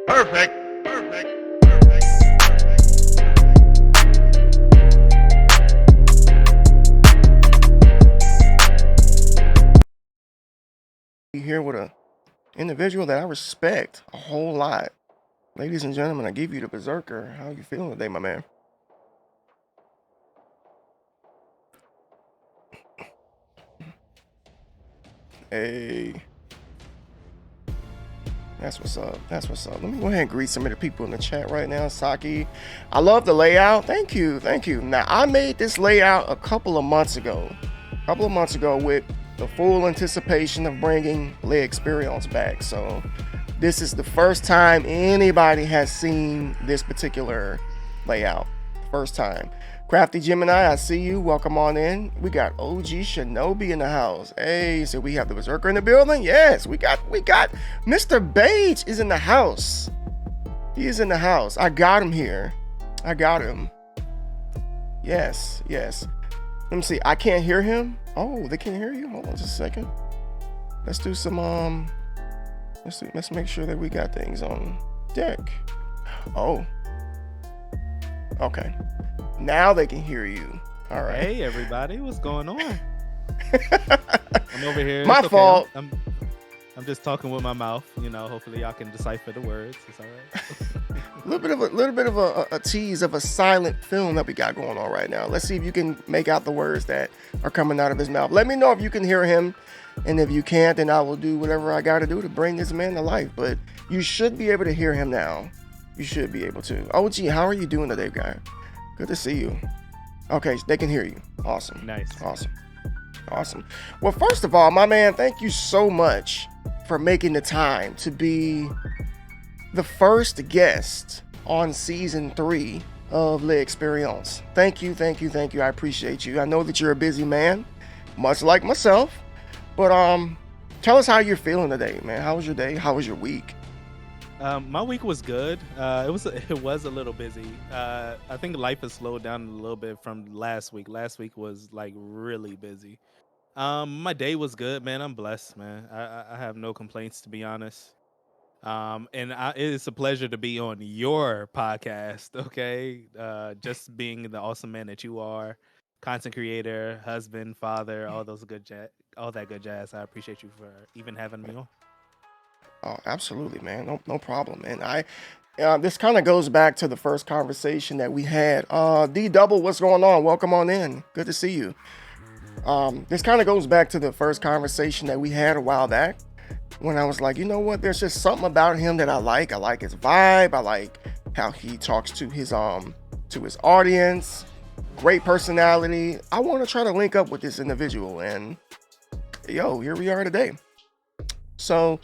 Perfect. Perfect. Perfect. Here with a individual that I respect a whole lot. Ladies and gentlemen, I give you the BerZerKerr. How you feeling today, my man? Hey, that's what's up. That's what's up. Let me go ahead and greet some of the people in the chat right now. Saki, I love the layout. Thank you. Thank you. Now, I made this layout a couple of months ago. With the full anticipation of bringing Le Experience back. So this is the first time anybody has seen this particular layout. First time. Crafty Gemini, I see you. Welcome on in. We got OG Shinobi in the house. Hey, so we have the BerZerKerr in the building. Yes, we got Mr. Beige is in the house. He is in the house. I got him here. I got him. Yes, yes. Let me see. I can't hear him. Oh, they can't hear you. Hold on just a second. Let's do some let's make sure that we got things on deck. Oh. Okay. Now they can hear you. All right. Hey everybody, what's going on? I'm over here. My It's okay. fault. I'm just talking with my mouth. Hopefully y'all can decipher the words. It's all right. A little bit of a tease of a silent film that we got going on right now. Let's see if you can make out the words that are coming out of his mouth. Let me know if you can hear him, and if you can't, then I will do whatever I got to do to bring this man to life. But you should be able to hear him now. You should be able to. OG, how are you doing today, guy? Good to see you. Okay, they can hear you. Awesome. Nice. Awesome. Well, first of all, my man, thank you so much for making the time to be the first guest on season 3 of Le Experience. Thank you. I appreciate you. I know that you're a busy man, much like myself. But tell us how you're feeling today, man. How was your day? How was your week? My week was good. It was a little busy. I think life has slowed down a little bit from last week. Last week was like really busy. My day was good, man. I'm blessed, man. I have no complaints, to be honest. It is a pleasure to be on your podcast. Okay, just being the awesome man that you are, content creator, husband, father, all that good jazz. I appreciate you for even having me on. Oh, absolutely, man. No problem, man. This kind of goes back to the first conversation that we had. D Double, what's going on? Welcome on in. Good to see you. This kind of goes back to the first conversation that we had a while back, when I was like, you know what? There's just something about him that I like. I like his vibe. I like how he talks to his audience. Great personality. I want to try to link up with this individual, and here we are today. So,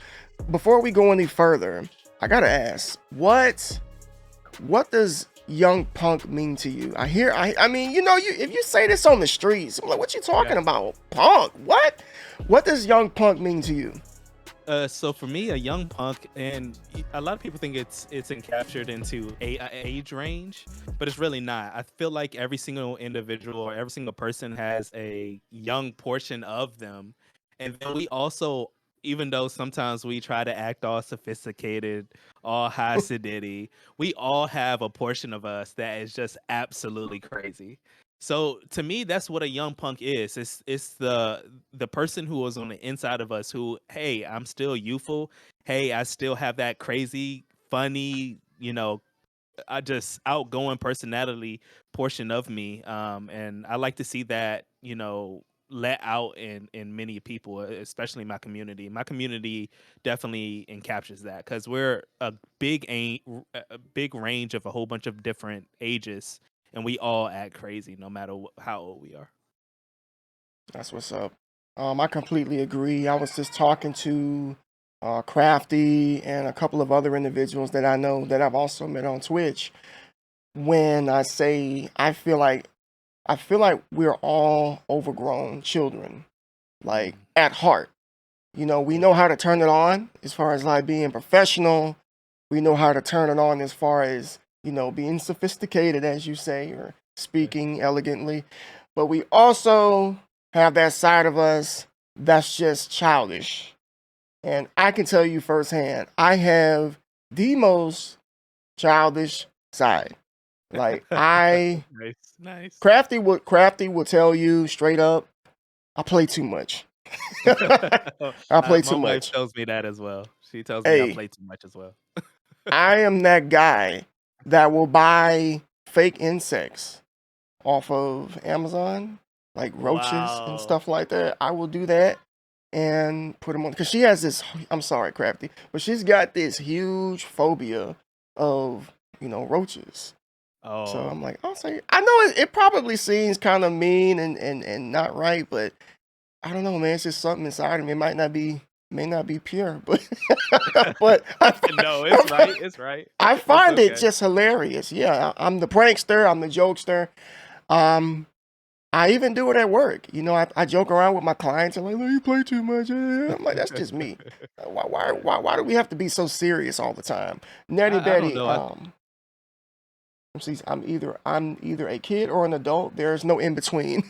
before we go any further, I gotta ask, what does young punk mean to you? I mean, if you say this on the streets, I'm like, what you talking about? Punk? What does young punk mean to you? So for me, a young punk, and a lot of people think it's encaptured into a age range, but it's really not. I feel like every single individual or every single person has a young portion of them, and then we also, even though sometimes we try to act all sophisticated, all high sedity, we all have a portion of us that is just absolutely crazy. So to me, that's what a young punk is. It's the person who is on the inside of us who, hey, I'm still youthful. Hey, I still have that crazy, funny, I just outgoing personality portion of me. And I like to see that, let out in many people, especially my community. My community definitely encaptures that because we're a big range of a whole bunch of different ages, and we all act crazy no matter how old we are. That's what's up. I completely agree. I was just talking to Crafty and a couple of other individuals that I know that I've also met on Twitch. When I say I feel like we're all overgrown children, like at heart. We know how to turn it on as far as like being professional. We know how to turn it on as far as, being sophisticated, as you say, or speaking elegantly. But we also have that side of us that's just childish. And I can tell you firsthand, I have the most childish side. Like I Nice, nice. Crafty would tell you straight up, I play too much. I play My too wife much. tells me that as well. She tells me I Hey, play too much as well. I am that guy that will buy fake insects off of Amazon, like roaches and Wow. stuff like that. I will do that and put them on because she has this. I'm sorry, Crafty, but she's got this huge phobia of roaches. So Oh, I'm like, I'll say, I know it probably seems kind of mean and not right, but I don't know, man. It's just something inside of me. It may not be pure, but but no, it's right. It's right. I It's find it okay. just hilarious. Yeah, I'm the prankster. I'm the jokester. Um, I even do it at work. I joke around with my clients. I'm like, "Look, you play too much." I'm like, that's just me. Yeah. Why do we have to be so serious all the time? Nettie I don't Betty, know. see, I'm either a kid or an adult. There's no in between.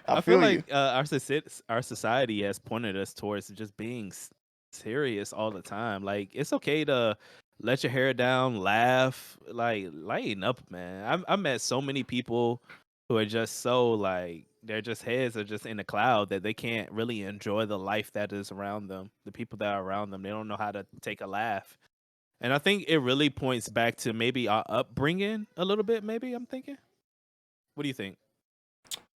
I I feel feel like you. our society has pointed us towards just being serious all the time. Like it's okay to let your hair down, laugh, like lighten up, man. I met so many people who are just so like their just heads are just in the cloud that they can't really enjoy the life that is around them. The people that are around them, they don't know how to take a laugh. And I think it really points back to maybe our upbringing a little bit. Maybe I'm thinking. What do you think?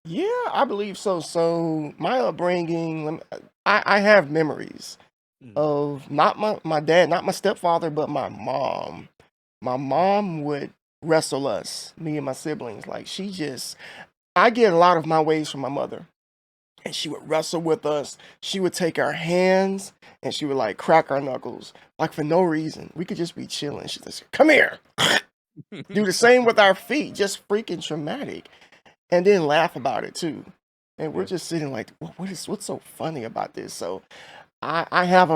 Yeah, I believe so. So my upbringing, I have memories Mm. of not my dad, not my stepfather, but my mom. My mom would wrestle us, me and my siblings. Like I get a lot of my ways from my mother. And she would wrestle with us. She would take our hands and she would like crack our knuckles, like for no reason. We could just be chilling. She'd just come here. Do the same with our feet, just freaking traumatic. And then laugh about it too. And we're Yeah. just sitting like, what's so funny about this? So I have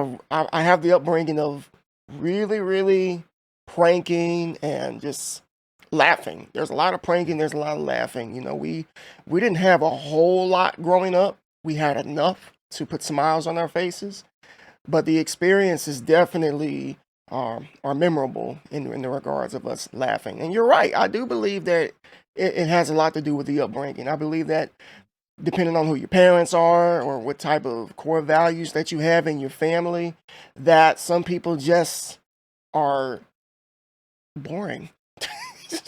the upbringing of really, really pranking and just laughing. There's a lot of pranking, there's a lot of laughing. We didn't have a whole lot growing up. We had enough to put smiles on our faces, but the experiences definitely are memorable in the regards of us laughing. And you're right, I do believe that it has a lot to do with the upbringing. I believe that depending on who your parents are or what type of core values that you have in your family, that some people just are boring,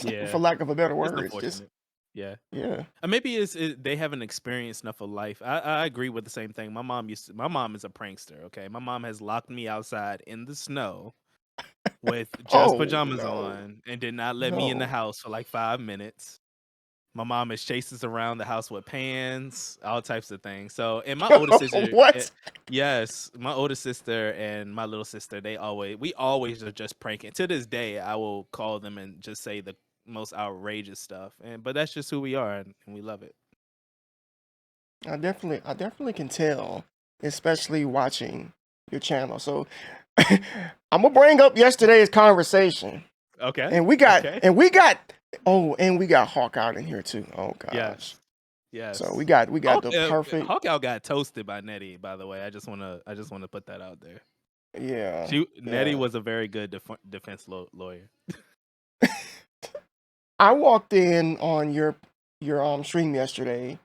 Yeah. for lack of a better It's word. It's just, unfortunate. Yeah. yeah. Maybe they haven't experienced enough of life. I agree with the same thing. My mom is a prankster, okay? My mom has locked me outside in the snow with just Oh, pajamas no, on and did not let me in the no. house for like 5 minutes. My mom has chased us around the house with pans, all types of things. So, and my older sister, What? yes, my older sister and my little sister, we always are just pranking. To this day, I will call them and just say the most outrageous stuff. But that's just who we are, and we love it. I definitely can tell, especially watching your channel. So I'm gonna bring up yesterday's conversation. Okay, And we got okay, and we got and we got Hawk out in here too. Oh gosh. yes, So we yes. got we got the perfect. Hawkout got toasted by Nettie. By the way, I just wanna put that out there. Yeah. Nettie Yeah. was a very good defense lawyer. I walked in on your stream yesterday,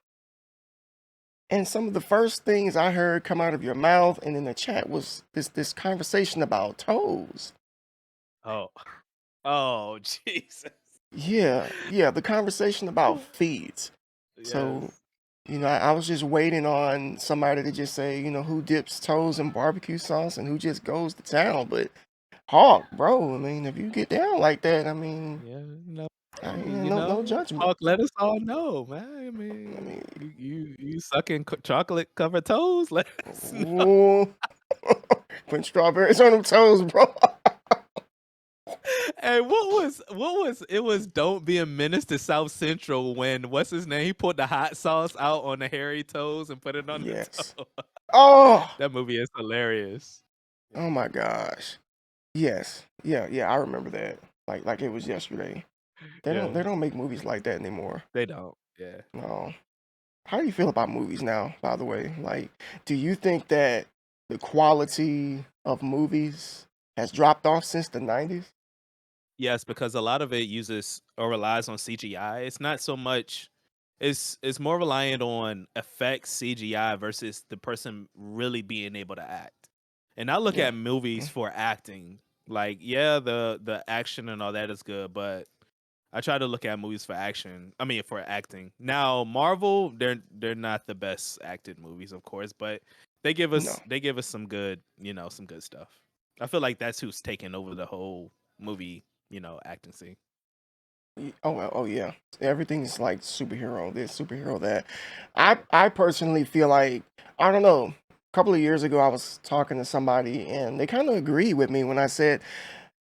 and some of the first things I heard come out of your mouth and in the chat was this conversation about toes. Oh, oh, Jesus. Yeah, yeah, the conversation about feet. So, Yes. I was just waiting on somebody to just say, who dips toes in barbecue sauce and who just goes to town. But Hawk, bro, I mean, if you get down like that, I mean, Yeah, no, hey, no judgment. Hawk, let us all know, man. I I mean, mean, you sucking chocolate covered toes? Let us know. ooh, putting strawberries on them toes, bro. Hey, what was it was Don't Be a Menace to South Central when what's his name? He put the hot sauce out on the hairy toes and put it on the Yes. toe. Oh, That movie is hilarious. Yeah. oh my gosh. Yes. Yeah, yeah, I remember that. Like it was yesterday. They don't Yeah, they don't make movies like that anymore. they don't. Yeah. No. How do you feel about movies now, by the way? Like, do you think that the quality of movies has dropped off since the 90s. Yes, because a lot of it uses or relies on CGI. It's not so much it's more reliant on effects CGI versus the person really being able to act. And I look Yeah. at movies for acting. Like, yeah, the action and all that is good, but I try to look at movies for action. I mean, for acting. Now, Marvel, they're not the best acted movies, of course, but No. they give us some good, some good stuff. I feel like that's who's taking over the whole movie, acting scene. Oh well, oh yeah. Everything's like superhero this, superhero that. I personally feel like I don't know. A couple of years ago, I was talking to somebody, and they kind of agreed with me when I said,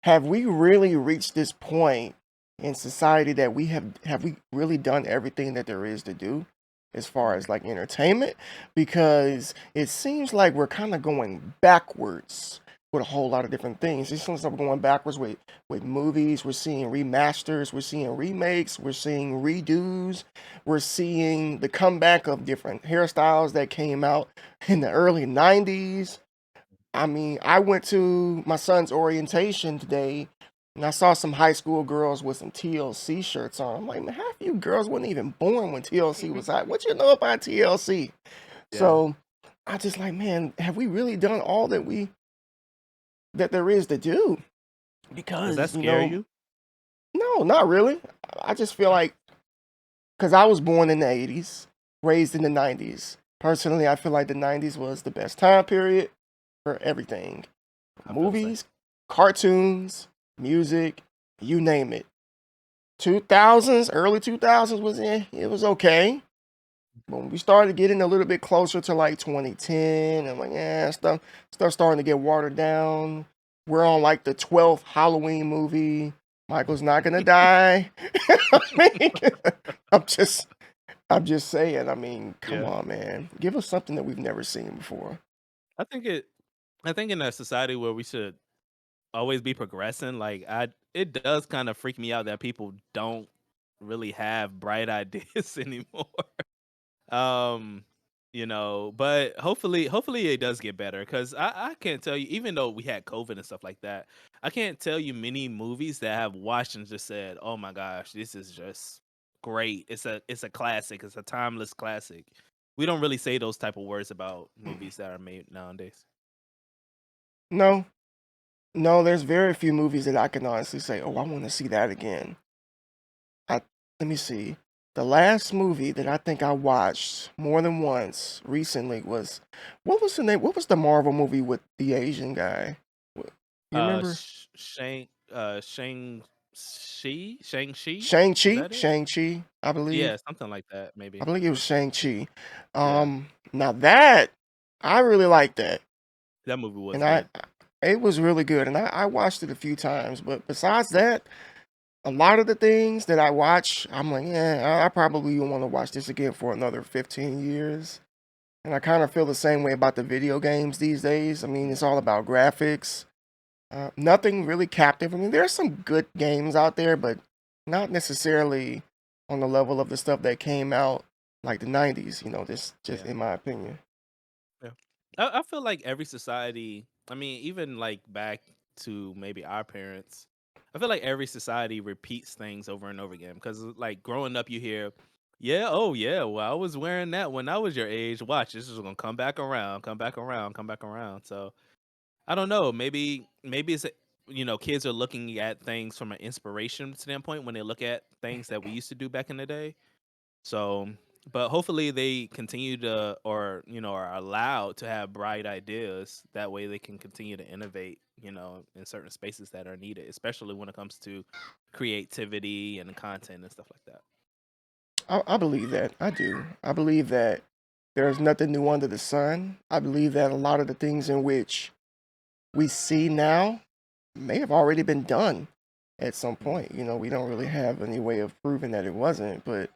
"Have we really reached this point in society that have we really done everything that there is to do as far Mhm. as like entertainment? Because it seems like we're kind of going backwards with a whole lot of different things. It seems like we're going backwards with movies. We're seeing remasters, we're seeing remakes, we're seeing redos, we're seeing the comeback of different hairstyles that came out in the early 90s. I mean, I went to my son's orientation today and I saw some high school girls with some TLC shirts on. I'm like, man, half you girls weren't even born when TLC was out. What you know about TLC? Yeah. So I just like, man, have we really done all that there is to do? Does that Because, scare you? no, not really. I just feel like because I was born in the 80s, raised in the 90s. Personally, I feel like the 90s was the best time period for everything. I feel the same. Movies, cartoons, music, you name it. 2000s, early 2000s was it was okay. But when we started getting a little bit closer to like 2010, and like, yeah, stuff starting to get watered down. We're on like the 12th Halloween movie. Michael's not gonna die. I mean, I'm just I'm just saying, I mean, come Yeah. on, man. Give us something that we've never seen before. I think it I think in a society where we should always be progressing, like it does kind of freak me out that people don't really have bright ideas anymore. Um, but hopefully it does get better because I can't tell you, even though we had COVID and stuff like that, I can't tell you many movies that I have watched and just said, "Oh my gosh, this is just great. It's a classic. It's a timeless classic." We don't really say those type of words about movies that are made nowadays. No, no, there's very few movies that I can honestly say, oh, I want to see that again. I Let me see. The last movie that I think I watched more than once recently was what was the name? What was the Marvel movie with the Asian guy? You remember? Shang-Chi? Was Shang-Chi? that it? Shang-Chi, I Yeah, believe. something like that, I maybe. believe it was Shang-Chi. Yeah, Now that I really liked that. that movie was And I good. it was really good. And I watched it a few times. But besides that, a lot of the things that I watch, I'm like, yeah, I probably won't want to watch this again for another 15 years. And I kind of feel the same way about the video games these days. I mean, it's all about graphics. Nothing really captive. I mean, there's some good games out there, but not necessarily on the level of the stuff that came out like the 90s, just Yeah, in my opinion. yeah. I feel like every society, I mean, even like back to maybe our parents, I feel like every society repeats things over and over again because like growing up, you hear, yeah, oh yeah, well, I was wearing that when I was your age. Watch, this is gonna come back around, come back around, come back around. So I don't know. Maybe it's kids are looking at things from an inspiration standpoint when they look at things that we used to do back in the day. So, but hopefully they continue to or are allowed to have bright ideas. That way they can continue to innovate, in certain spaces that are needed, especially when it comes to creativity and content and stuff like that. I believe that. I do. I believe that there's nothing new under the sun. I believe that a lot of the things in which we see now may have already been done at some Mhm. point. We don't really have any way of proving that it wasn't, but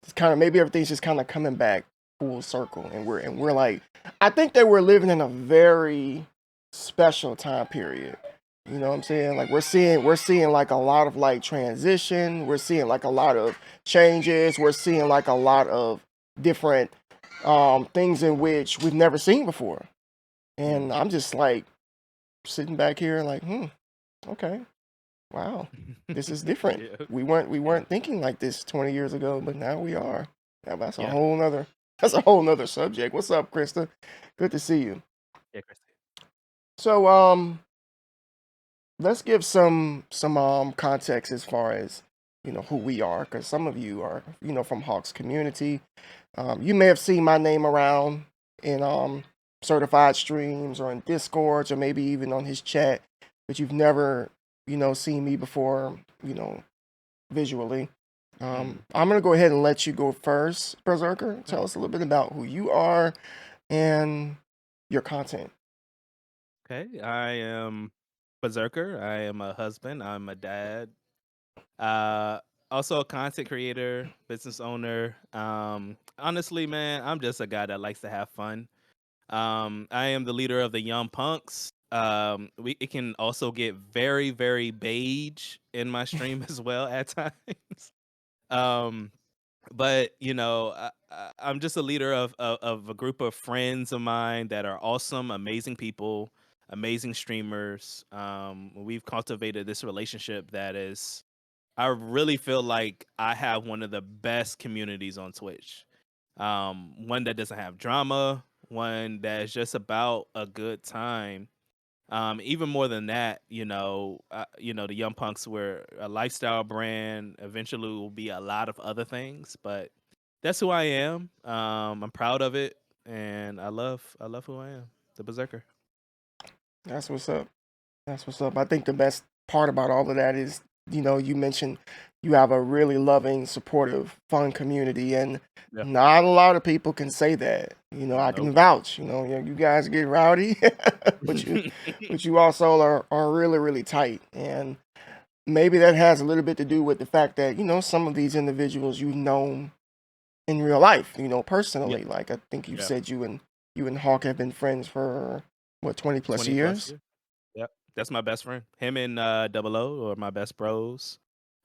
it's kind of maybe everything's just kind of coming back full circle, and we're like, I think that we're living in a very special time period. You know what I'm saying? Like we're seeing like a lot of like transition. We're seeing like a lot of changes. We're seeing like a lot of different things in which we've never seen before. Mhm. And I'm just like, sitting back here like, okay, wow, this is different. Yeah. We weren't Yeah. thinking like this 20 years ago, but now we are. Now that's a Yeah. whole nother that's a whole nother subject. What's up, Krista? Good to see you. Yeah, Christy. So let's give some context as far as who we are, because some of you are from Hawks community. You may have seen my name around in certified streams or in discords or maybe even on his chat, but you've never seen me before visually. Mm. I'm gonna go ahead and let you go first, BerZerKerr. Okay. Tell us a little bit about who you are and your content. Okay. I am BerZerKerr. I am a husband. I'm a dad. Uh, Also a content creator, business owner. Honestly, man, I'm just a guy that likes to have fun. I am the leader of the Young Punks. It can also get very, very beige in my stream as well at times. Um, but I'm just a leader of a group of friends of mine that are awesome, amazing people, amazing streamers. We've cultivated this relationship that is, I really feel like I have one of the best communities on Twitch. One that doesn't have drama, one that's just about a good time. Even more than that, the Young Punks were a lifestyle brand. Eventually, will be a lot of other things, but that's who I am. I'm proud of it, and I love who I am, the Berserker. That's what's up. That's what's up. I think the best part about all of that is, you mentioned you have a really loving, supportive, fun community, and Yeah. not a lot of people can say that. I can Nope. vouch. You guys get rowdy, but you also are really, really tight, and maybe that has a little bit to do with the fact that some of these individuals you've known in real life, Yeah. personally. Like I think you Yeah. said you and Hawk have been friends for what 20 plus 20 plus years. years. Yep. That's my best friend. Him and Double O are my best bros.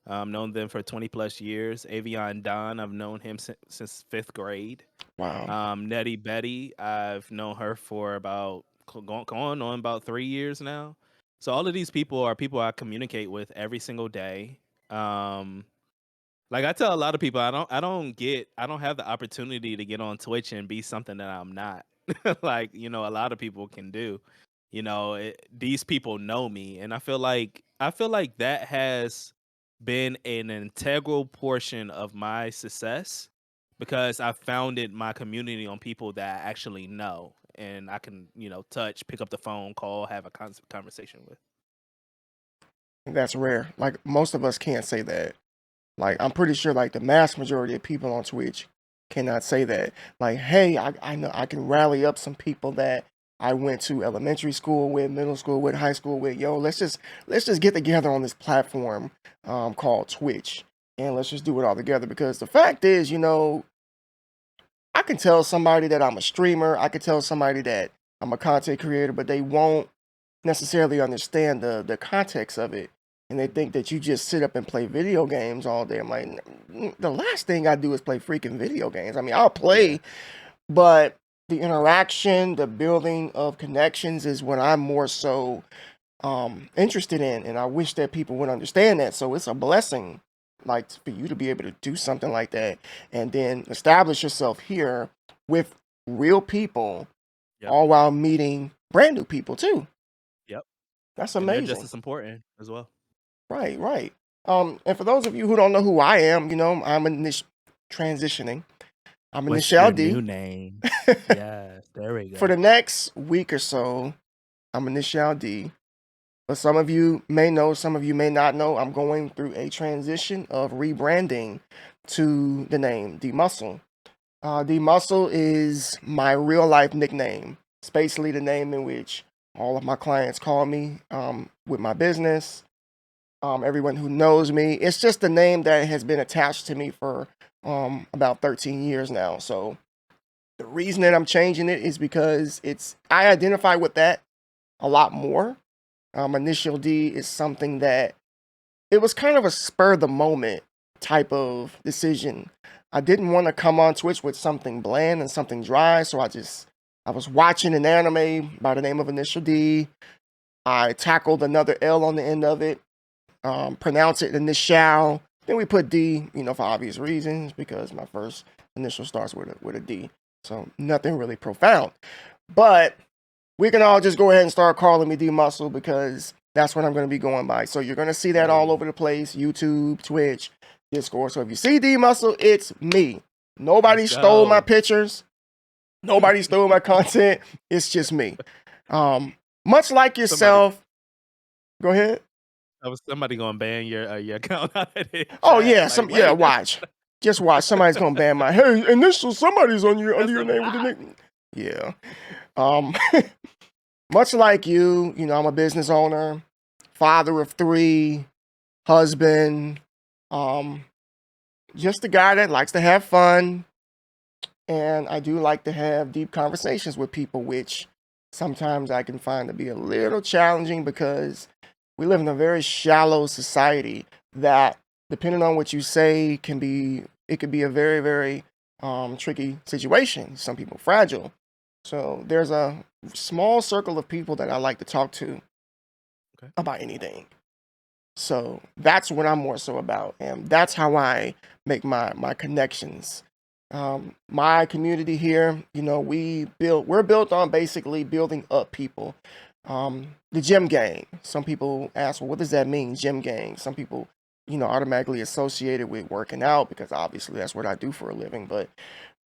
Known them for 20 plus years. Avion Don, I've known him since fifth grade. Wow. Nettie Betty, I've known her for about going on about 3 years now. So all of these people are people I communicate with every single day. Um, like I tell a lot of people, I don't have the opportunity to get on Twitch and be something that I'm not. Like, a lot of people can do. These people know me, and I feel like that has been an integral portion of my success because I founded my community on people that I actually know and I can, touch, pick up the phone, call, have a conversation with. That's rare. Like most of us can't say that. Like I'm pretty sure like the mass majority of people on Twitch cannot say that. Like, hey, I know I can rally up some people that I went to elementary school with, middle school with, high school with. Yo, let's just get together on this platform called Twitch and let's just do it all together. Because the fact is, I can tell somebody that I'm a streamer, I can tell somebody that I'm a content creator, but they won't necessarily understand the context of it. And they think that you just sit up and play video games all day. I'm like, the last thing I do is play freaking video games. I mean, I'll Yeah. play, but the interaction, the building of connections is what I'm more so interested in. And I wish that people would understand that. So it's a blessing, like for you to be able to do something like that and then establish yourself here with real people, Yep. all while meeting brand new people too. Yep. That's And they're just amazing. as important as well. Right, right. And for those of you who don't know who I am, I'm transitioning. I'm What's Initial your new D. name? Yes, there we For go. the next week or so, I'm Initial D. But some of you may know, some of you may not know, I'm going through a transition of rebranding to the name D Muscle. D Muscle is my real life nickname. It's basically the name in which all of my clients call me with my business. Everyone who knows me. It's just a name that has been attached to me for about 13 years now. So the reason that I'm changing it is because I identify with that a lot more. Initial D is something that it was kind of a spur of the moment type of decision. I didn't want to come on Twitch with something bland and something dry, so I was watching an anime by the name of Initial D. I tackled another L on the end of it, pronounce it initial. Then we put D, for obvious reasons, because my first initial starts with a D. So nothing really profound. But we can all just go ahead and start calling me D Muscle because that's what I'm going to be going by. So you're going to see that all over the place, YouTube, Twitch, Discord. So if you see D Muscle, it's me. Nobody stole my pictures. Nobody stole my content. It's just me. Much like yourself. Go ahead. Somebody gonna ban your account out of it. Oh yeah, watch. Just watch. Somebody's gonna ban my initial. Somebody's under your name with the name. Yeah. Much like you, I'm a business owner, father of 3, husband, just a guy that likes to have fun. And I do like to have deep conversations with people, which sometimes I can find to be a little challenging because we live in a very shallow society that, depending on what you say, it could be a very, very tricky situation. Some people fragile. So there's a small circle of people that I like to talk to about anything. So that's what I'm more so about. And that's how I make my connections. My community here, we're built on basically building up people. The gym gang. Some people ask, well, what does that mean, gym gang? Some people, automatically associate it with working out because obviously that's what I do for a living. But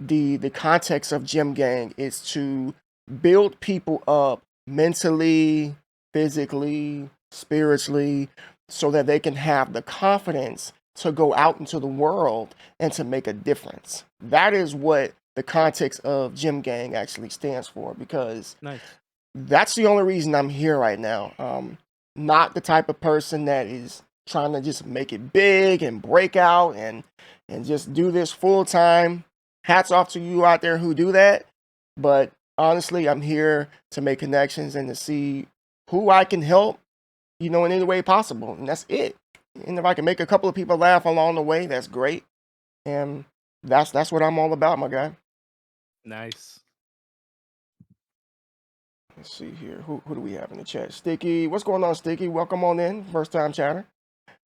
the context of gym gang is to build people up mentally, physically, spiritually, so that they can have the confidence to go out into the world and to make a difference. That is what the context of gym gang actually stands for, because that's the only reason I'm here right now. Not the type of person that is trying to just make it big and break out and just do this full time. Hats off to you out there who do that. But honestly, I'm here to make connections and to see who I can help, in any way possible. And that's it. And if I can make a couple of people laugh along the way, that's great. And that's what I'm all about, my guy. Nice. Let's see here. Who do we have in the chat? Sticky. What's going on, Sticky? Welcome on in. First time chatter.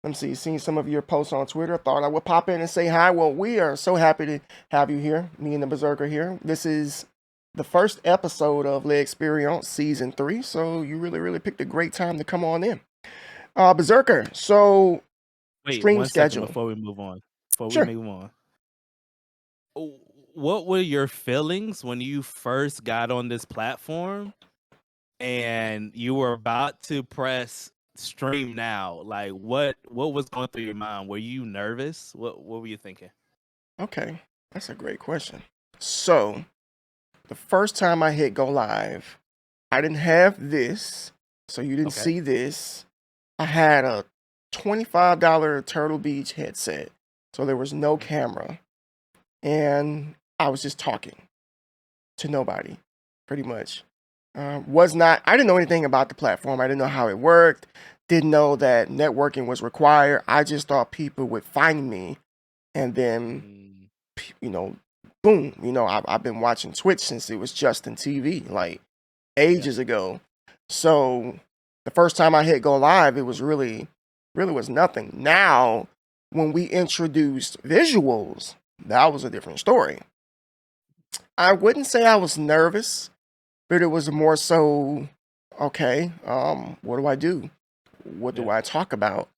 Let me see. Seen some of your posts on Twitter. Thought I would pop in and say hi. Well, we are so happy to have you here. Me and the BerZerKerr here. This is the first episode of Le Experience Season 3. So you really, really picked a great time to come on in. BerZerKerr. So stream schedule. Before we move on. Sure. We move on. What were your feelings when you first got on this platform and you were about to press stream now? Like what was going through your mind? Were you nervous? What were you thinking? Okay, that's a great question. So the first time I hit go live, I didn't have this, so you didn't see this. I had a $25 Turtle Beach headset, so there was no camera, and I was just talking to nobody, pretty much. I didn't know anything about the platform. I didn't know how it worked. Didn't know that networking was required. I just thought people would find me, and then, boom. I've been watching Twitch since it was Justin TV, like ages ago. So the first time I hit go live, it was really was nothing. Now, when we introduced visuals, that was a different story. I wouldn't say I was nervous, but it was more so, okay, what do I do? What do I talk about?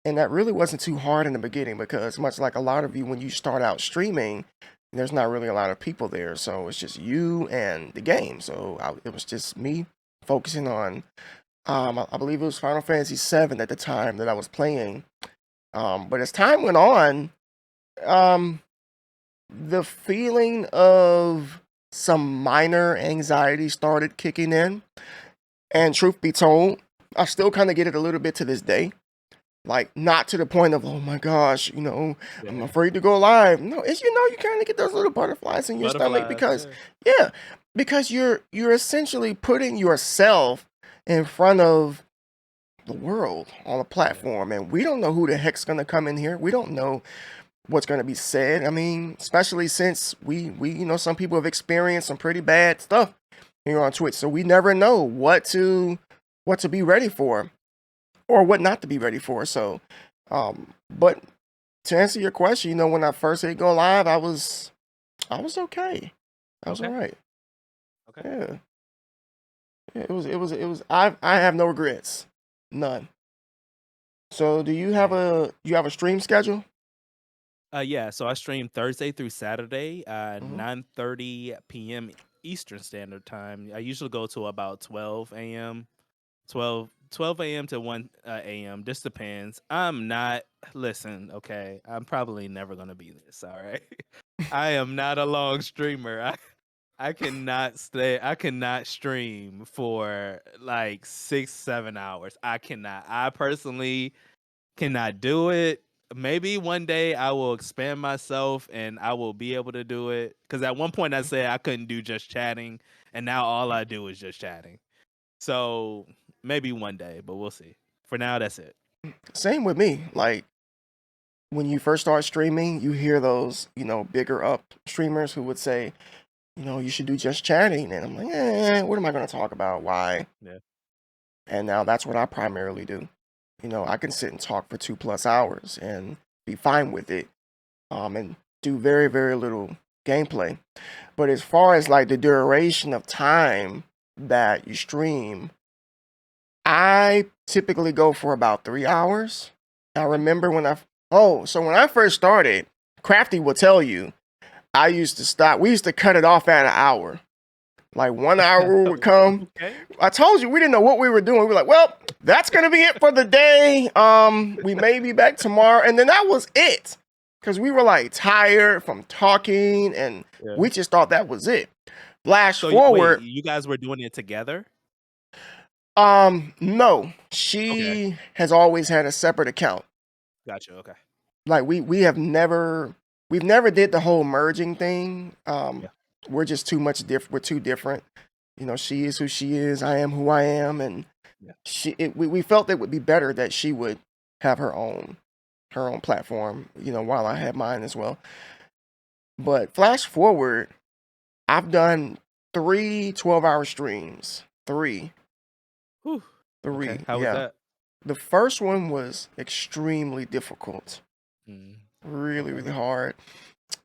And that really wasn't too hard in the beginning because, much like a lot of you, when you start out streaming, there's not really a lot of people there. So it's just you and the game. So it was just me focusing on, I believe it was Final Fantasy VII at the time that I was playing. But as time went on, the feeling of some minor anxiety started kicking in. And truth be told, I still kind of get it a little bit to this day. Like, not to the point of, oh my gosh, I'm afraid to go live. No, it's, you kind of get those little butterflies in your stomach because, because you're essentially putting yourself in front of the world on a platform. And we don't know who the heck's going to come in here. We don't know what's going to be said. I mean, especially since we some people have experienced some pretty bad stuff here on Twitch. So we never know what to what to be ready for or what not to be ready for. So, but to answer your question, when I first hit go live, I was okay. I was all Okay. right. Okay. Yeah. Yeah, I have no regrets. None. So do you have a stream schedule? Yeah, so I stream Thursday through Saturday, Hmm. 9:30 p.m. Eastern Standard Time. I usually go to about 12 a.m. 12 a.m. to 1 a.m. This depends. I'm not, listen, okay, I'm probably never going to be this, all right? I am not a long streamer. I cannot stream for like 6, 7 hours. I cannot. I personally cannot do it. Maybe one day I will expand myself and I will be able to do it. Because at one point I said I couldn't do just chatting, and now all I do is just chatting. So maybe one day, but we'll see. For now, that's it. Same with me. Like when you first start streaming, you hear those, bigger up streamers who would say, you should do just chatting. And I'm like, what am I going to talk about? Why? Yeah. And now that's what I primarily do. I can sit and talk for 2+ hours and be fine with it. And do very, very little gameplay. But as far as like the duration of time that you stream, I typically go for about 3 hours. I remember when I first started, Crafty will tell you, I used to stop. We used to cut it off at an hour. Like 1 hour would come. Okay. I told you we didn't know what we were doing. We were like, well, that's gonna be it for the day. We may be back tomorrow, and then that was it. Because we were like tired from talking, and Yeah. we just thought that was it. Flash So wait, forward. you guys were doing it together? No, Okay. she has always had a separate account. Gotcha. Okay. Like we've never did the whole merging thing. Yeah. We're just too much different. We're too different. She is who she is. I am who I am, and Yeah. we felt it would be better that she would have her own platform. While I had mine as well. But flash forward, I've done 3 12-hour streams. Three. Whew. Three. Okay. How was Yeah. that? The first one was extremely difficult. Mm, Really, okay. really hard.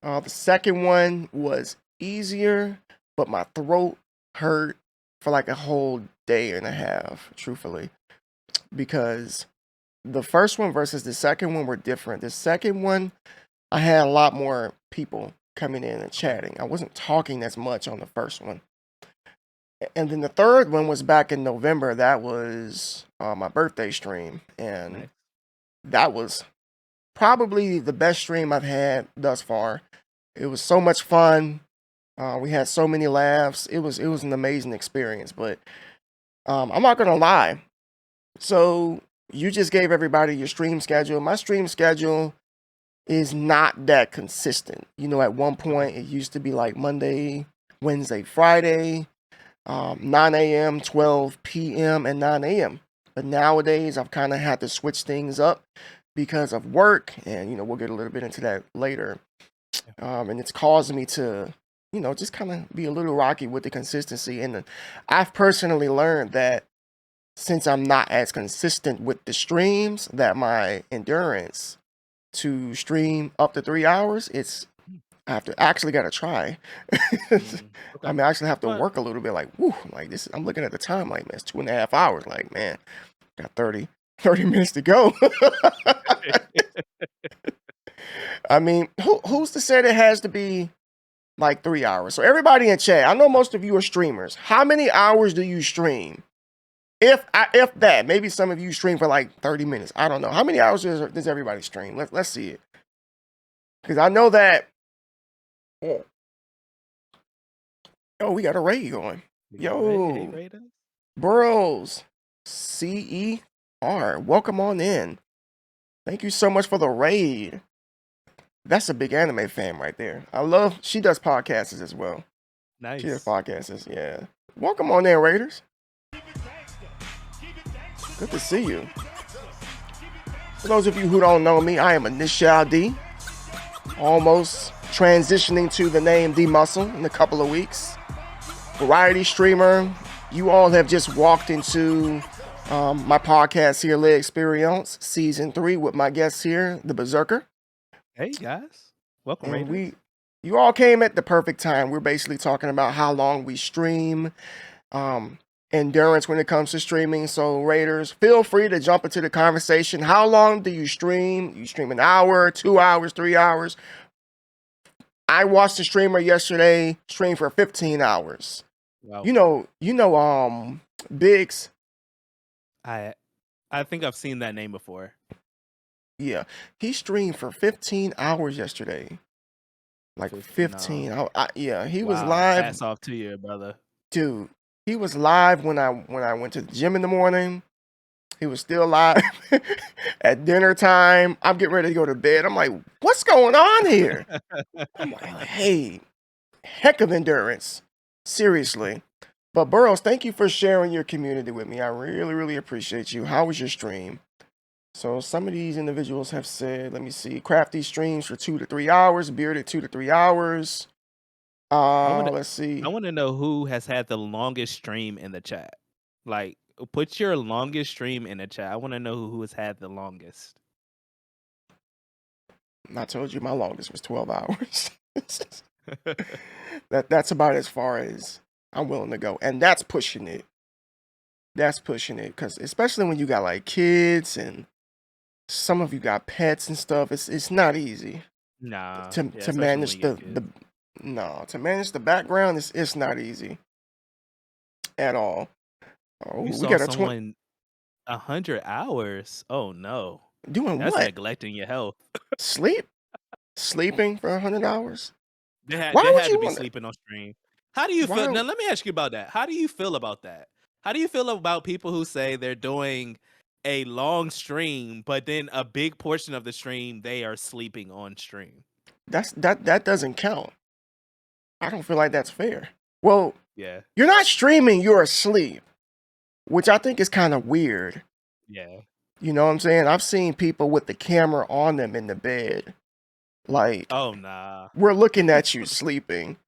The second one was easier, but my throat hurt for like a whole day and a half, truthfully, because the first one versus the second one were different. The second one, I had a lot more people coming in and chatting. I wasn't talking as much on the first one. And then the third one was back in November. That was my birthday stream. And Nice. that was probably the best stream I've had thus far. It was so much fun. We had so many laughs. It was an amazing experience. But I'm not gonna lie. So you just gave everybody your stream schedule. My stream schedule is not that consistent. At one point it used to be like Monday, Wednesday, Friday, 9 a.m., 12 p.m., and 9 a.m. But nowadays I've kind of had to switch things up because of work, and we'll get a little bit into that later. And it's caused me to, just kind of be a little rocky with the consistency. And I've personally learned that since I'm not as consistent with the streams, that my endurance to stream up to 3 hours, I have to actually got to try. Mm, I okay. mean, I actually have to But work a little bit. Like, whoo, like this. I'm looking at the time. Like, man, it's 2.5 hours. Like, man, got 30 minutes to go. I mean, who's to say it has to be like 3 hours? So everybody in chat, I know most of you are streamers. How many hours do you stream? If that, maybe some of you stream for like 30 minutes. I don't know. How many hours does everybody stream? Let's see it. Because I know that. Oh, we got a raid going. Yo, Raiden? Burrows, CER, welcome on in. Thank you so much for the raid. That's a big anime fan right there. She does podcasts as well. She does Nice. podcasts, yeah. Welcome on in, Raiders. Good to see you. For those of you who don't know me, I am Initial D. Almost transitioning to the name D Muscle in a couple of weeks. Variety streamer. You all have just walked into My podcast here, Le Experience, season 3, with my guests here, the BerZerKerr. Hey guys, welcome And Raiders. you all came at the perfect time. We're basically talking about how long we stream, um, endurance when it comes to streaming. So, Raiders, feel free to jump into the conversation. How long do you stream? You stream an hour, 2 hours, 3 hours? I watched a streamer yesterday stream for 15 hours. Wow, Biggs. I I think I've seen that name before. Yeah, he streamed for 15 hours yesterday. Like 15. 15. Yeah, he was Wow, live, hats off to you, brother. dude. He was live when I went to the gym in the morning. He was still live at dinner time. I'm getting ready to go to bed. I'm like, what's going on here? I'm like, hey, heck of endurance. Seriously. But Burrows, thank you for sharing your community with me. I really, really appreciate you. How was your stream? So some of these individuals have said, let me see, crafty streams for 2 to 3 hours, bearded 2 to 3 hours. I want to Let's I see. want to know who has had the longest stream in the chat. Like, put your longest stream in the chat. I want to know who has had the longest. I told you my longest was 12 hours. That's about as far as I'm willing to go. And that's pushing it. That's pushing it. Cause especially when you got like kids and some of you got pets and stuff, it's not easy Nah, to yeah, to especially when manage you get the kids. no, to manage the background, it's not easy at all. Oh, You we saw got a 20 someone 100 hours. Oh no, doing that's what? neglecting your health. Sleep? Sleeping for 100 hours? They had Why they would had to you be want that? sleeping on stream. How do you feel? Why Now let me ask you about that. How do you feel about that? How do you feel about people who say they're doing a long stream, but then a big portion of the stream they are sleeping on stream? that doesn't count. I don't feel like that's fair. Well, Yeah, you're not streaming, you're asleep, which I think is kind of weird. yeah. You know what I'm saying? I've seen people with the camera on them in the bed. Like, Oh nah. we're looking at you sleeping,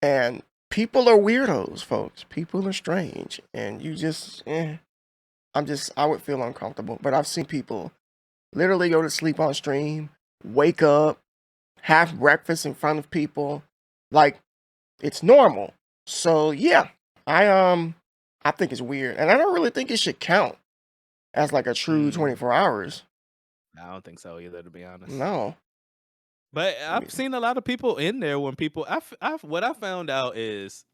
and people are weirdos, folks. People are strange, and you just, I would feel uncomfortable. But I've seen people literally go to sleep on stream, wake up, have breakfast in front of people. Like, it's normal. So yeah, I think it's weird, and I don't really think it should count as like a true Mm, 24 hours. I don't think so either, to be honest. No, But I I've mean, seen a lot of people in there when people. What I found out is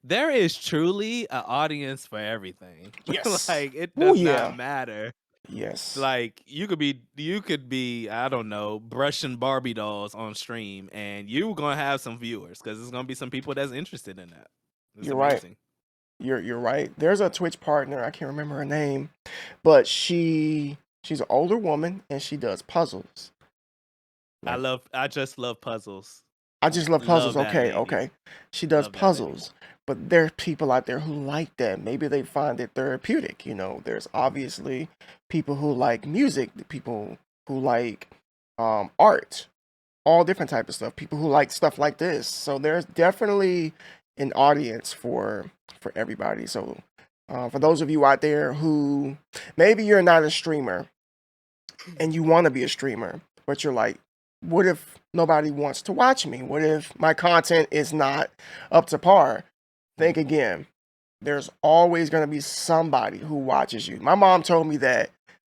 there is truly an audience for everything. yes. Like it Oh does not yeah, matter. yes. Like you could be I don't know brushing Barbie dolls on stream, and you gonna have some viewers because there's gonna be some people that's interested in that. It's You're right. amazing. You're right. There's a Twitch partner. I can't remember her name, but she's an older woman and she does puzzles. Like, I just love puzzles. I just love puzzles. Love that Okay, lady. okay. She does Love that lady. puzzles, but there are people out there who like that. Maybe they find it therapeutic. There's obviously people who like music, people who like art, all different type of stuff. People who like stuff like this. So there's definitely an audience for everybody. So for those of you out there who maybe you're not a streamer and you want to be a streamer, but you're like, what if nobody wants to watch me? What if my content is not up to par? Think again. There's always going to be somebody who watches you. My mom told me that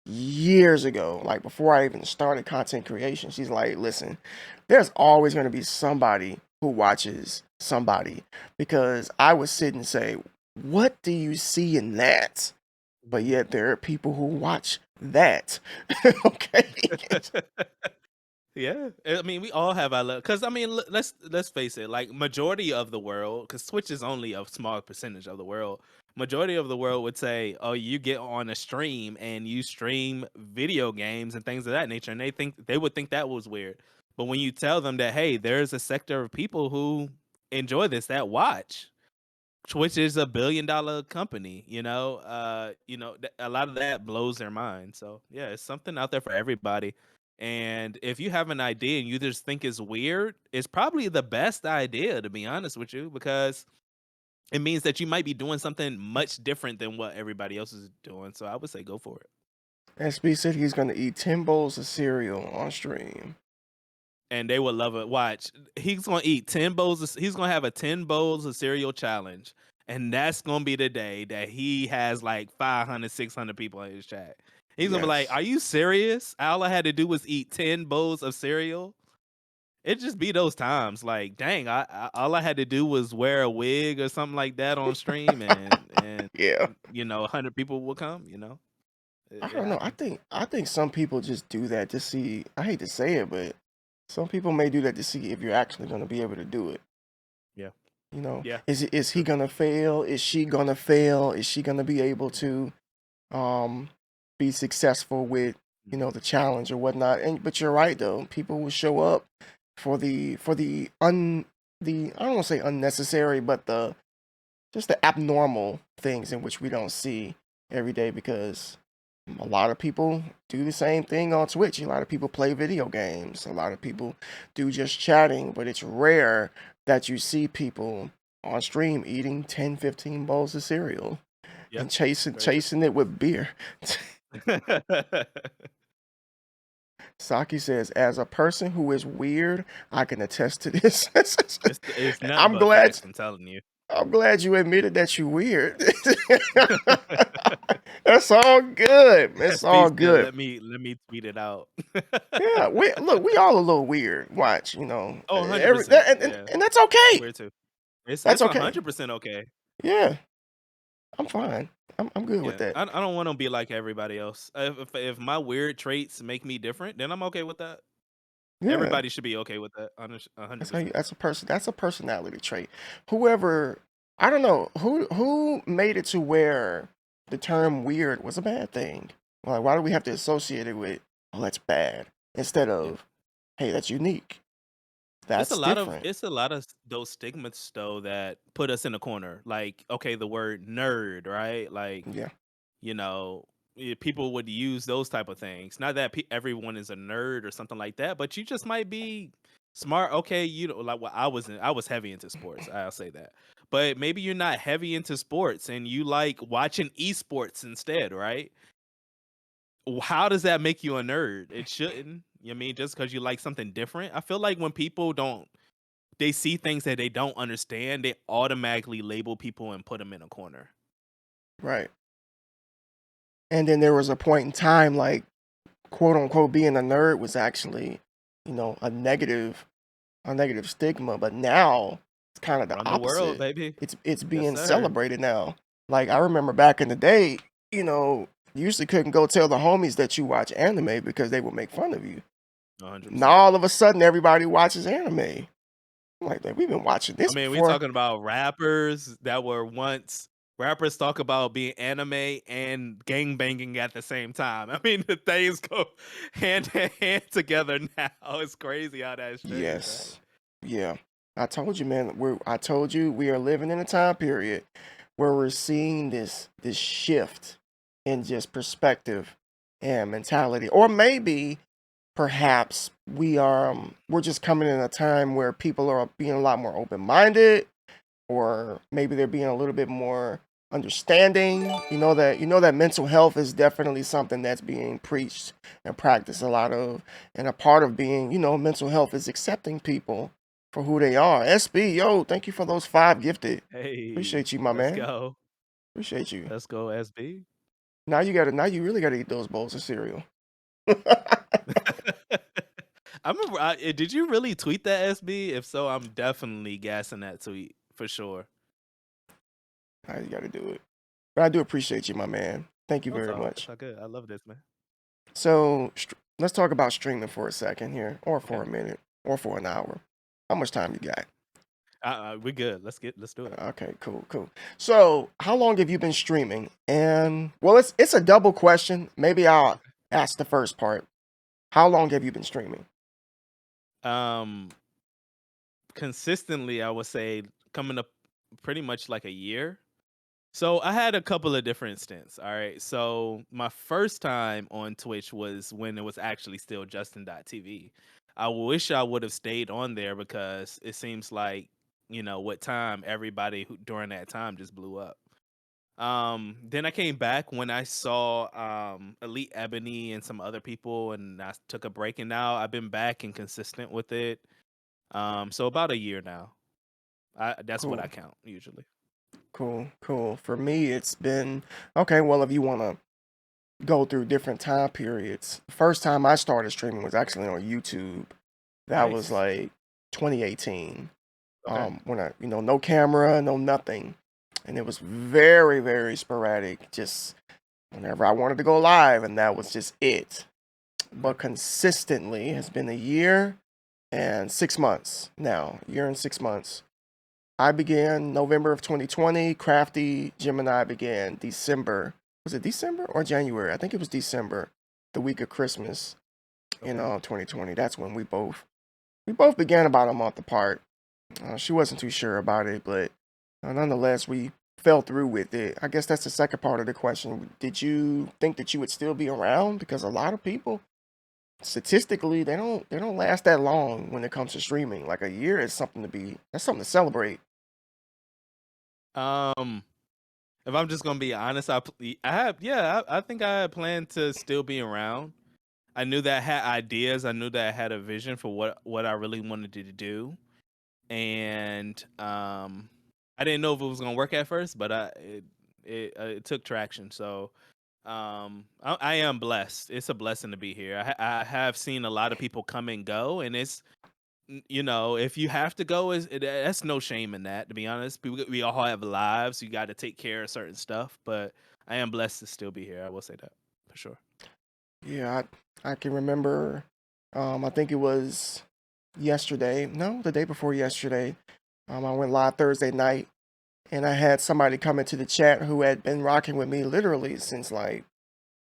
years ago, like before I even started content creation. She's like, listen, there's always going to be somebody who watches somebody, because I would sit and say, what do you see in that? But yet there are people who watch that. Okay. Yeah, I mean, we all have our because I mean, let's face it. Like majority of the world, because Twitch is only a small percentage of the world. Majority of the world would say, "Oh, you get on a stream and you stream video games and things of that nature," and they would think that was weird. But when you tell them that, hey, there's a sector of people who enjoy this that watch, Twitch is $1 billion company, a lot of that blows their mind. So yeah, it's something out there for everybody. And if you have an idea and you just think it's weird, it's probably the best idea, to be honest with you, because it means that you might be doing something much different than what everybody else is doing. So I would say go for it. SB said he's gonna eat 10 bowls of cereal on stream. And they would love it. Watch, he's gonna eat 10 bowls. He's gonna have a 10 bowls of cereal challenge, and that's gonna be the day that he has like 500, 600 people in his chat. He's gonna be like, Yes. "Are you serious? All I had to do was eat 10 bowls of cereal." It just be those times, like, dang, all I had to do was wear a wig or something like that on stream, and Yeah. 100 people will come. I It don't know. happens. I think some people just do that to see. I hate to say it, but some people may do that to see if you're actually gonna be able to do it. Yeah, yeah, Is he true. gonna fail? Is she gonna fail? Is she gonna be able to um be successful with the challenge or whatnot? And but you're right though. People will show up for the I don't want to say unnecessary, but the just the abnormal things in which we don't see every day because a lot of people do the same thing on Twitch. A lot of people play video games. A lot of people do just chatting, but it's rare that you see people on stream eating 10, 15 bowls of cereal Yeah, and chasing very true. chasing it with beer. Saki says, as a person who is weird, I can attest to this. It's nothing I'm but glad facts. I'm telling you. I'm glad you admitted that you're weird. That's all good. It's SB all said, good. "Let me tweet it out." Yeah, we all a little weird. Watch, Oh, every 100%. Yeah, and that's okay. where to? It's That's it's okay. 100% okay. Yeah, I'm fine. I'm good with Yeah, that. I don't want to be like everybody else. If my weird traits make me different, then I'm okay with that. Yeah, Everybody should be okay with that. that's how you. 100%. That's a person. That's a personality trait. Whoever, I don't know who made it to where the term weird was a bad thing. Like, why do we have to associate it with oh that's bad instead Yeah. of hey that's unique. It's a That's lot of different. it's a lot of those stigmas though that put us in a corner. Like, okay, the word nerd, right? Like, Yeah. you know, people would use those type of things. Not that everyone is a nerd or something like that, but you just might be smart. Okay, like well, I was heavy into sports. I'll say that, but maybe you're not heavy into sports and you like watching esports instead, right? How does that make you a nerd? It shouldn't. You know what I mean, just because you like something different. I feel like when people don't, they see things that they don't understand, they automatically label people and put them in a corner. Right. And then there was a point in time like quote unquote being a nerd was actually, a negative stigma, but now it's kind of the Run the world, opposite. baby. It's Yes, being sir. celebrated now. Like I remember back in the day, you usually couldn't go tell the homies that you watch anime because they would make fun of you. Now 100%. all of a sudden everybody watches anime. I'm like, "Man, we've been watching I this mean, we before." talking about rappers that were once rappers talk about being anime and gang banging at the same time. I mean, the things go hand in hand together now. It's crazy how that's changed, right? Yes. Yeah. I told you, man. I told you we are living in a time period where we're seeing this shift in just perspective and mentality. Or maybe perhaps we're just coming in a time where people are being a lot more open-minded, or maybe they're being a little bit more understanding. You know that mental health is definitely something that's being preached and practiced a lot of, and a part of being, mental health is accepting people for who they are. SB, yo, thank you for those 5 gifted. Hey, Appreciate you, my let's man. go. Appreciate you. Let's go, SB. Now you really gotta eat those bowls of cereal. I remember. Did you really tweet that, SB? If so, I'm definitely gassing that tweet for sure. Now you gotta do it. But I do appreciate you, my man. Thank you Oh, very it's much. all good. I love this, man. So let's talk about streaming for a second here, or for Okay. a minute, or for an hour. How much time you got? We good. Let's do it. Okay, cool. So, how long have you been streaming? And well, it's a double question. Maybe I'll Okay. ask the first part. How long have you been streaming? Um, consistently, I would say coming up pretty much like a year. So I had a couple of different stints. All right. So my first time on Twitch was when it was actually still Justin.tv. I wish I would have stayed on there because it seems like what time everybody who during that time just blew up. Then I came back when I saw Elite Ebony and some other people, and I took a break, and now I've been back and consistent with it. So about a year now. That's what Cool, I count usually. cool. For me, it's been okay. Well, if you want to go through different time periods, the first time I started streaming was actually on YouTube. That was Nice. like 2018. Okay. When I, no camera, no nothing, and it was very, very sporadic. Just whenever I wanted to go live, and that was just it. Okay. But consistently has been a year and 6 months now. A year and 6 months. I began November of 2020. Crafty Gemini began December. Was it December or January? I think it was December, the week of Christmas in Okay. 2020. That's when we both began about a month apart. She wasn't too sure about it, but nonetheless, we fell through with it. I guess that's the second part of the question. Did you think that you would still be around? Because a lot of people, statistically, they don't last that long when it comes to streaming. Like a year is that's something to celebrate. Um, if I'm just gonna be honest, I have yeah, I think I had planned to still be around. I knew that I had ideas. I knew that I had a vision for what I really wanted to do, and I didn't know if it was gonna work at first, but it took traction. So I am blessed. It's a blessing to be here. I have seen a lot of people come and go, and if you have to go, that's no shame in that. To be honest, we all have lives. You got to take care of certain stuff, but I am blessed to still be here. I will say that for sure. Yeah, I can remember. I think it was yesterday. No, the day before yesterday. I went live Thursday night, and I had somebody come into the chat who had been rocking with me literally since like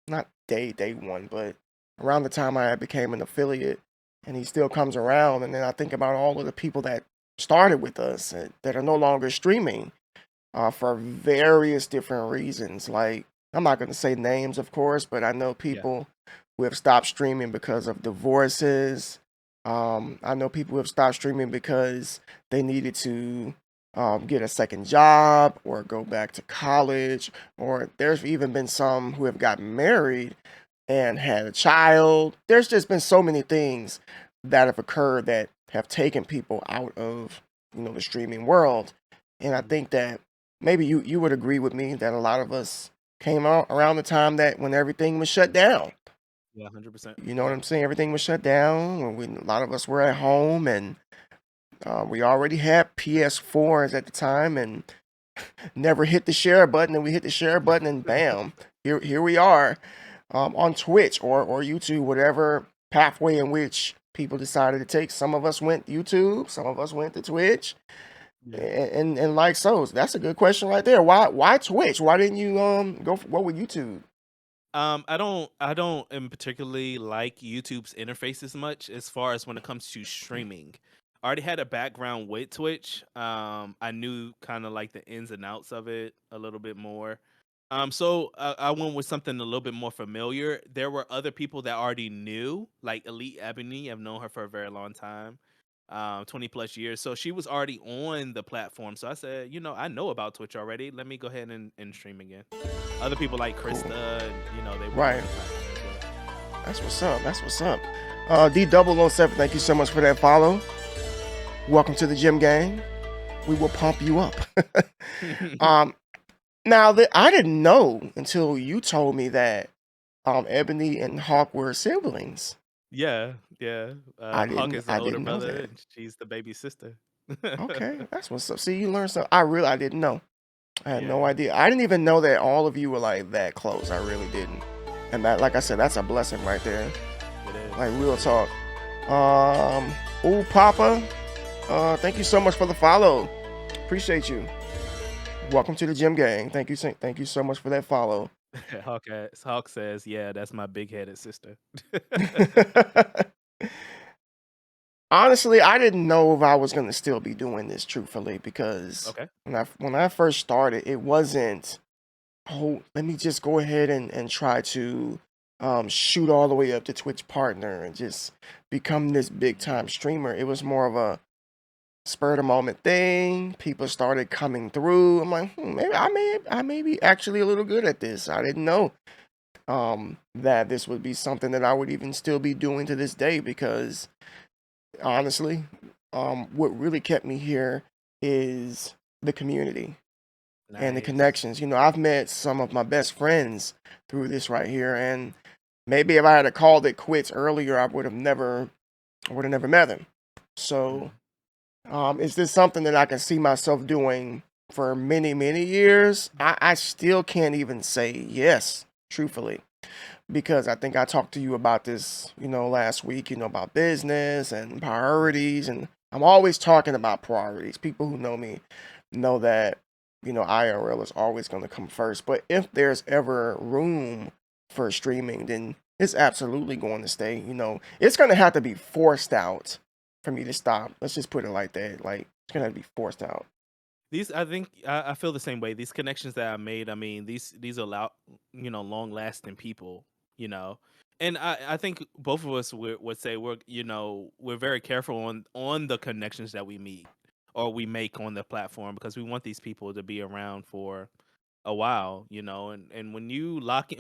not day one, but around the time I became an affiliate, and he still comes around. And then I think about all of the people that started with us that are no longer streaming for various different reasons. Like I'm not going to say names, of course, but I know Yeah. people who have stopped streaming because of divorces. I know people who have stopped streaming because they needed to get a second job or go back to college, or there's even been some who have gotten married and had a child. There's just been so many things that have occurred that have taken people out of the streaming world. And I Mhm. think that maybe you would agree with me that a lot of us came out around the time that when everything was shut down. Yeah, 100%. You know what I'm saying? Everything was shut down. A lot of us were at home, and we already had PS4s at the time, and never hit the share button. And we hit the share button, and bam, here we are on Twitch or YouTube, whatever pathway in which people decided to take. Some of us went YouTube, some of us went to Twitch, Yeah. and like so. That's a good question right there. Why Twitch? Why didn't you go with YouTube? I don't in particularly like YouTube's interface as much as far as when it comes to streaming. I already had a background with Twitch. I knew kind of like the ins and outs of it a little bit more. So I went with something a little bit more familiar. There were other people that already knew, like Elite Ebony. I've known her for a very long time, 20 plus years. So she was already on the platform. So I said, I know about Twitch already. Let me go ahead and stream again. Other people like Cool. Krista, and they weren't on Right. the platform as well. That's what's up. That's what's up. D007, thank you so much for that follow. Welcome to the gym gang. We will pump you up. um, Now that I didn't know until you told me that Ebony and Hawk were siblings. Yeah, yeah. I Hawk didn't is the I older didn't know brother, that. and she's the baby sister. Okay, that's what's up. See, you learned something. I didn't know. I had no Yeah, idea. I didn't even know that all of you were like that close. I really didn't. And that, like I said, that's a blessing right there. it is. Like real talk. Ooh, Papa. Thank you so much for the follow. Appreciate you. Welcome to the gym gang. Thank you so much for that follow. Hawk says, "Yeah, that's my big-headed sister." Honestly, I didn't know if I was gonna still be doing this truthfully because Okay. when I first started, it wasn't, oh, let me just go ahead and try to shoot all the way up to Twitch partner and just become this big time streamer. It was more of a spur of the moment thing. People started coming through. I'm like, maybe I may be actually a little good at this. I didn't know that this would be something that I would even still be doing to this day because honestly, what really kept me here is the community and the Nice. connections. I've met some of my best friends through this right here, and maybe if I had called it quits earlier, I would have never met them. So, Mm. is this something that I can see myself doing for many, many years? I still can't even say yes, truthfully, because I think I talked to you about this, last week, about business and Yeah. priorities. And I'm always talking about priorities. People who know me know that, IRL is always going to come first. But if there's ever room for streaming, then it's absolutely going to stay. It's going to have to be forced out for me to stop. Let's just put it like that. Like, it's going to have to be forced out. These, I think, I feel the same way. These connections that I made, I mean, these allow, long lasting people, you know, and I think both of us would say we're very careful on the connections that we meet or we make on the platform because we want these people to be around for a while, and when you lock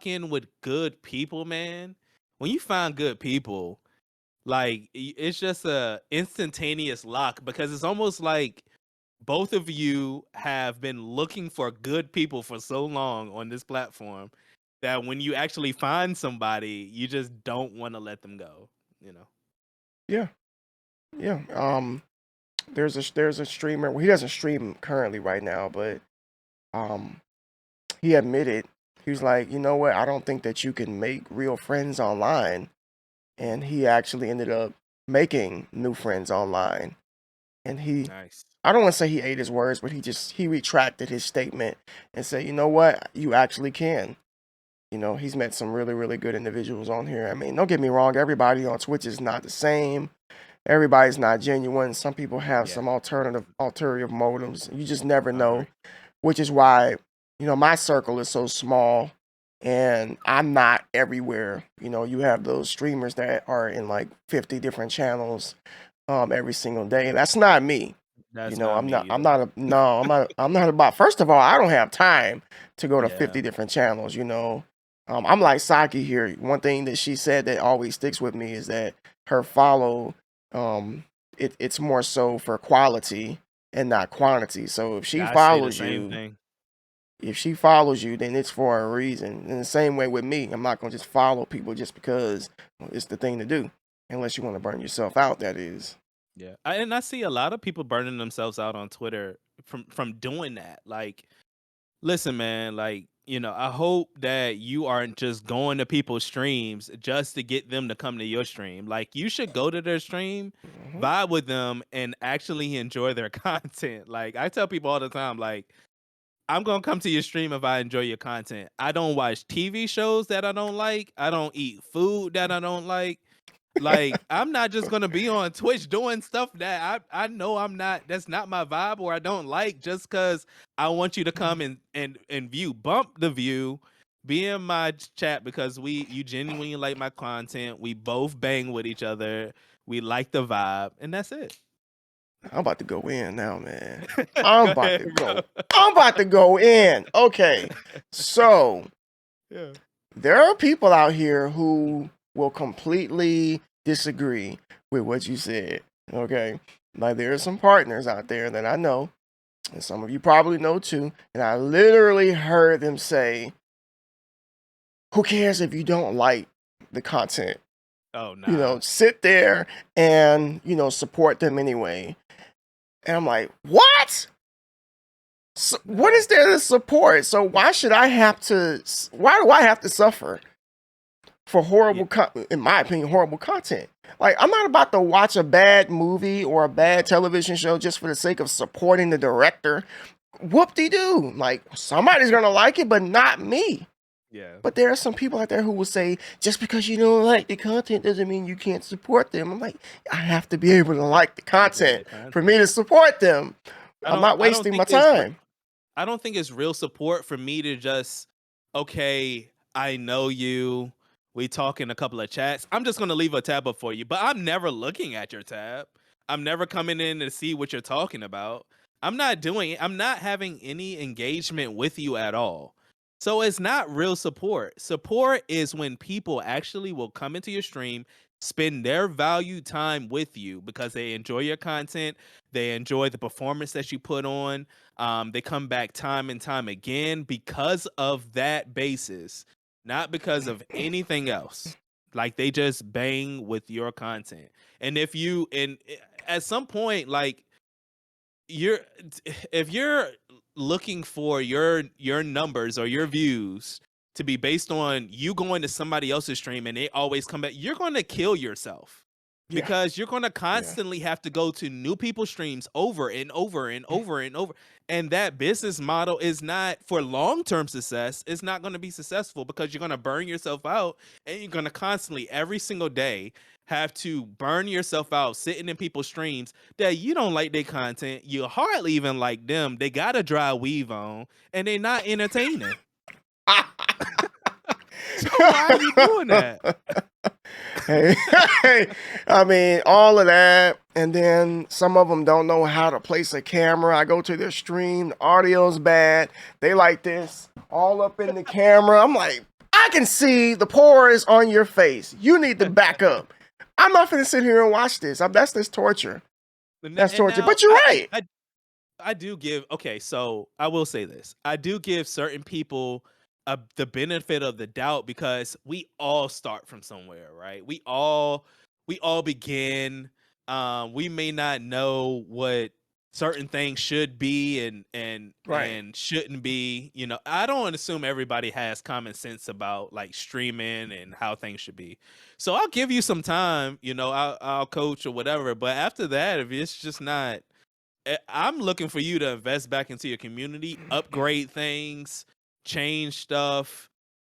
in with good people, man, when you find good people, like it's just a instantaneous lock because it's almost like both of you have been looking for good people for so long on this platform that when you actually find somebody, you just don't want to let them go, you know? Yeah. Yeah. There's a streamer. Well, he doesn't stream currently right now, but um, he admitted he was like, you know what? I don't think that you can make real friends online, and he actually ended up making new friends online. And Nice. I don't want to say he ate his words, but he retracted his statement and said, you know what? You actually can. He's met some really, really good individuals on here. I mean, don't get me wrong, everybody on Twitch is not the same. Everybody's not genuine. Some people have Yeah, some ulterior motives. You just never I know, agree. which is why, my circle is so small and I'm not everywhere. You have those streamers that are in like 50 different channels every single day. That's not me. That's not I'm me not I'm either. not a no, I'm not about first of all, I don't have time to go to Yeah, 50 different channels. I'm like Saki here. One thing that she said that always sticks with me is that her follow um it's more so for quality and not quantity. So I say the same thing. if she follows you, then it's for a reason. In the same way with me, I'm not gonna just follow people just because it's the thing to do, unless you want to burn yourself out. That is. Yeah, and I see a lot of people burning themselves out on Twitter from doing that. Like, listen, man, like, I hope that you aren't just going to people's streams just to get them to come to your stream. Like, you should go to their stream, Mhm. vibe with them, and actually enjoy their content. Like, I tell people all the time, like, I'm gonna come to your stream if I enjoy your content. I don't watch TV shows that I don't like. I don't eat food that I don't like. Like, I'm not just gonna be on Twitch doing stuff that I know that's not my vibe or I don't like just because I want you to come and view. Bump the view, be in my chat because you genuinely like my content. We both bang with each other. We like the vibe, and that's it. I'm about to go in now, man. I'm Go about ahead, to bro. go. I'm about to go in. Okay. So Yeah. there are people out here who will completely disagree with what you said. Okay. Like there are some partners out there that I know, and some of you probably know too. And I literally heard them say, who cares if you don't like the content? Oh nah. Sit there and, support them anyway. And I'm like, what? So what Nah. is there to support? So why should I have to? Why do I have to suffer for Yeah. in my opinion, horrible content? Like I'm not about to watch a bad movie or a bad No. television show just for the sake of supporting the director. Whoop de doo! Like somebody's gonna like it, but not me. Yeah. But there are some people out there who will say just because you don't like the content doesn't mean you can't support them. I'm like, I have to be able to like the Enjoy content the for me content. to support them. I I'm don't not I don't wasting my think it's time. I don't think it's real support for me to just, okay, I know you. We talk in a couple of chats. I'm just gonna leave a tab up for you, but I'm never looking at your tab. I'm never coming in to see what you're talking about. I'm not doing it. I'm not having any engagement with you at all. So it's not real support. Support is when people actually will come into your stream, spend their valued time with you because they enjoy your content, they enjoy the performance that you put on. They come back time and time again because of that basis, not because of anything else. Like they just bang with your content. And at some point, like you're if you're looking for your numbers or your views to be based on you going to somebody else's stream and they always come back, you're going to kill yourself Yeah, because you're going to yeah. constantly have to go to new people's streams over and over and over and over. And that business model is not for long-term success. It's not going to be successful because you're going to burn yourself out and you're going to constantly every single day have to burn yourself out sitting in people's streams that you don't like their content, you hardly even like them. They got a dry weave on and they're not entertaining. So why are you doing that? Hey, I mean, all of that, and then some of them don't know how to place a camera. I go to their stream, the audio's bad. They like this, all up in the camera. I'm like, I can see the pores on your face. You need to back up. I'm not gonna sit here and watch this. That's this torture. That's torture. Now But you're right. I do give okay, so I will say this. I do give certain people the benefit of the doubt because we all start from somewhere, right? We all begin. We may not know what certain things should be Right. and shouldn't be. You know, I don't assume everybody has common sense about like streaming and how things should be. So I'll give you some time. You know, I'll coach or whatever. But after that, if it's just not I'm looking for you to invest back into your community, upgrade things, change stuff.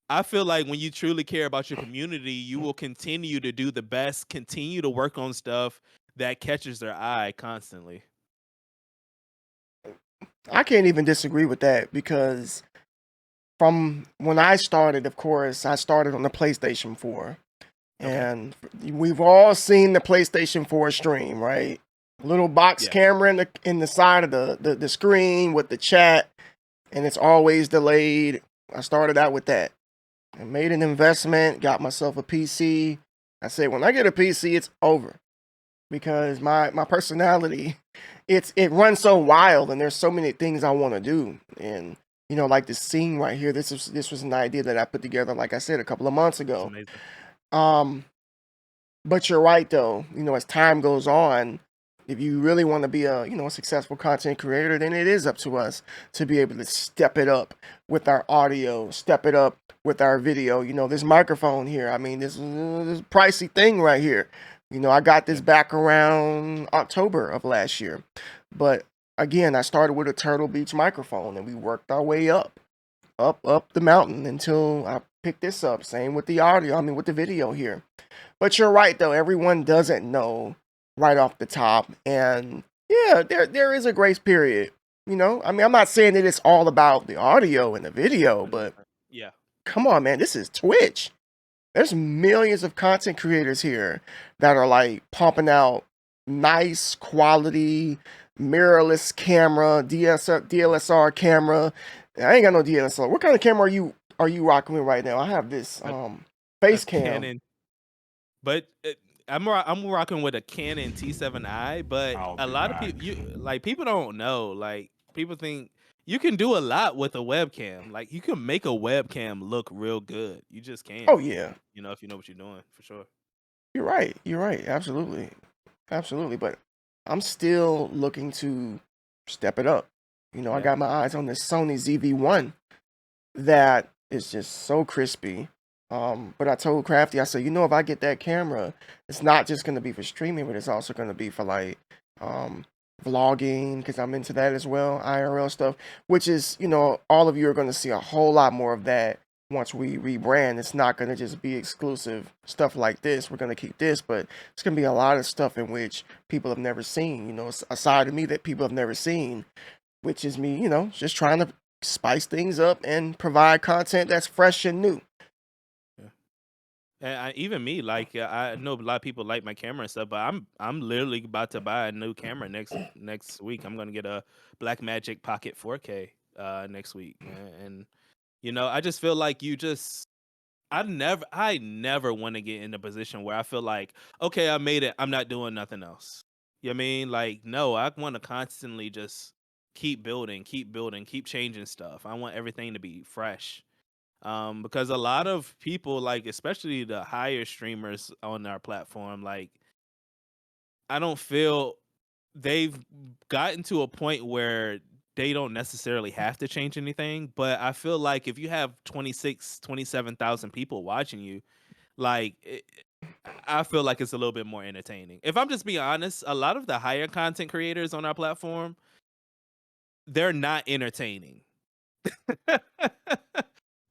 I feel like when you truly care about your community, you will continue to do the best, continue to work on stuff that catches their eye constantly. I can't even disagree with that because from when I started, of course, I started on the PlayStation 4. Okay. And we've all seen the PlayStation 4 stream, right? Little box Yeah. camera in the side of the screen with the chat, and it's always delayed. I started out with that. I made an investment, got myself a PC. I said, when I get a PC, it's over. Because my personality, it runs so wild and there's so many things I want to do. And like this scene right here, this was an idea that I put together, like I said, a couple of months It's ago. amazing. But you're right though. As time goes on, if you really want to be a successful content creator, then it is up to us to be able to step it up with our audio, step it up with our video. This microphone here. I mean, this pricey thing right here. I got this back around October of last year. But again, I started with a Turtle Beach microphone and we worked our way up the mountain until I picked this up. Same with the audio, with the video here. But you're right though, everyone doesn't know right off the top. And yeah, there is a grace period. I'm not saying that it's all about the audio and the video, but Yeah. come on, man, this is Twitch. There's millions of content creators here that are like pumping out nice quality mirrorless camera, DSLR camera. I ain't got no DSLR. What kind of camera are you rocking with right now? I have this face cam. Canon. But I'm rocking with a Canon T7i, but I'll a be lot of back. people don't know. Like people think you can do a lot with a webcam. Like you can make a webcam look real good. You just can. Oh yeah, If you know what you're doing, for sure. you're right. You're right. Absolutely, absolutely. But I'm still looking to step it up. I Yeah. got my eyes on this Sony ZV-1 that is just so crispy. But I told Crafty, I said, if I get that camera, it's not just gonna be for streaming, but it's also gonna be for like vlogging, because I'm into that as well, IRL stuff, which is, all of you are gonna see a whole lot more of that once we rebrand. It's not gonna just be exclusive stuff like this. We're gonna keep this, but it's gonna be a lot of stuff in which people have never seen, a side of me that people have never seen, which is me, just trying to spice things up and provide content that's fresh and new. And even me, like I know a lot of people like my camera and stuff, but I'm literally about to buy a new camera next week. I'm gonna get a Blackmagic Pocket 4K next week, man. And I just feel like I never want to get in a position where I feel like, okay, I made it. I'm not doing nothing else. You know what I mean? Like, no, I want to constantly just keep building, keep changing stuff. I want everything to be fresh. Because a lot of people, like especially the higher streamers on our platform, like I don't feel they've gotten to a point where they don't necessarily have to change anything. But I feel like if you have 26, 27,000 people watching you, like I feel like it's a little bit more entertaining. If I'm just being honest, a lot of the higher content creators on our platform, they're not entertaining.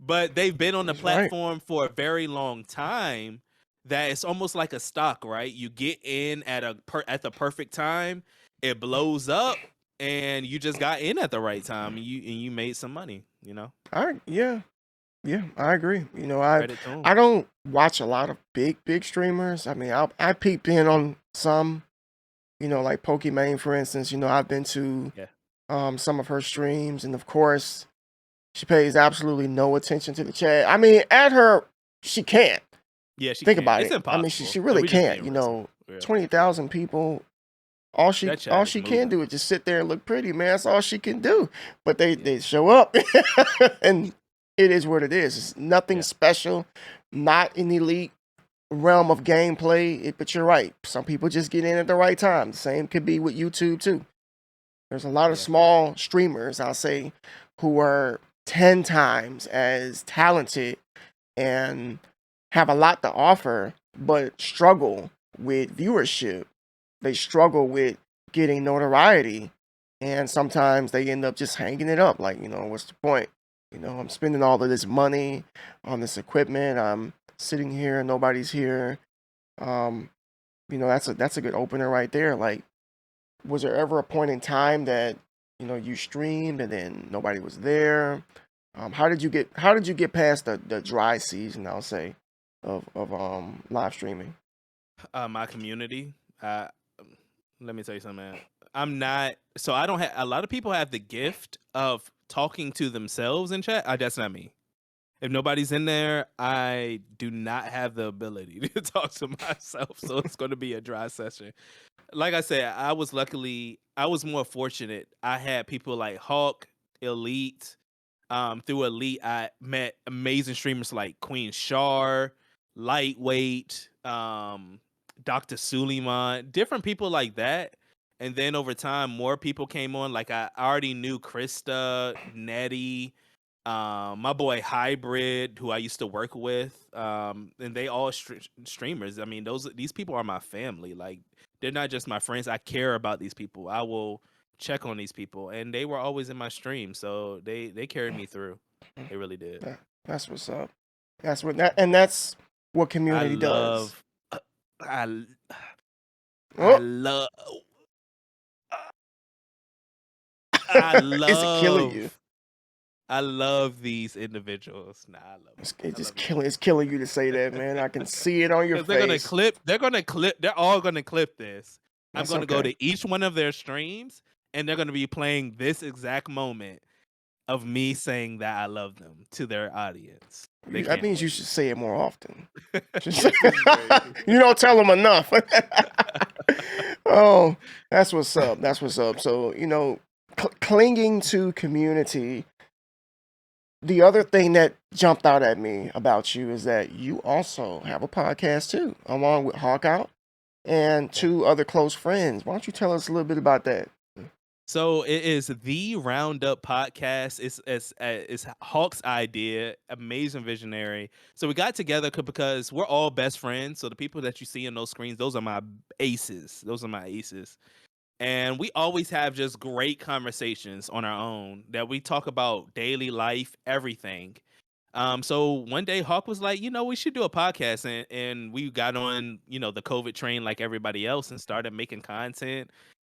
But they've been on the He's right. platform for a very long time that it's almost like a stock, right? You get in at the perfect time, it blows up, and you just got in at the right time, and you made some money. Yeah, yeah, I agree. I Credit to them. I don't watch a lot of big streamers. I mean, I peeped in on some, like Pokimane, for instance. I've been to Yeah. some of her streams, and of course, she pays absolutely no attention to the chat. I mean, at her, she can't. Yeah, she Think can't. about It's it. I mean, she impossible. And really we just can't. being real. Yeah. 20,000 people. All she That all chat is she can moving. do is just sit there and look pretty, man. That's all she can do. But they Yeah. they show up, and it is what it is. It's nothing Yeah. special, not an elite realm of gameplay. But you're right. Some people just get in at the right time. The same could be with YouTube too. There's a lot of Yeah. small streamers, I'll say, who are 10 times as talented and have a lot to offer, but struggle with viewership. They struggle with getting notoriety. And sometimes they end up just hanging it up. Like, what's the point? I'm spending all of this money on this equipment. I'm sitting here and nobody's here. Um, that's a good opener right there. Like, was there ever a point in time that you streamed and then nobody was there? How did you get past the dry season, I'll say, of live streaming? My community. Let me tell you something, man. I'm not. So I don't have. A lot of people have the gift of talking to themselves in chat. That's not me. If nobody's in there, I do not have the ability to talk to myself. So it's going to be a dry session. Like I said, I was more fortunate. I had people like Hawk, Elite. Through Elite, I met amazing streamers like Queen Shar, Lightweight, Dr. Suleiman, different people like that. And then over time, more people came on. Like I already knew Krista, Nettie, my boy Hybrid, who I used to work with, and they all streamers. I mean, these people are my family. Like they're not just my friends. I care about these people. I will check on these people, and they were always in my stream, so they carried me through. They really did. That's what's up. That's what I community does. love, I I Oh, love, I is it killing you? love, I love these individuals. Nah, I love them. It's I love just these killing. It's killing you to say that, man. I can see it on your because they're gonna face. clip. They're gonna clip. They're all gonna clip this. I'm That's gonna go okay. to each one of their streams, and they're gonna be playing this exact moment of me saying that I love them to their audience. They That can't means you wait. should say it more often. Just, This is great. you don't tell them enough. Oh, that's what's up. That's what's up. So, clinging to community. The other thing that jumped out at me about you is that you also have a podcast too, along with Hawkout and Yeah. two other close friends. Why don't you tell us a little bit about that? So it is the Roundup podcast. It's Hawk's idea, amazing visionary. So we got together because we're all best friends. So the people that you see in those screens, those are my aces. Those are my aces. And we always have just great conversations on our own that we talk about daily life, everything. So one day Hawk was like, we should do a podcast, and we got on, the COVID train like everybody else and started making content.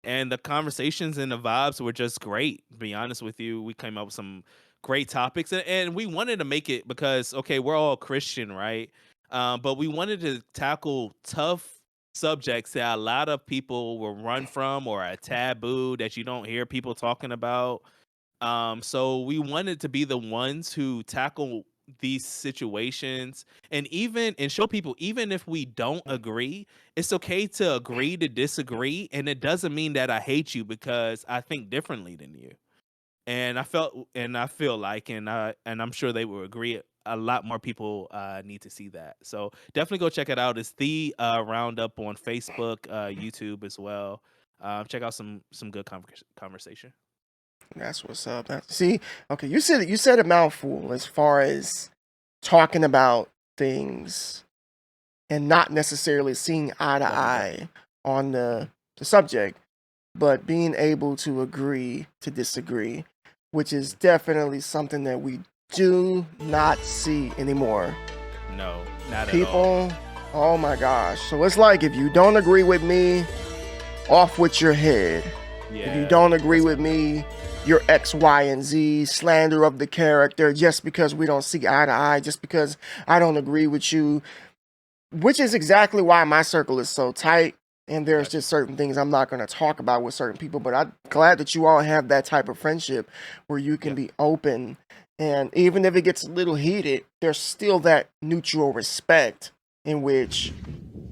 And the conversations and the vibes were just great. To be honest with you, we came up with some great topics, and we wanted to make it because okay, we're all Christian, right? But we wanted to tackle tough subjects that a lot of people will run from or are taboo that you don't hear people talking about. So we wanted to be the ones who tackle these situations and show people, even if we don't agree, it's okay to agree to disagree. And it doesn't mean that I hate you because I think differently than you. And I feel like, and I'm sure they will agree. A lot more people need to see that. So definitely go check it out. It's the Roundup on Facebook, YouTube as well. Check out some good conversation. That's what's up. See, okay, you said a mouthful as far as talking about things and not necessarily seeing eye to Talking about eye on the subject, but being able to agree to disagree, which is definitely something that we do not see anymore. no, not at all. People, oh my gosh. So it's like if you don't agree with me, off with your head. If you Yeah, don't agree that's with me, you're X, Y, and Z, slander of the character just because we don't see eye to eye, just because I don't agree with you, which is exactly why my circle is so tight. And there's gotcha. just certain things I'm not going to talk about with certain people, but I'm glad that you all have that type of friendship where you can Yeah, be open. And even if it gets a little heated, there's still that mutual respect in which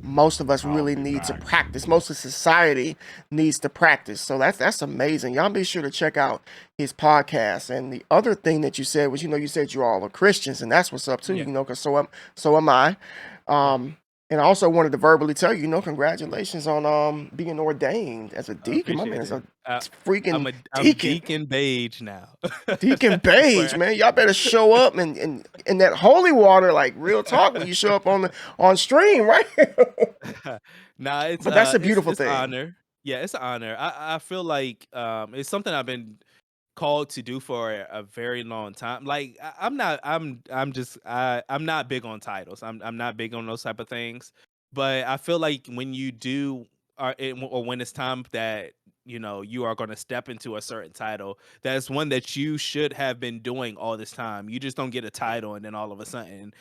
most of us I'll really be need to back. practice. Most of society needs to practice. So that's amazing. Y'all be sure to check out his podcast. And the other thing that you said was, you said you all are Christians, and that's what's up too. Yeah, Because so am I. yeah. And I also wanted to verbally tell you, congratulations on being ordained as a I deacon. My man appreciate is it. a freaking I'm deacon. Deacon Beige now. Deacon That's Beige, where. man, y'all better show up and in that holy water, like real talk, when you show up on stream, right? Nah, But that's a beautiful it's thing. honor. Yeah, it's an honor. I feel like it's something I've been called to do for a very long time. Like I'm not big on titles. I'm not big on those type of things. But I feel like when you do or when it's time that you are going to step into a certain title, that's one that you should have been doing all this time. You just don't get a title and then all of a sudden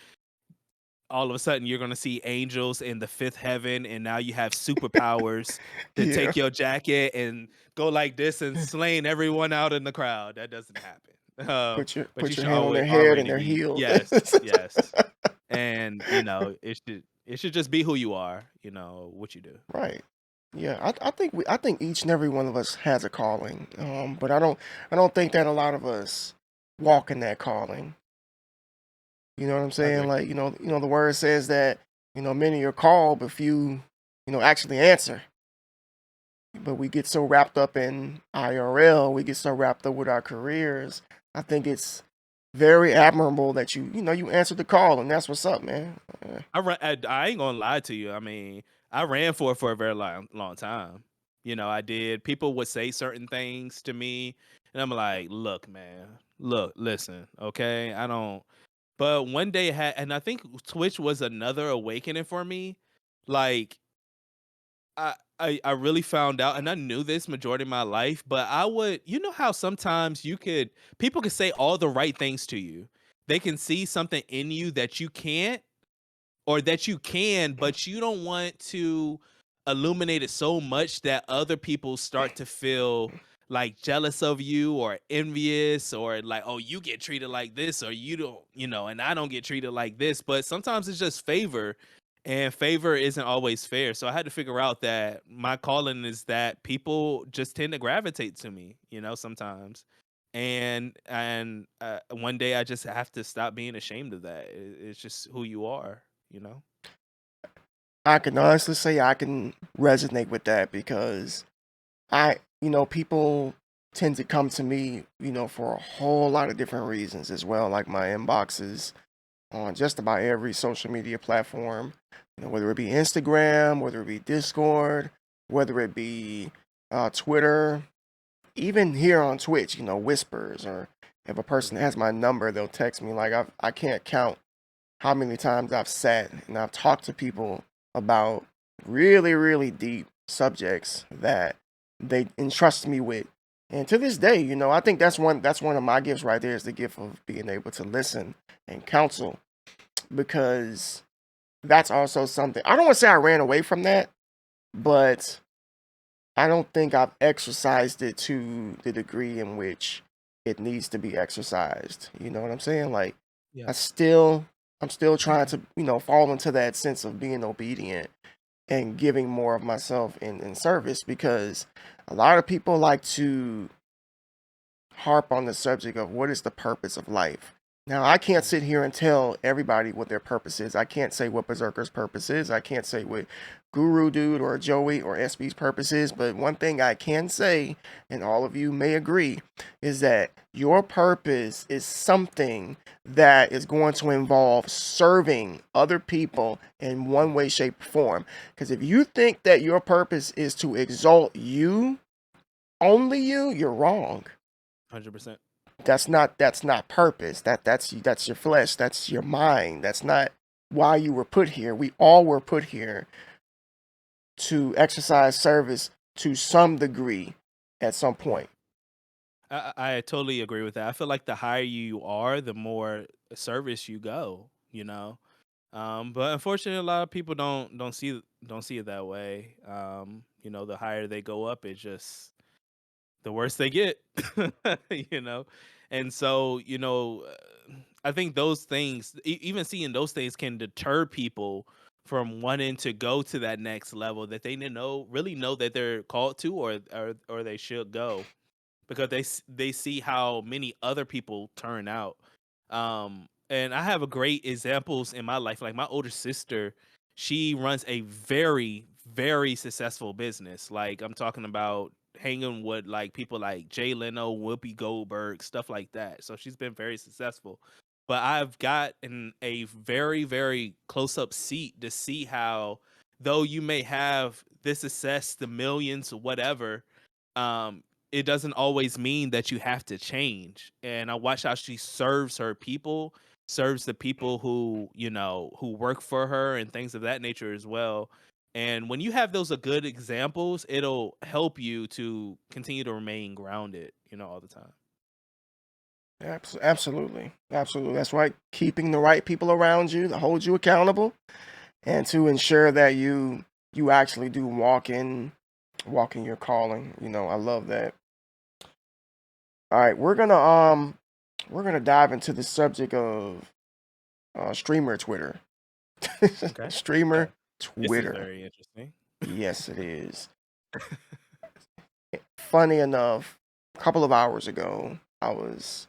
you're gonna see angels in the fifth heaven, and now you have superpowers to Yeah. take your jacket and go like this and slaying everyone out in the crowd. That doesn't happen. But you Put your should hand on always their head and already they're be, healed. yes, yes, and it should just be who you are. What you do. Right. Yeah, I think each and every one of us has a calling. But I don't think that a lot of us walk in that calling. You know what I'm I saying? agree. Like, the word says that, many are called, but few, actually answer. But we get so wrapped up in IRL, we get so wrapped up with our careers. I think it's very admirable that you answered the call, and that's what's up, man. I ain't gonna lie to you. I mean, I ran for a very long time. I did. People would say certain things to me, and I'm like, "Look, man, look, listen, okay, I don't." But one day, and I think Twitch was another awakening for me. Like, I really found out, and I knew this majority of my life, but how sometimes people could say all the right things to you. They can see something in you that you can't or that you can, but you don't want to illuminate it so much that other people start to feel like jealous of you or envious or like, oh, you get treated like this or you don't, and I don't get treated like this. But sometimes it's just favor, and favor isn't always fair. So I had to figure out that my calling is that people just tend to gravitate to me, sometimes. And one day I just have to stop being ashamed of that. It's just who you are, you know? I can honestly say I can resonate with that because people tend to come to me, for a whole lot of different reasons as well. Like my inboxes on just about every social media platform, whether it be Instagram, whether it be Discord, whether it be Twitter, even here on Twitch, whispers, or if a person Mhm. has my number, they'll text me. Like I can't count how many times I've sat and I've talked to people about really, really deep subjects that they entrust me with. And to this day, I think that's one of my gifts right there, is the gift of being able to listen and counsel, because that's also something. I don't want to say I ran away from that, but I don't think I've exercised it to the degree in which it needs to be exercised. You know what I'm saying? Like, I Yeah. still, I'm still trying to, fall into that sense of being obedient and giving more of myself in service, because a lot of people like to harp on the subject of what is the purpose of life. Now, I can't sit here and tell everybody what their purpose is. I can't say what BerZerKerr's purpose is. I can't say what Guru Dude or Joey or SB's purpose is. But one thing I can say, and all of you may agree, is that your purpose is something that is going to involve serving other people in one way, shape, or form. Because if you think that your purpose is to exalt you, only you, you're wrong. 100%. That's not purpose. That's your flesh. That's your mind. That's not why you were put here. We all were put here to exercise service to some degree at some Yeah. point. I totally agree with that. I feel like the higher you are, the more service you go, you know. But unfortunately, a lot of people don't see it that way. You know, the higher they go up, it just the worse they get, you know. And so, I think those things, even seeing those things, can deter people from wanting to go to that next level that they didn't know really know that they're called to, or they should go, because they see how many other people turn out. And I have a great examples in my life. Like my older sister, she runs a very successful business. Like I'm talking about hanging with like people like Jay Leno, Whoopi Goldberg, stuff like that. So she's been very successful. But I've gotten a very close up seat to see how, though you may have this success, the millions, whatever, um, it doesn't always mean that you have to change. And I watch how she serves her people, serves the people who, who work for her and things of that nature as well. And when you have those good examples, it'll help you to continue to remain grounded, all the time. Absolutely, absolutely. That's right. Keeping the right people around you to hold you accountable and to ensure that you actually do walk in your calling. I love that. All right, we're gonna dive into the subject of streamer Twitter. Okay. Streamer Yeah. This is Twitter. very interesting. Yes, it is. Funny enough, a couple of hours ago, I was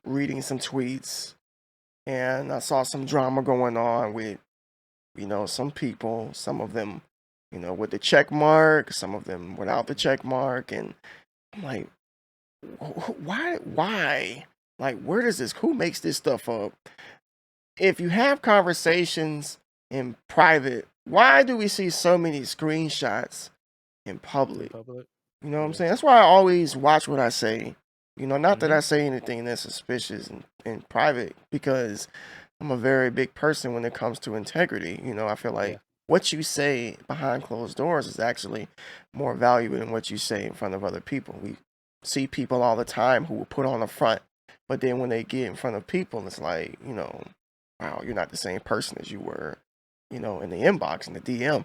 reading some tweets and I saw some drama going on with, some people, some of them, with the check mark, some of them without the check mark. And I'm like, why? Like, where does this, who makes this stuff up? If you have conversations in private, why do we see so many screenshots in In public? public. You know what I'm Yeah. saying? That's why I always watch what I say. Not that Hmm. I say anything that's suspicious in private, because I'm a very big person when it comes to integrity. I feel Yeah. like what you say behind closed doors is actually more valuable than what you say in front of other people. We see people all the time who will put on a front, but then when they get in front of people, it's like, wow, you're not the same person as you were, in the inbox, in the DM.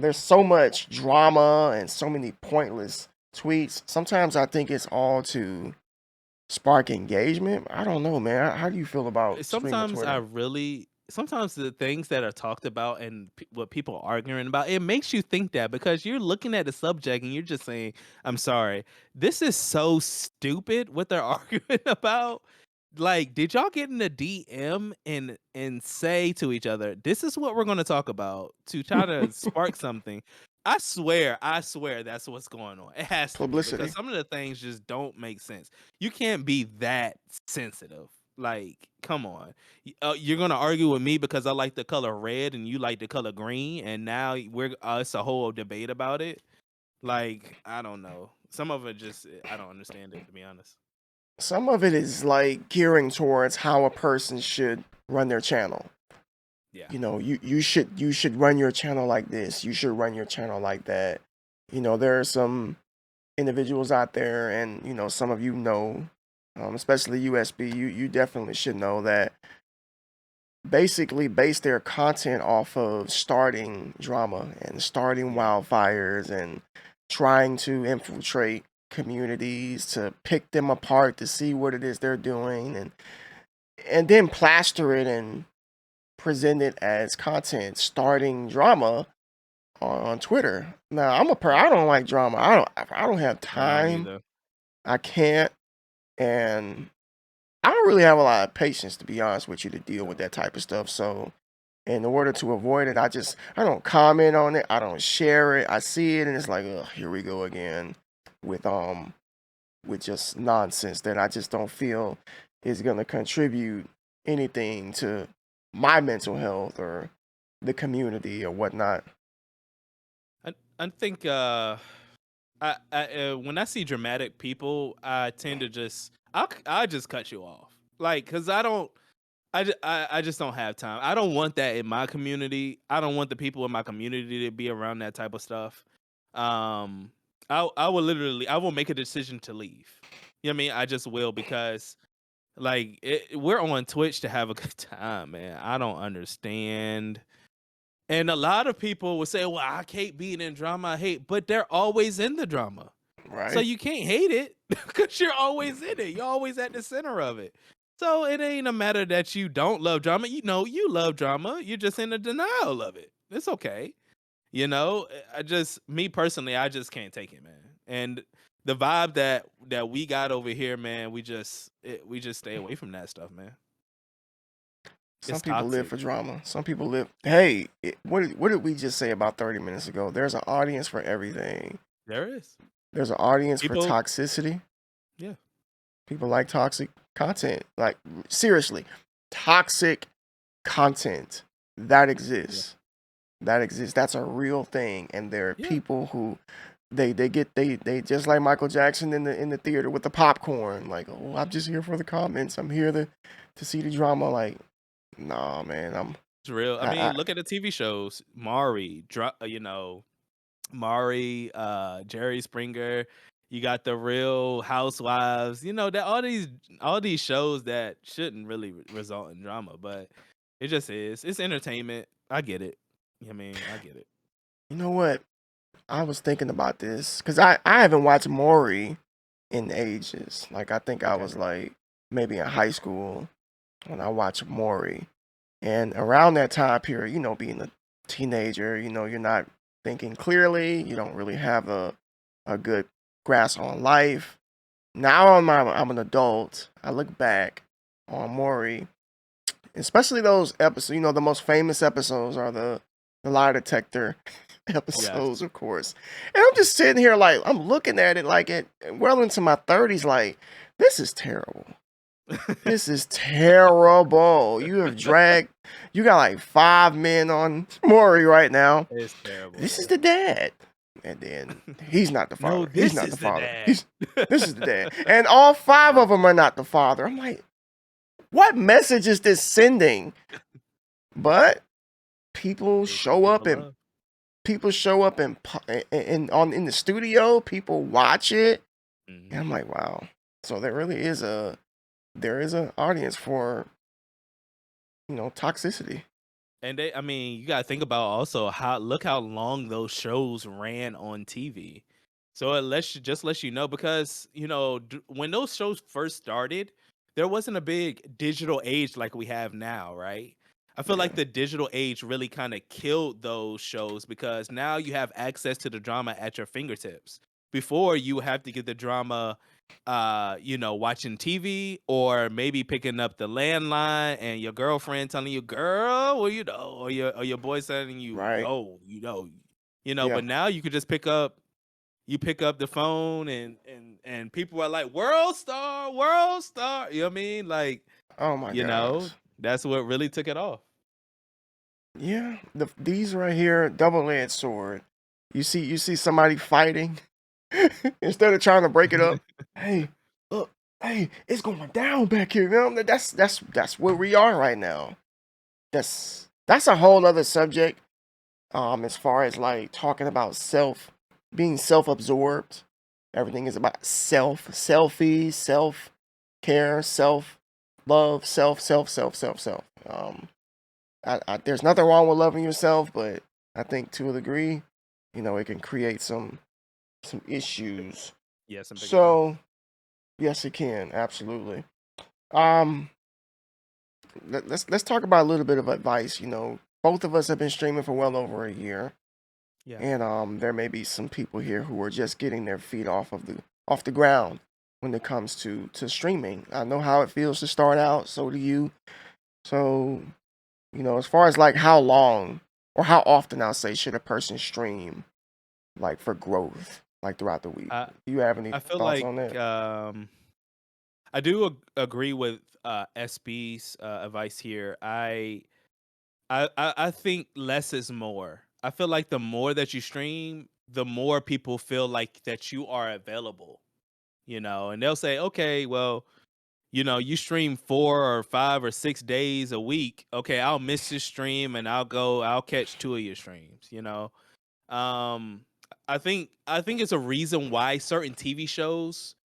There's so much drama and so many pointless tweets. Sometimes I think it's all to spark engagement. I don't know, man. How do you feel about streaming Twitter? Sometimes the things that are talked about and what people are arguing about, it makes you think that, because you're looking at the subject and you're just saying, I'm sorry, this is so stupid what they're arguing about. Like, did y'all get in the DM and say to each other, this is what we're going to talk about, to try to spark something? I swear that's what's going on. It has to be, because Publicity. some of the things just don't make sense. You can't be that sensitive. Like, come on. You're gonna argue with me because I like the color red and you like the color green, and now it's a whole debate about it. Like, I don't know. Some of it just I don't understand it, to be honest. Some of it is like gearing towards how a person should run their channel. Yeah. You should run your channel like this. You should run your channel like that. There are some individuals out there, and some of especially USB. You definitely should know that basically base their content off of starting drama and starting Yeah. wildfires and trying to infiltrate communities to pick them apart to see what it is they're doing and then plaster it and present it as content starting drama on Twitter. Now Yeah. I don't like drama. I don't have I don't time. either. I can't, and I don't really have a lot of patience, to be honest with you, to deal with No. that type of stuff. So, in order to avoid it, I don't comment on it. I don't share it. I see it, and it's like, ugh, here we go again with with just nonsense that I just don't feel is gonna contribute anything to my mental health or the community or whatnot. I think when I see dramatic people, I tend to just I just cut you off. Like, cause I don't I just don't have time. I don't want that in my community. I don't want the people in my community to be around that type of stuff. Um, I will literally I will make a decision to leave. You know what I mean? I just will because like we're on Twitch to have a good time, man. I don't understand. And a lot of people will say, "Well, I hate being in drama. I hate," but they're always in the drama. So Right? you can't hate it because you're always in it. You're always at the center of it. So it ain't a matter that you don't love drama. You know, you love drama. You're just in a denial of it. It's okay. You know, I just me personally, I just can't take it, man. And the vibe that we got over here, man, we just stay away from that stuff, man. Some It's people live toxic. for drama. Some people live. Hey, what did we just say about 30 minutes ago? There's an audience for everything. There is. There's an audience for People, toxicity. yeah. People like toxic content. Like seriously, toxic content that Yeah. exists. That exists. That's a real thing. And there are Yeah. people who they just like Michael Jackson in the theater with the popcorn. Like, oh, I'm just here for the comments. I'm here to see the drama. Like, nah, man. It's real. I I mean, look at the TV shows. Maury, you know, Maury, Jerry Springer. You got the Real Housewives. You know that all these shows that shouldn't really result in drama, but it just is. It's entertainment. I get it. I mean, I get it. you know what? I was thinking about this because I haven't watched Maury in ages. Like I think I Okay. was like maybe in high school when I watched Maury. And around that time period, being a teenager, you're not thinking clearly. You don't really have a good grasp on life. Now I'm an adult. I look back on Maury, especially those episodes. The most famous episodes are the lie detector episodes, Yes. of course. And I'm just sitting here like I'm looking at it like it well into my 30s. Like this is terrible. This is terrible. You got like 5 men on Maury right now. It's terrible, This is man. the dad. And then he's not the No, father. He's this not the is the father. dad. This is the dad. And all five Yeah. of them are not the father. I'm like, what message is this sending? But people It's what show up people and love. people show up in the studio. People watch it, and Mhm. I'm like, wow. So there is an audience for toxicity. And I mean, you gotta think about also look how long those shows ran on TV. So it just lets you know because when those shows first started, there wasn't a big digital age like we have now, right? I feel like Yeah, the digital age really kind of killed those shows because now you have access to the drama at your fingertips. Before you have to get the drama watching TV or maybe picking up the landline and your girlfriend telling you, "Girl," well, or your boy telling you, right. "Yo, Yeah. but now you could just pick up the phone and people are like, World Star," you know what I mean? Like, Oh my you know, gosh. that's what really took it off. Yeah. These right here, double-edged sword. You see somebody fighting instead of trying to break it up. Hey, look. Hey, it's going down back here. That's where we are right now. That's a whole other subject. As far as like talking about being self-absorbed. Everything is about selfies, self care, self love, self. there's nothing wrong with loving yourself, but I think to a degree, it can create some issues. Yeah, some bigger things. So yes, it can absolutely. Um, let's talk about a little bit of advice. Both of us have been streaming for well over a year, Yeah. and there may be some people here who are just getting their feet off the ground when it comes to streaming. I know how it feels to start out. So do you. So as far as like how long or how often I'll say should a person stream like for growth, like throughout the week. I Do you have any I feel thoughts like on that? I do agree with SB's advice here. I think less is more. I feel like the more that you stream, the more people feel like that you are available, and they'll say, okay, well, you stream 4 or 5 or 6 days a week. Okay, I'll miss this stream and I'll catch two of your streams, Um, I think it's a reason why certain TV shows,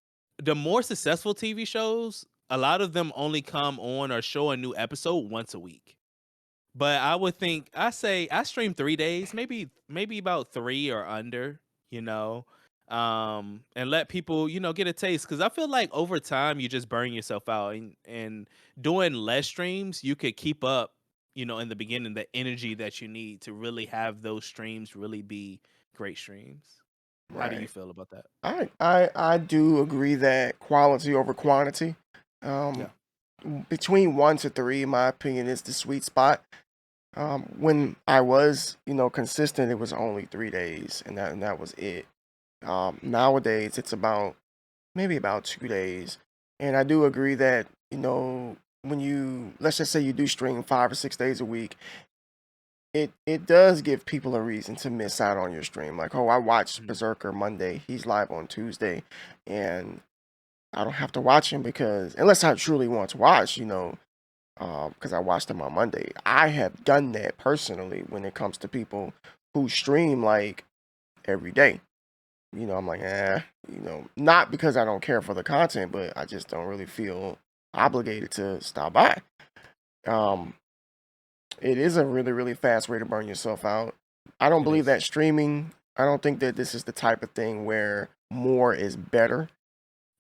the more successful TV shows, a lot of them only come on or show a new episode once a week. But I would think I say I stream 3 days, maybe about three or under, you know, and let people get a taste because I feel like over time you just burn yourself out and doing less streams you could keep up, in the beginning the energy that you need to really have those streams really be great streams. How do you Right. feel about that? I do agree that quality over quantity. Um, Yeah. Between 1 to 3, in my opinion, is the sweet spot. When I was, consistent, it was only 3 days, and that was it. Nowadays, it's maybe about 2 days, and I do agree that when let's just say you do stream 5 or 6 days a week, it does give people a reason to miss out on your stream. Like, oh, I watched Mhm. BerZerKerr Monday. He's live on Tuesday, and I don't have to watch him because unless I truly want to watch, because I watched him on Monday. I have done that personally when it comes to people who stream like every day. I'm like, not because I don't care for the content, but I just don't really feel obligated to stop by. Um, it is a really, really fast way to burn yourself out. I don't It believe is. that streaming, I don't think that this is the type of thing where more is better.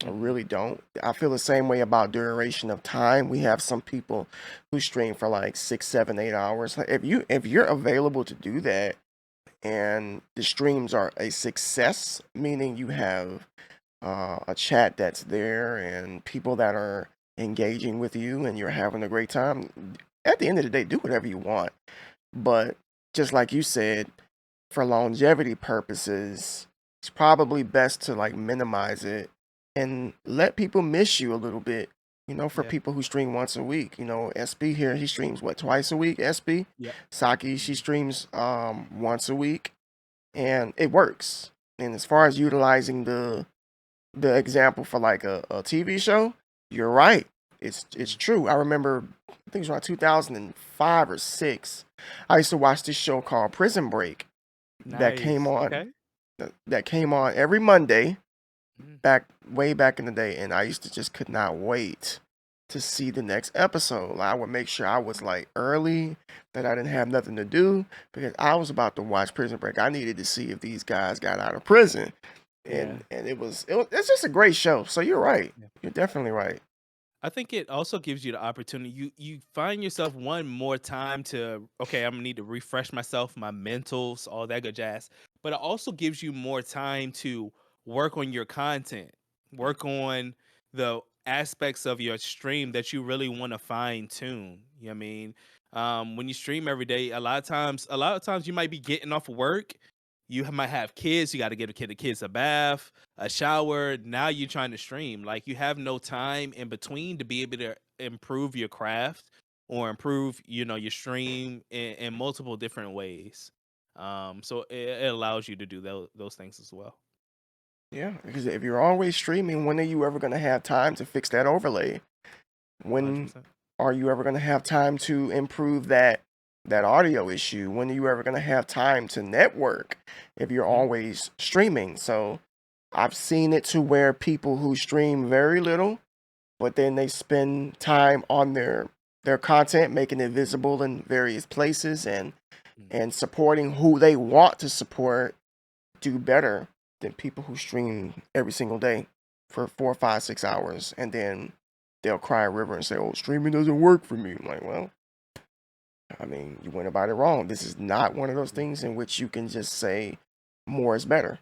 I Hmm. really don't. I feel the same way about duration of time. We have some people who stream for like 6, 7, 8 hours. Like, if you're available to do that and the streams are a success, meaning you have a chat that's there and people that are engaging with you and you're having a great time, at the end of the day, do whatever you want. But just like you said, for longevity purposes, it's probably best to like minimize it and let people miss you a little bit. For Yeah. people who stream once a week, SB here, he streams what, twice a week, SB? Yep. Saki, she Mhm. streams once a week and it works. And as far as utilizing the example for like a TV show, you're right. It's Mhm. true. I remember I think it was around 2005 or 6. I used to watch this show called Prison Break that came Nice. on Okay. that came on every Monday Mhm. way back in the day, and I used to just could not wait to see the next episode. I would make sure I was like early, that I didn't have nothing to do because I was about to watch Prison Break. I needed to see if these guys got out of prison, Yeah. and it's just a great show. So you're right. Yeah. You're definitely right. I think it also gives you the opportunity. You find yourself one more time to okay, I'm gonna need to refresh myself, my mentals, all that good jazz. But it also gives you more time to work on your content, work on the aspects of your stream that you really want to fine tune. You know what I mean? When you stream every day, a lot of times you might be getting off of work. You might have kids. You got to give the kids a bath, a shower. Now you're trying to stream. Like you have no time in between to be able to improve your craft or improve, your stream in multiple different ways. So it allows you to do those things as well. Yeah, because if you're always streaming, when are you ever gonna have time to fix that overlay? When 100%. are you ever going to have time to improve that audio issue? When are you ever going to have time to network if you're Hmm. always streaming? So I've seen it to where people who stream very little, but then they spend time on their their content, making it visible in various places, Mm. and supporting who they want to support, do better than people who stream every single day for 4, 5, 6 hours, and then they'll cry a river and say, "Oh, streaming doesn't work for me." I'm like, well, I mean, you went about it wrong. This is not one of those Mm. things in which you can just say more is better.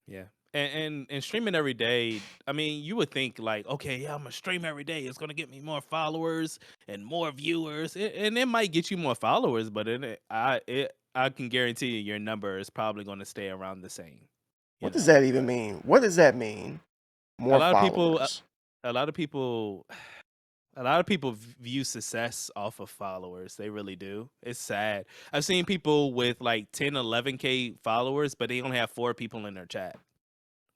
Yeah. And streaming every day, I mean, you would think like, okay, yeah, I'm gonna stream every day. It's gonna get me more followers and more viewers, and it might get you more followers, but I can guarantee you your number is probably gonna stay around the same. You What does know, that even mean? What does that mean? a More lot of people, followers. a lot of people, a lot of people view success off of followers. They really do. It's sad. I've seen people with like 10, 11K followers, but they only have 4 people in their chat.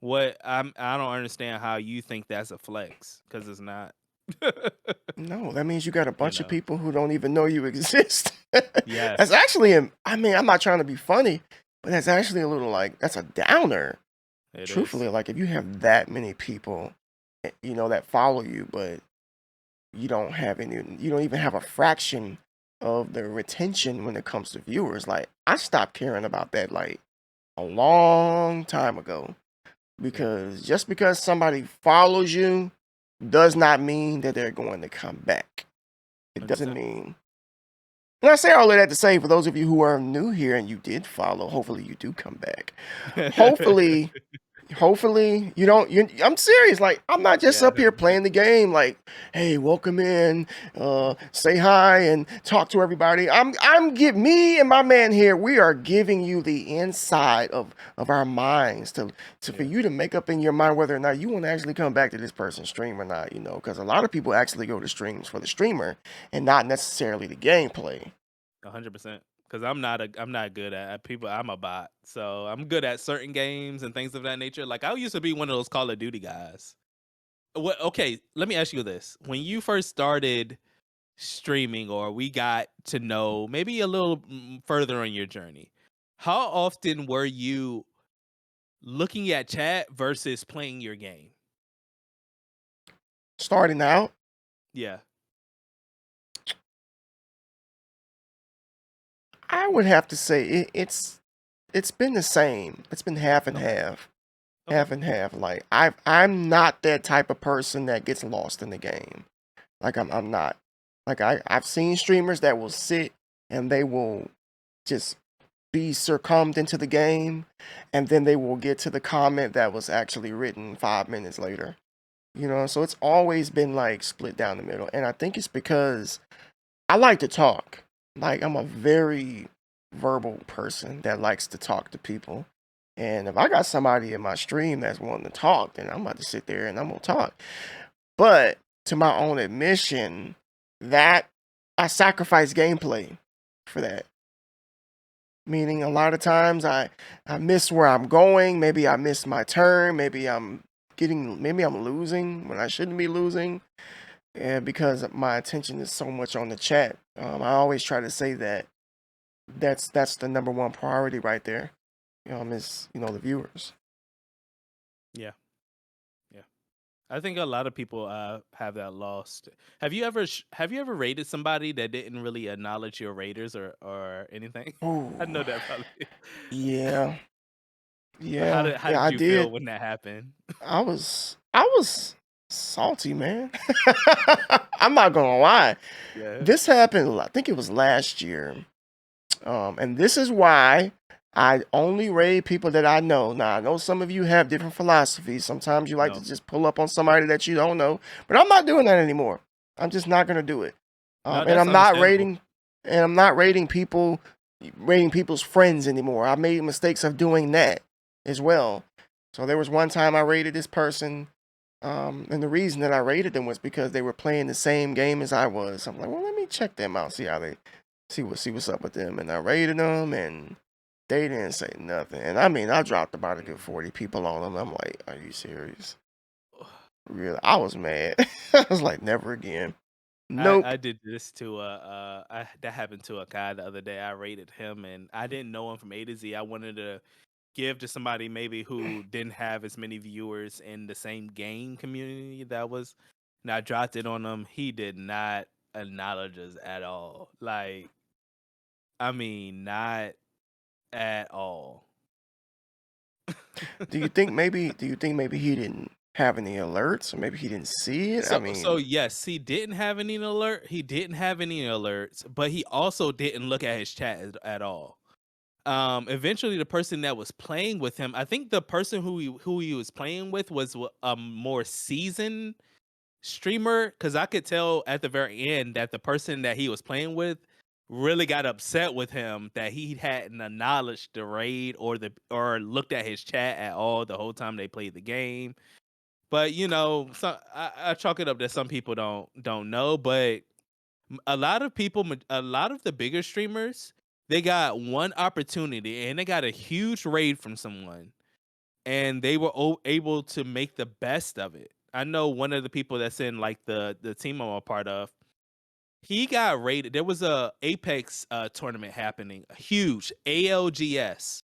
I don't understand how you think that's a flex, because it's not. No, that means you got a You bunch of know? people who don't even know you exist. That's Yes, actually, I mean, I'm not trying to be funny, but that's actually a little like, that's a downer. it is. Truthfully, like if you have that many people, that follow you, but you don't even have a fraction of the retention when it comes to viewers. Like, I stopped caring about that like a long time ago, Yeah, because just because somebody follows you does not mean that they're going to come back. It doesn't 100%. mean. And I say all of that to say, for those of you who are new here and you did follow, hopefully you do come back. Hopefully, you don't. I'm serious. Like, I'm not just Yeah, up here playing the game. Like, hey, welcome in, say hi and talk to everybody. Give me and my man here. We are giving you the inside of our minds to for yeah, you to make up in your mind whether or not you want to actually come back to this person's stream or not. Because a lot of people actually go to streams for the streamer and not necessarily the gameplay. 100%. Because I'm not good at people. I'm a bot, so I'm good at certain games and things of that nature. Like I used to be one of those Call of Duty guys. What? Okay, let me ask you this: when you first started streaming, or we got to know maybe a little further on your journey, how often were you looking at chat versus playing your game? Starting out, Yeah. I would have to say it's been the same. It's been half and Okay. half. Okay. Half and half. Like, I'm not that type of person that gets lost in the game. Like, I'm not. Like, I've seen streamers that will sit and they will just be succumbed into the game, and then they will get to the comment that was actually written 5 minutes later. So it's always been like split down the middle. And I think it's because I like to talk. Like, I'm a very verbal person that likes to talk to people. And if I got somebody in my stream that's wanting to talk, then I'm about to sit there and I'm gonna talk. But to my own admission, that I sacrifice gameplay for that. Meaning, a lot of times I miss where I'm going. Maybe I miss my turn. Maybe I'm losing when I shouldn't be losing. And because my attention is so much on the chat, I always try to say that that's the number one priority right there. Is the viewers. Yeah. Yeah. I think a lot of people have that lost. Have you ever rated somebody that didn't really acknowledge your raters or anything? I Oh, know that probably. yeah, How yeah, did how yeah. did I you feel did. when that happened? I was salty, man. I'm not gonna lie. Yeah. This happened. I think it was last year. And this is why I only raid people that I know. Now, I know some of you have different philosophies. Sometimes you like to No. just pull up on somebody that you don't know, but I'm not doing that anymore. I'm just not gonna do it. No, And that's understandable. I'm not rating people's friends anymore. I made mistakes of doing that as well. So there was one time I rated this person, and the reason that I rated them was because they were playing the same game as I was. I'm like, well, let me check them out, see what's up with them. And I rated them, and they didn't say nothing. And I mean, I dropped about a good 40 people on them. I'm like, are you serious? Really? I was mad. I was like, never again. Nope. I did this to that happened to a guy the other day. I rated him and I didn't know him from A to Z. I wanted to give to somebody maybe who didn't have as many viewers in the same game community that was, and I dropped it on him. He did not. acknowledges at all. Like, I mean, not at all. Do you think maybe he didn't have any alerts, or maybe he didn't see it? I So mean, yes, he didn't have any alerts, but he also didn't look at his chat at all. Eventually the person that was playing with him, I think the person who he was playing with was a more seasoned streamer, because I could tell at the very end that the person that he was playing with really got upset with him that he hadn't acknowledged the raid or looked at his chat at all the whole time they played the game. But I chalk it up that some people don't know, but a lot of people, a lot of the bigger streamers, they got one opportunity and they got a huge raid from someone, and they were able to make the best of it. I know one of the people that's in like the team I'm a part of. He got raided. There was a Apex tournament happening, a huge ALGS,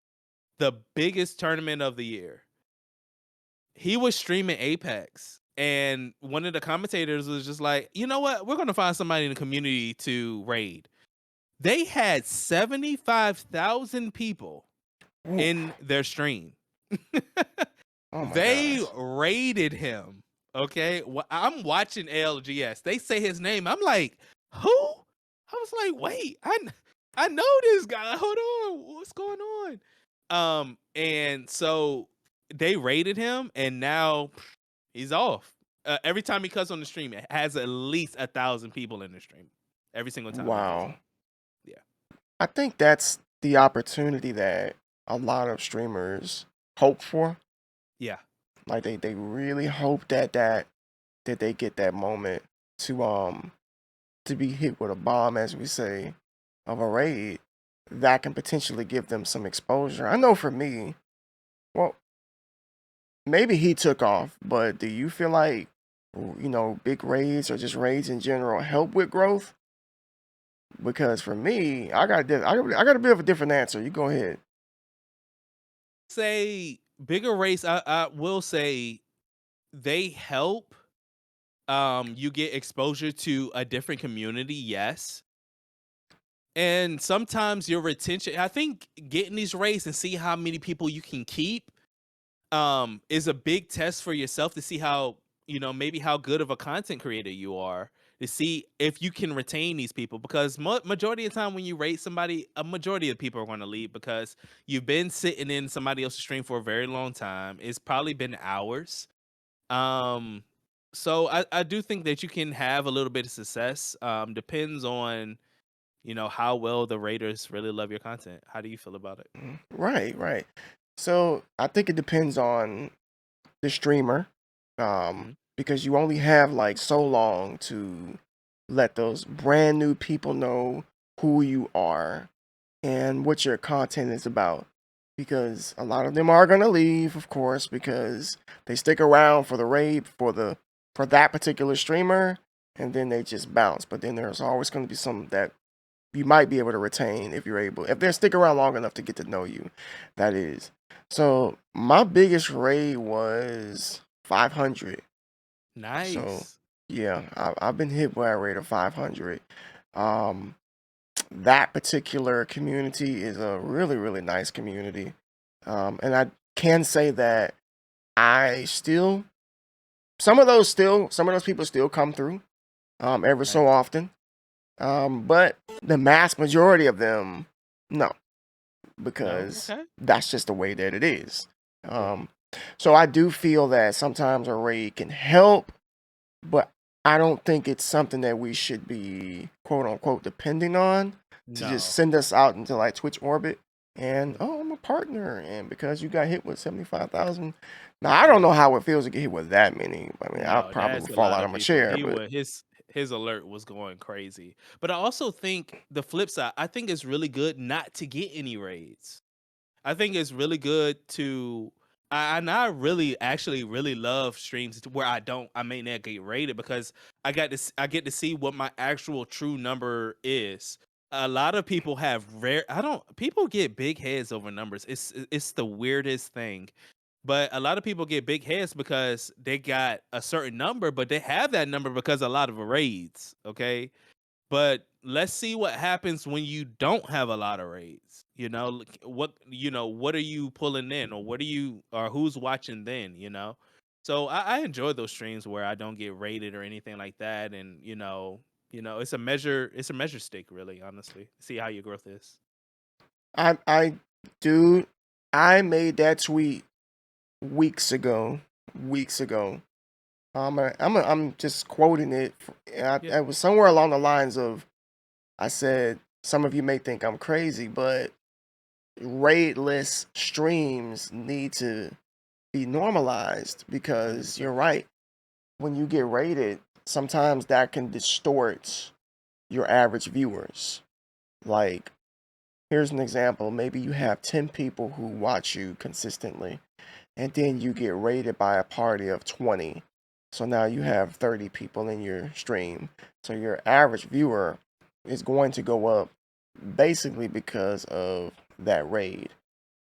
the biggest tournament of the year. He was streaming Apex, and one of the commentators was just like, "You know what? We're gonna find somebody in the community to raid." They had 75,000 people in oof, their stream. oh my They gosh. raided him. Okay. I'm watching LGS. They say his name. I'm like, who? I was like, wait, I know this guy. Hold on. What's going on? And so they raided him, and now he's off. Every time he cuts on the stream, it has at least 1,000 people in the stream. Every single time he cuts on. Wow. Yeah. I think that's the opportunity that a lot of streamers hope for. Yeah. Like they really hope that they get that moment to be hit with a bomb, as we say, of a raid that can potentially give them some exposure. I know for me, well, maybe he took off, but do you feel like big raids or just raids in general help with growth? Because for me, I got a bit of a different answer. You go ahead. Say bigger race, I will say they help. You get exposure to a different community, yes. And sometimes your retention, I think getting these races and see how many people you can keep is a big test for yourself to see how, maybe how good of a content creator you are, to see if you can retain these people, because majority of the time when you rate somebody, a majority of people are going to leave because you've been sitting in somebody else's stream for a very long time. It's probably been hours. um so I do think that you can have a little bit of success. Depends on how well the raiders really love your content. How do you feel about it? Right, right. So I think it depends on the streamer, Mhm. because you only have like so long to let those brand new people know who you are and what your content is about. Because a lot of them are gonna leave, of course, because they stick around for the raid for that particular streamer, and then they just bounce. But then there's always gonna be some that you might be able to retain if they stick around long enough to get to know you. That is. So my biggest raid was 500. So Nice. yeah, I've been hit by a rate of 500. Um, that particular community is a really, really nice community. And I can say that I still, some of those people still come through, ever so Nice. often. But the mass majority of them, no, No. because Okay. that's just the way that it is. Yeah. Um, so I do feel that sometimes a raid can help, but I don't think it's something that we should be quote unquote depending on to just No. send us out into like Twitch orbit and Mhm. oh, I'm a partner, and because you got hit with 75,000. Now I don't Yeah. know how it feels to get hit with that many. I mean, I No, probably that's would a fall lot out of of my people. chair, He but was his alert was going crazy. But I also think the flip side, I think it's really good not to get any raids. I think it's really good to and I really actually really love streams where I may not get rated, because I get to see what my actual true number is. A lot of people have rare I don't people get big heads over numbers. It's the weirdest thing. But a lot of people get big heads because they got a certain number, but they have that number because a lot of raids. Okay. But let's see what happens when you don't have a lot of raids. What are you pulling in, or what are you, or who's watching then? So I enjoy those streams where I don't get rated or anything like that, and it's a measure stick, really, honestly. See how your growth is. I dude, I made that tweet weeks ago. Weeks ago. I'm just quoting it. Yeah, I was somewhere along the lines of, I said, some of you may think I'm crazy, but raidless streams need to be normalized because 100%. you're right. When you get raided, sometimes that can distort your average viewers. Like, here's an example. Maybe you have 10 people who watch you consistently, and then you get raided by a party of 20. So now you have 30 people in your stream. So your average viewer is going to go up basically because of that raid.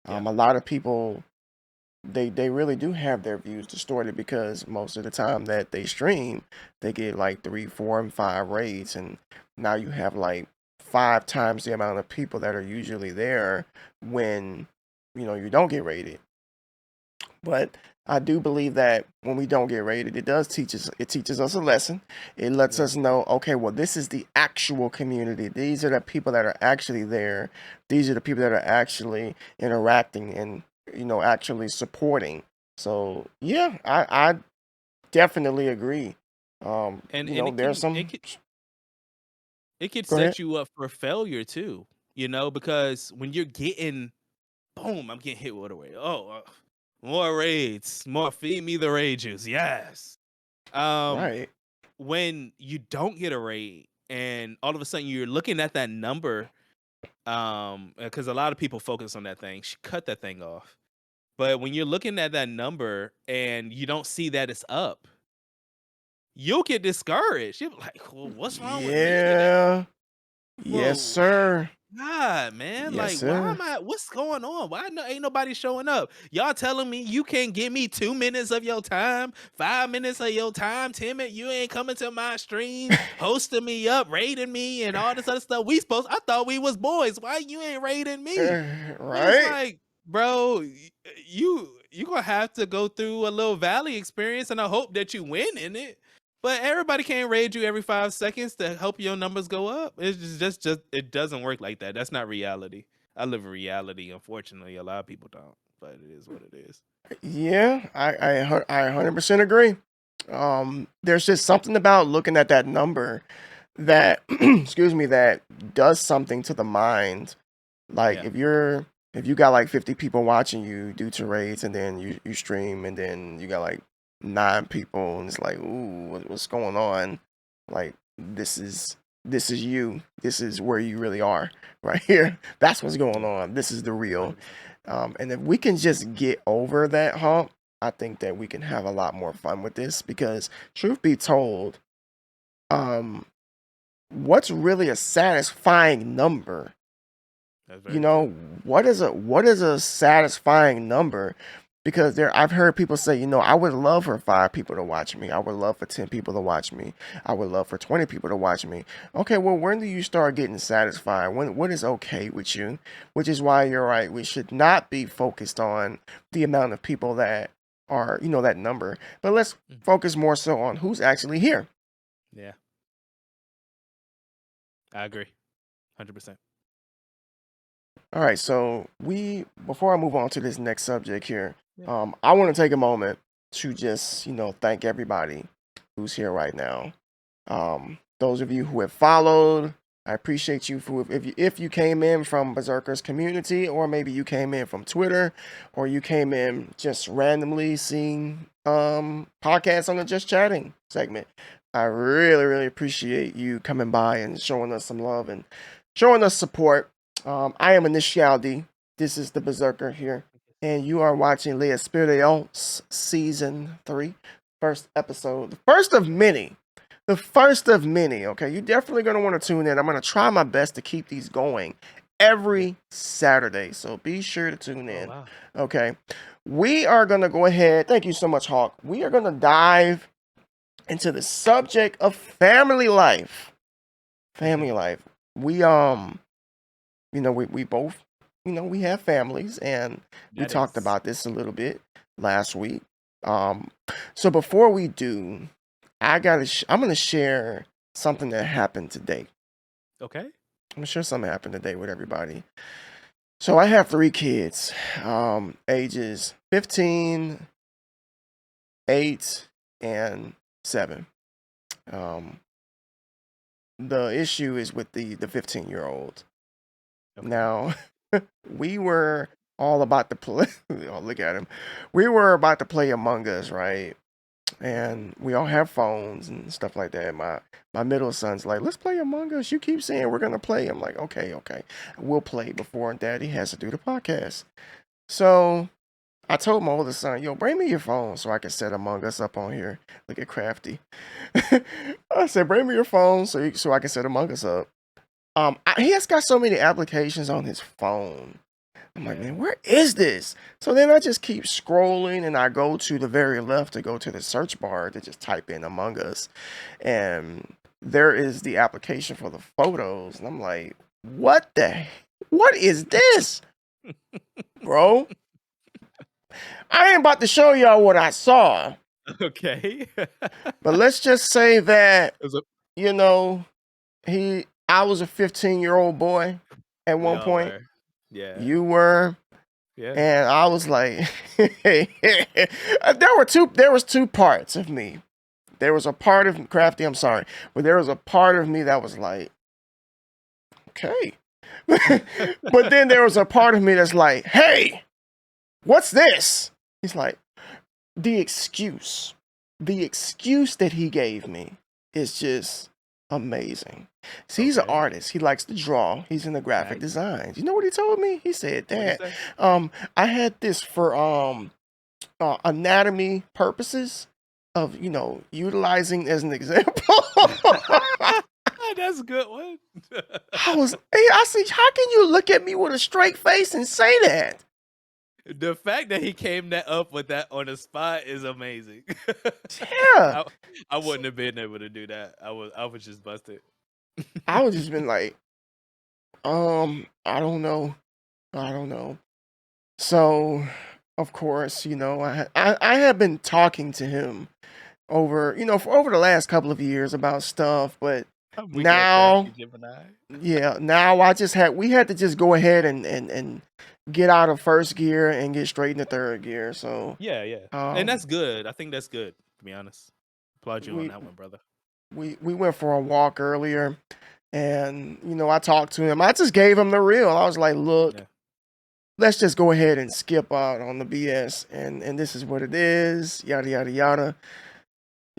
Yeah, A lot of people, they really do have their views distorted because most of the time that they stream, they get like 3, 4, and 5 raids, and now you have like 5 times the amount of people that are usually there when you don't get raided. But I do believe that when we don't get rated, it teaches us a lesson. It lets yeah, us know, okay, well, this is the actual community. These are the people that are actually there. These are the people that are actually interacting and actually supporting. So yeah, I definitely agree. and There's some. it could Go ahead. set you up for failure too. Because when you're getting, boom, I'm getting hit with a raid. Oh, more raids, more feed me the rage juice. Yes. Um, Right. when you don't get a raid, and all of a sudden you're looking at that number, because a lot of people focus on that thing, cut that thing off. But when you're looking at that number and you don't see that it's up, you'll get discouraged. You're like, well, what's wrong with me today? Yeah. Yes, Well, sir. God, man, Yes, like, why sir. am I? What's going on? Why ain't nobody showing up? Y'all telling me you can't give me 2 minutes of your time, 5 minutes of your time, 10 minutes. You ain't coming to my stream, hosting me up, rating me, and all this other stuff. I thought we was boys. Why you ain't rating me? And it's Right. like, bro, you gonna have to go through a little valley experience, and I hope that you win in it. But everybody can't raid you every 5 seconds to help your numbers go up. It's just it doesn't work like that. That's not reality. I live in reality. Unfortunately, a lot of people don't. But it is what it is. Yeah, I 100% agree. There's just something about looking at that number that, excuse me, that does something to the mind. Like Yeah. if you got like 50 people watching you due to raids, and then you stream, and then you got like 9 people, and it's like, ooh, what's going on? Like this is you. This is where you really are right here. That's what's going Yeah. on. This is the real. 100%. And if we can just get over that hump, I think that we can have a lot more fun with this because, truth be told, um, what's really a satisfying number? That's You very true. know, what is a satisfying number? Because I've heard people say, I would love for 5 people to watch me. I would love for 10 people to watch me. I would love for 20 people to watch me. Okay, well, when do you start getting satisfied? What is okay with you? Which is why you're right. We should not be focused on the amount of people that are, that number. But let's Mm. focus more so on who's actually here. Yeah, I agree. 100%. All right, so before I move on to this next subject here, Yeah. I want to take a moment to just thank everybody who's here right now. Those of you who have followed, I appreciate you for if you came in from BerZerKerr's community, or maybe you came in from Twitter, or you came in just randomly seeing podcasts on the Just Chatting segment. I really, really appreciate you coming by and showing us some love and showing us support. I am Initiality. This is the BerZerKerr here, and you are watching Les Esperials Season 3, first episode, the first of many. The first of many, okay? You're definitely going to want to tune in. I'm going to try my best to keep these going Yeah. every Saturday, so be sure to tune Oh in, wow. okay? We are going to go ahead. Thank you so much, Hawk. We are going to dive into the subject of family life. Okay. family life. We we both we have families, and we That talked is about this a little bit last week. Um, so before we do, I'm gonna share something that happened today. okay. I'm gonna share something that happened today with everybody. So I have three kids, ages 15, 8, and 7. Um, the issue is with the 15-year-old. Okay. Now, we were all about to play. Oh, look at him. We were about to play Among Us, right? And we all have phones and stuff like that. My middle son's like, "Let's play Among Us. You keep saying we're gonna play." I'm like, "Okay, okay, we'll play before Daddy has to do the podcast." So I told my oldest son, "Yo, bring me your phone so I can set Among Us up on here." Look at Crafty. I said, "Bring me your phone so I can set Among Us up." He has got so many applications on his phone. I'm like, Yeah. man, where is this? So then I just keep scrolling, and I go to the very left to go to the search bar to just type in Among Us. And there is the application for the photos. And I'm like, what is this, bro? I ain't about to show y'all what I saw. Okay. But let's just say that, It was a, you know, I was a 15-year-old boy at we one all point. were. Yeah. You were. Yeah. And I was like, there was two parts of me. There was a part of Crafty, I'm sorry, but there was a part of me that was like, okay. But then there was a part of me that's like, hey, what's this? He's like, the excuse. The excuse that he gave me is just amazing. See, he's an Okay. artist. He likes to draw. He's into graphic Nice. design. You know what he told me? He said What'd he that say? I had this for anatomy purposes of utilizing as an example. That's a good one. I see. How can you look at me with a straight face and say that? The fact that he came that up with that on the spot is amazing. Yeah. I, I wouldn't have been able to do that. I was just busted. I would just been like, I don't know. I don't know. So, of course, I have been talking to him over, for over the last couple of years about stuff, but I'm weak at now, crafty Gemini. yeah, now we had to just go ahead and get out of first gear and get straight into third gear. So, Yeah, yeah. And um, that's good. I think that's good, to be honest. Applaud you on we that one, brother. we went for a walk earlier, and I talked to him. I just gave him the real. I was like, "Look, Yeah. let's just go ahead and skip out on the BS, and this is what it is, yada yada yada.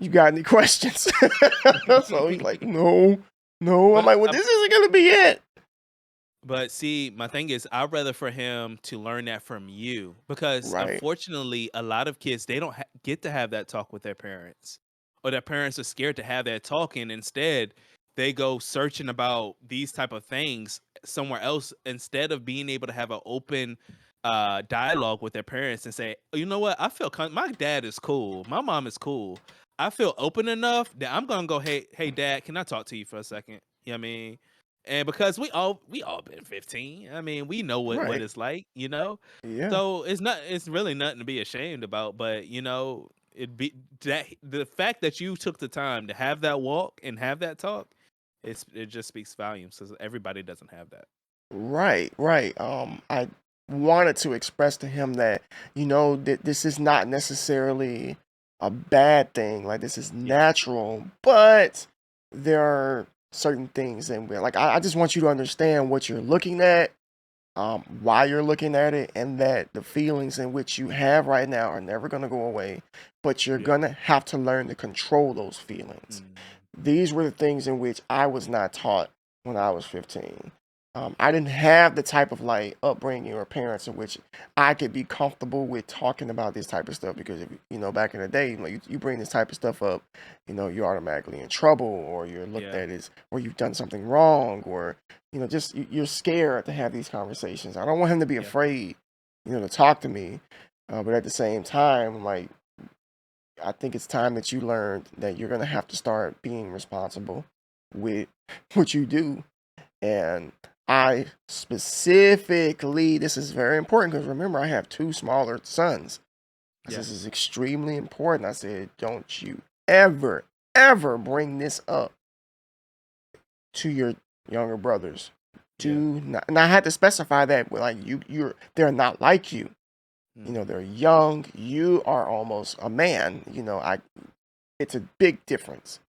You got any questions?" So he's like, "No, no." I'm but like, "Well, this isn't gonna be it." But see, my thing is, I'd rather for him to learn that from you because Right, unfortunately, a lot of kids they don't get to have that talk with their parents, or their parents are scared to have that talk, and instead they go searching about these type of things somewhere else instead of being able to have an open dialogue with their parents and say, you know what, I feel my dad is cool, my mom is cool. I feel open enough that I'm gonna go, hey, dad, can I talk to you for a second? You know what I mean? And because we all been 15. I mean, we know what right, it's like, you know? yeah, So it's really nothing to be ashamed about, but it be that the fact that you took the time to have that walk and have that talk, it just speaks volumes because everybody doesn't have that. right, right. I wanted to express to him that that this is not necessarily a bad thing. Like, this is Yeah. natural, but there are certain things, and like I just want you to understand what you're looking at, why you're looking at it, and that the feelings in which you have right now are never going to go away, but you're Yeah. going to have to learn to control those feelings. Mm, These were the things in which I was not taught when I was 15. I didn't have the type of like upbringing or parents in which I could be comfortable with talking about this type of stuff, because if back in the day, like you bring this type of stuff up, you're automatically in trouble, or you're looked yeah. at as, or you've done something wrong, or just you're scared to have these conversations. I don't want him to be Yeah. afraid, to talk to me, but at the same time, like, I think it's time that you learned that you're gonna have to start being responsible. with what you do. And I specifically, this is very important because remember, I have two smaller sons. Yeah. This is extremely important. I said, don't you ever, ever bring this up to your younger brothers. Do Yeah. not, and I had to specify that, like they're not like you. You know, Mhm. they're young. You are almost a man. You know, it's a big difference.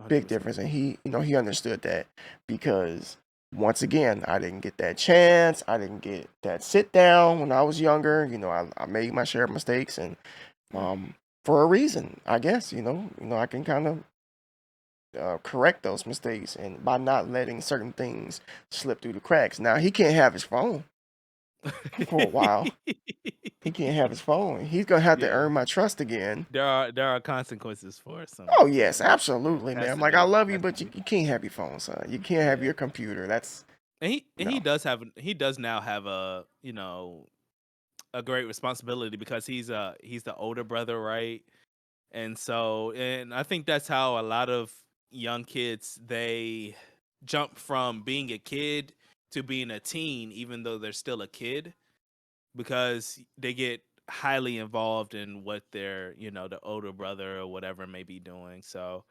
Big 100%. difference. And he understood that because once again, I didn't get that chance. I didn't get that sit down when I was younger. You know, I made my share of mistakes and Yeah. for a reason, I guess, I can kind of correct those mistakes and by not letting certain things slip through the cracks. Now he can't have his phone for a while. He can't have his phone. He's gonna have to Yeah. earn my trust again. There are consequences for Oh some yes, things. absolutely, man. Has I'm to like, I be. love you, Has to but you, be. you can't have your phone, son. You can't have Yeah. your computer. That's And he no. does now have a great responsibility because he's the older brother, right? And I think that's how a lot of young kids, they jump from being a kid to being a teen even though they're still a kid, because they get highly involved in what their, the older brother or whatever may be doing. So,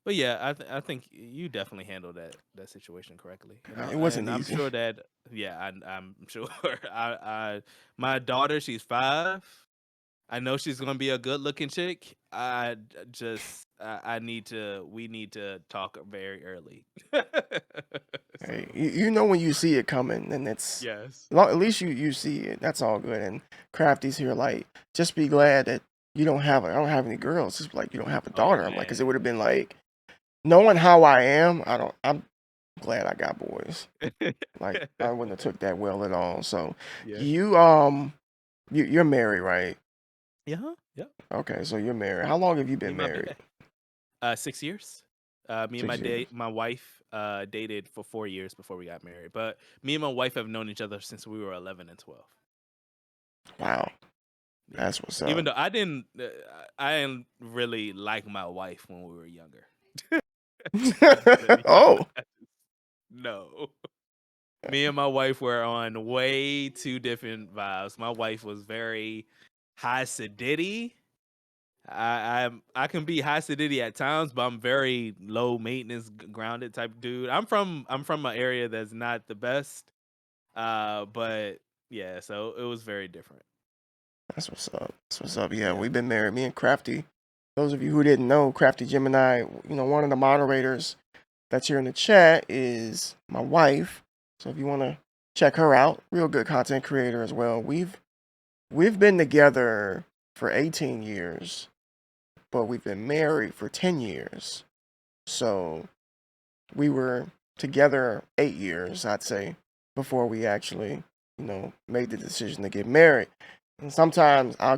but yeah, I think you definitely handled that situation correctly, It wasn't and I'm easy. sure that, yeah, I'm sure. I my daughter, she's 5. I know she's gonna be a good looking chick. I need to we need to talk very early. Hey, So you know when you see it coming, and it's yes. at least you see it. That's all good. And Crafty's here, like, just be glad that I don't have any girls. Just like you don't have a Oh daughter. I'm like, because it would have man. been like knowing how I am. I'm glad I got boys. Like I wouldn't have took that well at all. So Yeah. you you're married, right? Yeah. Yeah. Okay, so you're married. How long have you Me been and my married? ba- 6 years. Me and 6 years. my wife dated for 4 years before we got married. But me and my wife have known each other since we were 11 and 12. Wow, Yeah. that's what's Even up. though I didn't really like my wife when we were younger. Oh, No. Me and my wife were on way two different vibes. My wife was very high sedity. I can be high sedity at times, but I'm very low maintenance, grounded type dude. I'm from an area that's not the best. But yeah, so it was very different. that's what's up. That's what's up. Yeah, Yeah. we've been married. Me and Crafty. Those of you who didn't know, Crafty Gemini, one of the moderators that's here in the chat is my wife. So if you want to check her out, real good content creator as well. We've been together for 18 years, but we've been married for 10 years. So we were together 8 years, I'd say, before we actually, made the decision to get married. And sometimes I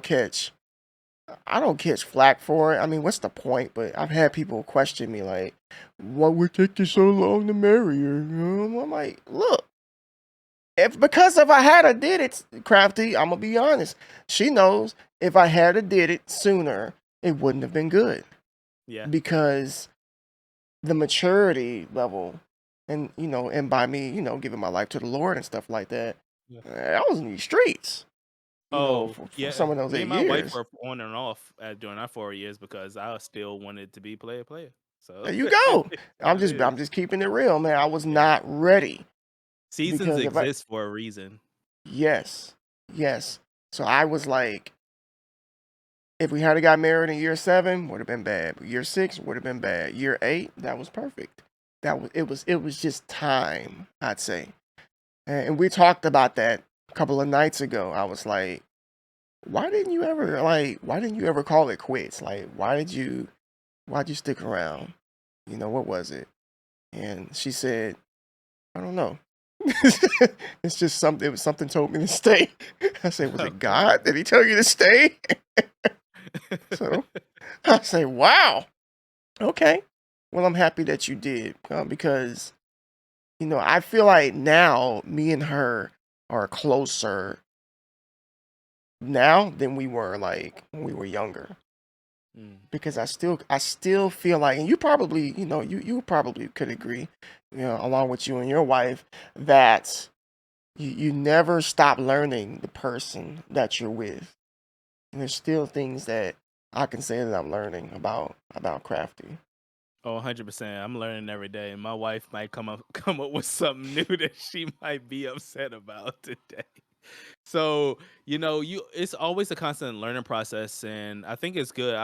don't catch flack for it. I mean, what's the point? But I've had people question me like, "What would take you so long to marry her?" I'm like, look, if I had a did it, Crafty, I'm gonna be honest. She knows if I had a did it sooner, it wouldn't have been good Yeah. because the maturity level, and by me, giving my life to the Lord and stuff like that, Yeah. I was in these streets, Oh, for yeah. some of those Me eight and my wife years. were on and off during our 4 years because I still wanted to be player. So There you go. what it I'm is. just keeping it real, man. I was Yeah. not ready Seasons because if I exist for a reason. yes, yes. So I was like, if we had got married in year 7, would have been bad. Year 6 would have been bad. Year 8, that was perfect. It was just time, I'd say. And we talked about that a couple of nights ago. I was like, why didn't you ever call it quits? Like, why'd you stick around? What was it? And she said, I don't know. It's just something. It was something told me to stay. I said, was it Okay. God? Did He tell you to stay? So I say, wow. Okay. Well, I'm happy that you did because I feel like now me and her are closer now than we were like when we were younger. Mm. because I still feel like, and you probably, you probably could agree, along with you and your wife, that you never stop learning the person that you're with. And there's still things that I can say that I'm learning about Crafty. Oh, 100%. I'm learning every day. My wife might come up with something new that she might be upset about today. So, you it's always a constant learning process, and I think it's good.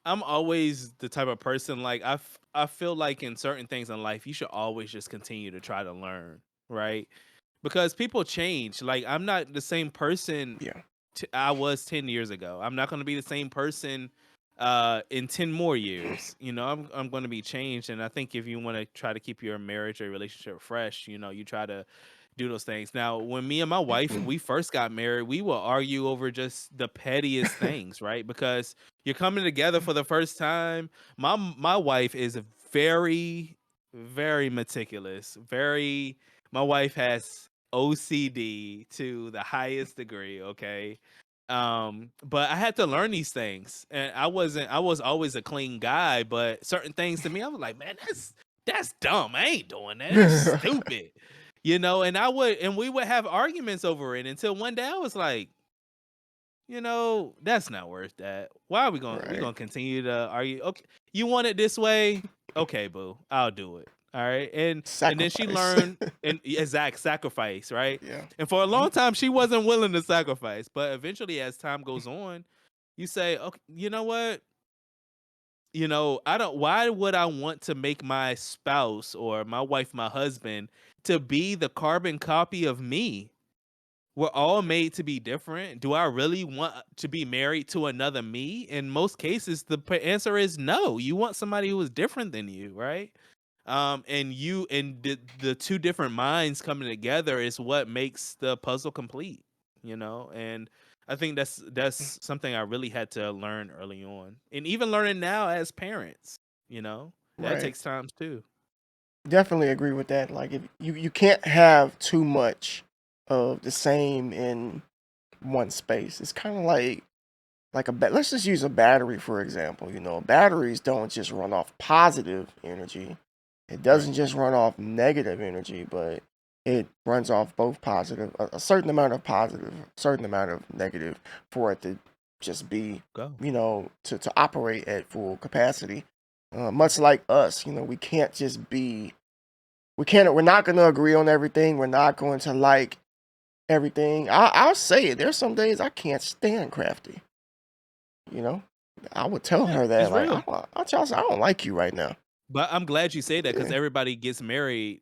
I'm always the type of person, like, I feel like in certain things in life you should always just continue to try to learn, right? Because people change. Like, I'm not the same person Yeah. I was 10 years ago. I'm not going to be the same person in 10 more years. I'm going to be changed, and I think if you want to try to keep your marriage or relationship fresh, you try to do those things. Now, when me and my wife we first got married, we will argue over just the pettiest things, right? Because you're coming together for the first time. My wife is very very meticulous. Very My wife has OCD to the highest degree, okay? But I had to learn these things. And I was always a clean guy, but certain things to me I was like, "Man, that's dumb. I ain't doing that. That's stupid." And we would have arguments over it until one day I was like, that's not worth that. Why are we Right. gonna continue to argue? Okay, you want it this way? Okay, boo, I'll do it. All right. And then she Sacrifice. learned and exact sacrifice, right? Yeah. And for a long time she wasn't willing to sacrifice. But eventually as time goes on, you say, okay, you know what? I don't why would I want to make my spouse or my wife, my husband, to be the carbon copy of me? We're all made to be different. Do I really want to be married to another me? In most cases, the answer is no. You want somebody who is different than you, right? And the two different minds coming together is what makes the puzzle complete. And I think that's something I really had to learn early on, and even learning now as parents. That Right. takes time too. Definitely agree with that. Like, if you can't have too much of the same in one space. It's kind of like let's just use a battery for example. Batteries don't just run off positive energy. It Right. doesn't just run off negative energy, but it runs off both positive, a certain amount of positive, a certain amount of negative for it to just be, Go. to operate at full capacity. Much like us, we can't just be, we're not going to agree on everything. We're not going to like everything. I'll say it. There's some days I can't stand Crafty. You know, I would tell Yeah, her that, it's like, real. I'll tell her, I don't like you right now. But I'm glad you say that because Yeah, everybody gets married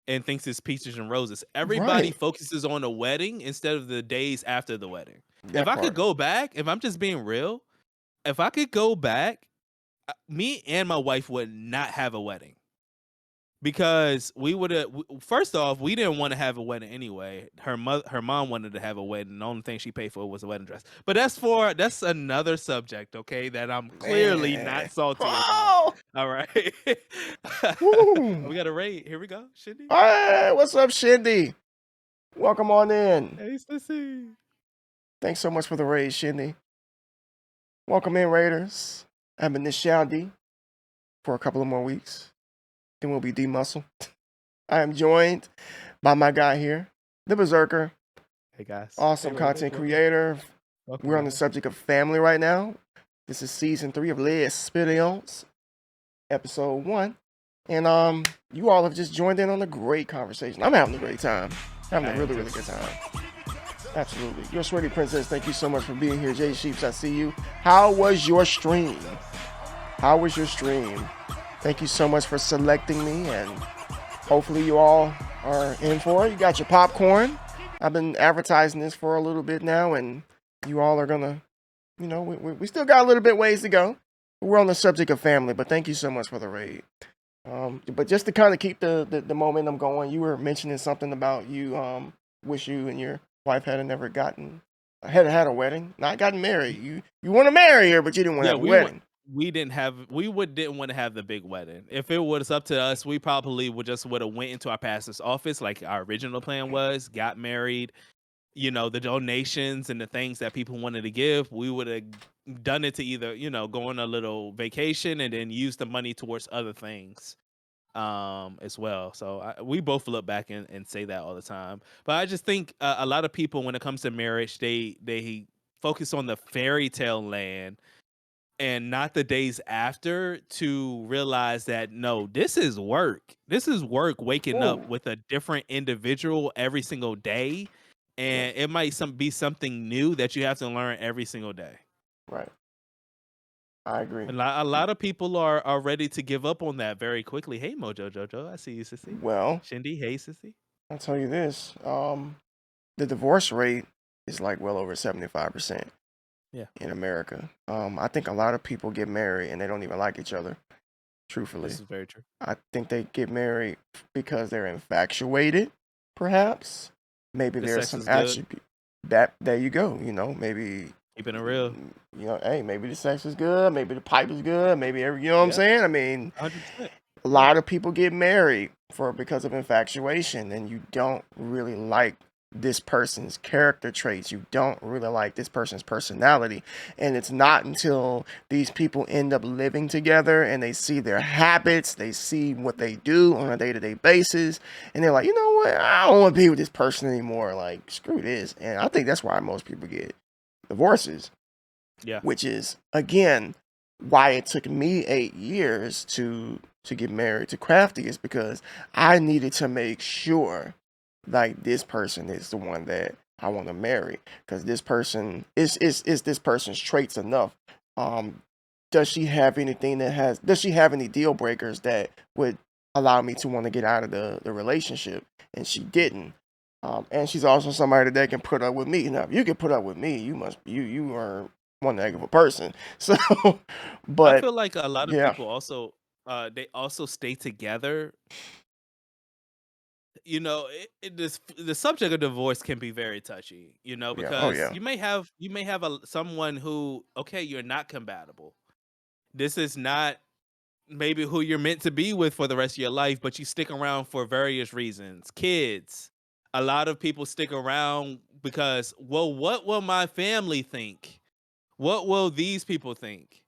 and thinks it's peaches and roses. Everybody right. focuses on the wedding instead of the days after the wedding. If That I could part. go back, if I'm just being real, if I could go back, me and my wife would not have a wedding because we would have. First off, we didn't want to have a wedding anyway. Her mom wanted to have a wedding. The only thing she paid for was a wedding dress. But that's another subject, okay? That I'm clearly Man. not salty about. Oh, All right, woo. we got a raid. Here we go, Shindy. Hey, what's up, Shindy? Welcome on in. Hey, Sissy. Thanks so much for the raid, Shindy. Welcome in, Raiders. I've been this Shandy for a couple of more weeks. Then we'll be D-Muscle. I am joined by my guy here, the BerZerKerr, Hey guys. Hey, awesome Raiders. content Welcome. creator. Welcome, We're on the guys. subject of family right now. This is season 3 of Les Experience, episode 1. And you all have just joined in on a great conversation. I'm having a great time. Having I a am really, too. really good time. Absolutely. Your sweaty princess, thank you so much for being here. Jay Sheeps, I see you. How was your stream? How was your stream? Thank you so much for selecting me, and hopefully you all are in for it. You got your popcorn. I've been advertising this for a little bit now, and you all are gonna, we still got a little bit ways to go. We're on the subject of family, but thank you so much for the raid. But just to kind of keep the momentum going, you were mentioning something about you wish you and your wife had a wedding, not gotten married. You want to marry her, but you didn't want to Yeah, have a wedding. we didn't want to have the big wedding. If it was up to us, we probably would have went into our pastor's office like our original plan was, got married, the donations and the things that people wanted to give, we would have done it to either, go on a little vacation and then use the money towards other things as well. So we both look back and say that all the time. But I just think a lot of people, when it comes to marriage, they focus on the fairy tale land and not the days after, to realize that no, this is work. This is work, waking up Ooh, with a different individual every single day, yes, and it might be something new that you have to learn every single day. right. I agree. A lot of people are ready to give up on that very quickly. Hey, Mojo Jojo, I see you, sissy. Well, Shindy, hey, sissy. I'll tell you this. The divorce rate is like well over 75% Yeah, in America. I think a lot of people get married and they don't even like each other, this truthfully. is very true. I think they get married because they're infatuated, perhaps. Maybe The there's sex some is good. attribute that there you go, maybe Keeping it real. hey, maybe the sex is good, maybe the pipe is good, maybe you know what I'm Yeah, saying? I mean, 100%. a Yeah. lot of people get married because of infatuation, and you don't really like this person's character traits. You don't really like this person's personality. And it's not until these people end up living together and they see their habits, they see what they do on a day-to-day basis, and they're like, you know what, I don't want to be with this person anymore. Like, screw this. And I think that's why most people get divorces, Yeah. which is again why it took me 8 years to get married to Crafty, is because I needed to make sure like this person is the one that I want to marry, because this person is this person's traits enough. Um, does she have any deal breakers that would allow me to want to get out of the relationship? And she didn't. And she's also somebody that can put up with me. Now, if you can put up with me, you are one heck of a person. So, I but feel like a lot of yeah, people also they also stay together. The subject of divorce can be very touchy, yeah, oh because yeah, you may have someone who, okay, you're not compatible. This is not maybe who you're meant to be with for the rest of your life, but you stick around for various reasons. Kids, a lot of people stick around because, well, what will my family think? What will these people think?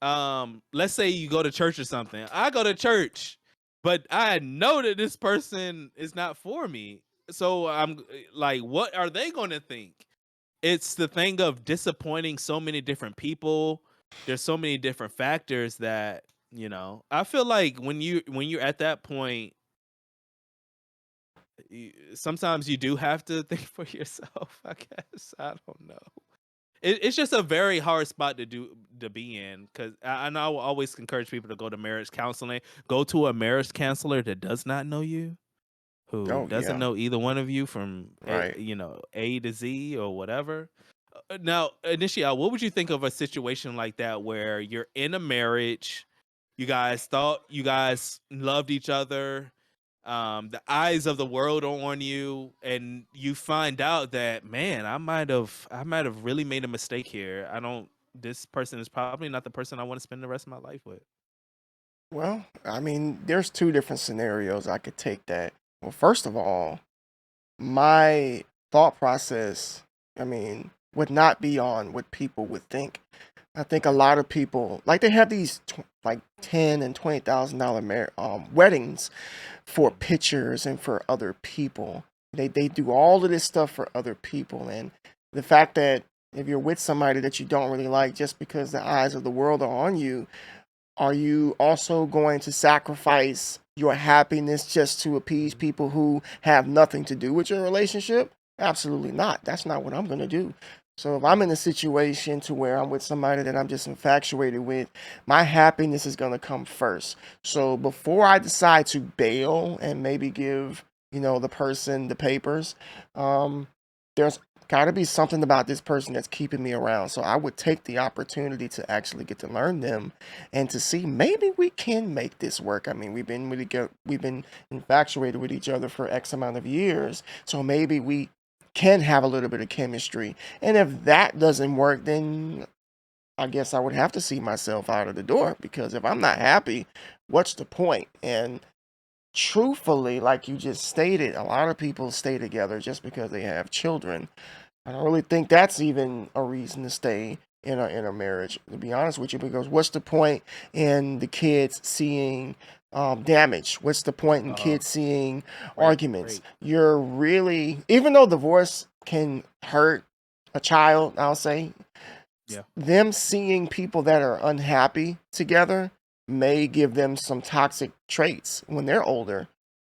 Let's say you go to church or something. I go to church, but I know that this person is not for me. So I'm like, what are they going to think? It's the thing of disappointing so many different people. There's so many different factors that, I feel like when you're at that point, sometimes you do have to think for yourself, I guess. I don't know. It's just a very hard spot to be in, because I know I will always encourage people to go to marriage counseling. Go to a marriage counselor that does not know you, who oh doesn't yeah, know either one of you from right. A to Z or whatever. Now, Initial, what would you think of a situation like that where you're in a marriage, you guys thought you guys loved each other, the eyes of the world are on you, and you find out that, man, I might have really made a mistake here. I don't This person is probably not the person I want to spend the rest of my life with. Well, I mean, there's two different scenarios I could take that. Well, first of all, my thought process, I mean, would not be on what people would think. I think a lot of people like they have these like $10,000 and weddings for Mhm. pictures and for other people. They do all of this stuff for other people, and the fact that if you're with somebody that you don't really like just because the eyes of the world are on you, are you also going to sacrifice your happiness just to appease Mhm. people who have nothing to do with your relationship? Absolutely not. That's not what I'm going to do. So if I'm Right. in a situation to where I'm with somebody that I'm just infatuated with, my happiness is going to come first. So before I decide to bail and maybe give, the person the papers, um, there's got to be something about this person that's keeping me around. So I would take the opportunity to actually get to learn them and to see maybe we can make this work. I mean, we've been infatuated with each other for X amount of years, so maybe we can have a little bit of chemistry. And if that doesn't work, then I guess I would have to see myself out of the door, because if I'm not happy, what's the point? And truthfully, like you just stated, a lot of people stay together just because they have children. I don't really think that's even a reason to stay in a marriage, to be honest with you, because what's the point in the kids seeing damage? What's the point in Oh, kids seeing great, arguments? great. You're really, even though divorce can hurt a child, I'll say, Yeah. them seeing people that are unhappy together may give them some toxic traits when they're older.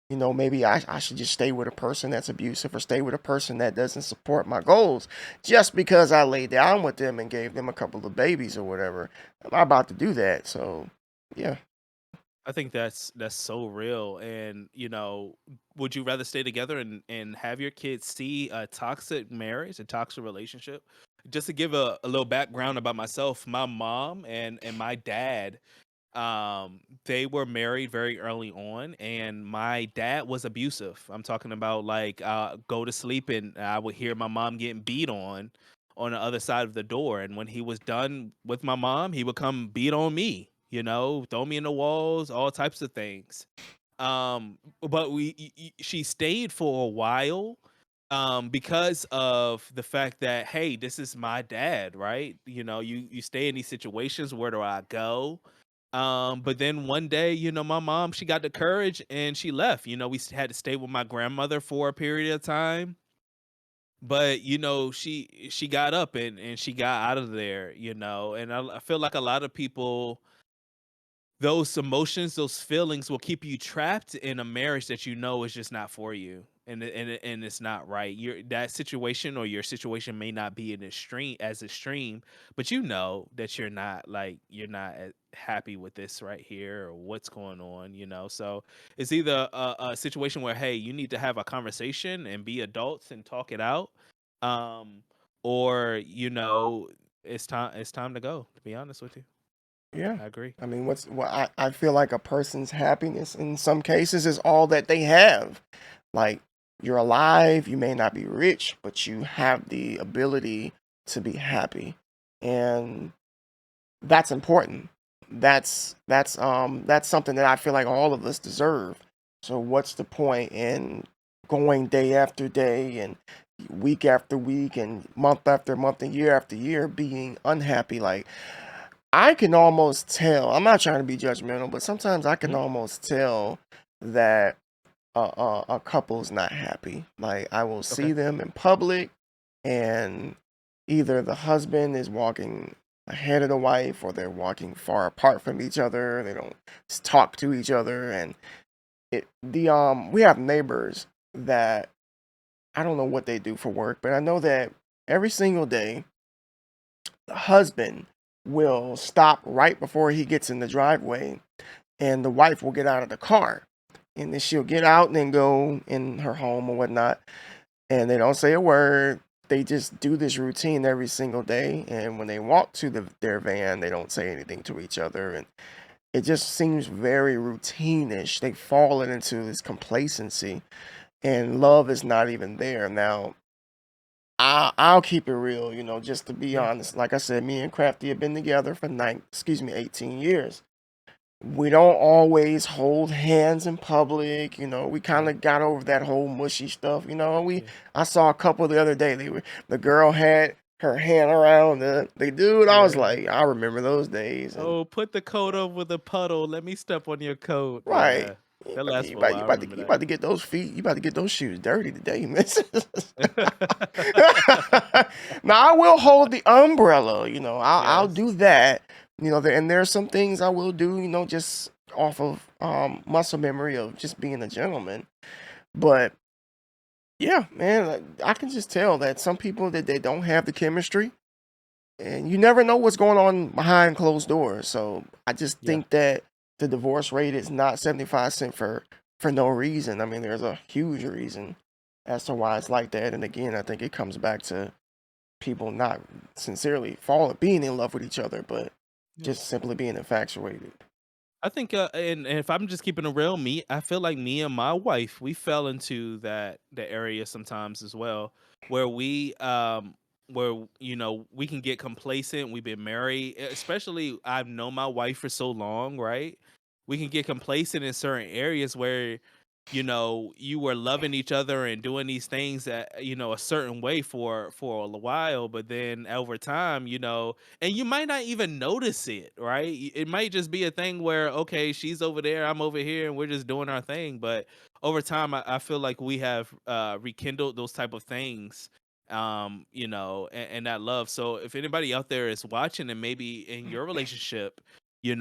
You know, maybe I should just stay with a person that's abusive or stay with a person that doesn't support my goals just because I laid down with them and gave them a couple of babies or whatever. I'm not about to do that. So, yeah. I think that's so real. And would you rather stay together and have your kids see a toxic marriage, a toxic relationship? Just to give a little background about myself, my mom and my dad, they were married very early on, and my dad was abusive. I'm talking about like go to sleep and I would hear my mom getting beat on the other side of the door, and when he was done with my mom, he would come beat on me, throw me in the walls, all types of things. But she stayed for a while, because of the fact that, hey, this is my dad, right? You stay in these situations, where do I go? But then one day, my mom, she got the courage and she left. We had to stay with my grandmother for a period of time, but she got up and she got out of there, and I feel like a lot of people, those emotions, those feelings will keep you trapped in a marriage that is just not for you, and it's not right. That situation, or your situation, may not be as extreme, but that you're not happy with this right here, or what's going on. So it's either a situation where, hey, you need to have a conversation and be adults and talk it out, um, or it's time to go. To be honest with you, Yeah. I agree. I mean, I feel like a person's happiness in some cases is all that they have. Like, you're alive, you may not be rich, but you have the ability to be happy. And that's important. That's something that I feel like all of us deserve. So what's the point in going day after day and week after week and month after month and year after year being unhappy? Like, I can almost tell. I'm not trying to be judgmental, but sometimes I can Mhm. almost tell that a couple's not happy. Like, I will see Okay. them in public, and either the husband is walking ahead of the wife, or they're walking far apart from each other. They don't talk to each other, and we have neighbors that I don't know what they do for work, but I know that every single day the husband will stop right before he gets in the driveway, and the wife will get out of the car, and then she'll get out and then go in her home or whatnot, and they don't say a word. They just do this routine every single day, and when they walk to their van, they don't say anything to each other, and it just seems very routine-ish. They fall into this complacency, and love is not even there. Now, I'll keep it real, just to be Yeah. honest. Like I said, me and Crafty have been together for 18 years. We don't always hold hands in public. We kind Yeah. of got over that whole mushy stuff. We Yeah. I saw a couple the other day. The girl had her hand around the dude. I was Yeah. like, I remember those days. And Oh, put the coat over the puddle. Let me step on your coat. right, Yeah. That lasts for a you while. I about to remember you that. about to get those feet. You about to get those shoes dirty today, miss. Now I will hold the umbrella. I'll Yes. do that. And there's some things I will do. Just off of muscle memory of just being a gentleman. But yeah, man, I can just tell that some people that they don't have the chemistry, and you never know what's going on behind closed doors. So I just Yeah. think that the divorce rate is not 75% for no reason. I mean, there's a huge reason as to why it's like that. And again, I think it comes back to people not sincerely being in love with each other, but Yeah. just simply being infatuated. I think, and if I'm just keeping it real, I feel like me and my wife, we fell into the area sometimes as well, where we can get complacent. We've been married, especially I've known my wife for so long, right? we can get complacent in certain areas where, you were loving each other and doing these things that, a certain way for a while, but then over time, and you might not even notice it, right? It might just be a thing where, okay, she's over there, I'm over here, and we're just doing our thing. But over time, I feel like we have rekindled those type of things, and that love. So if anybody out there is watching and maybe in your relationship, you're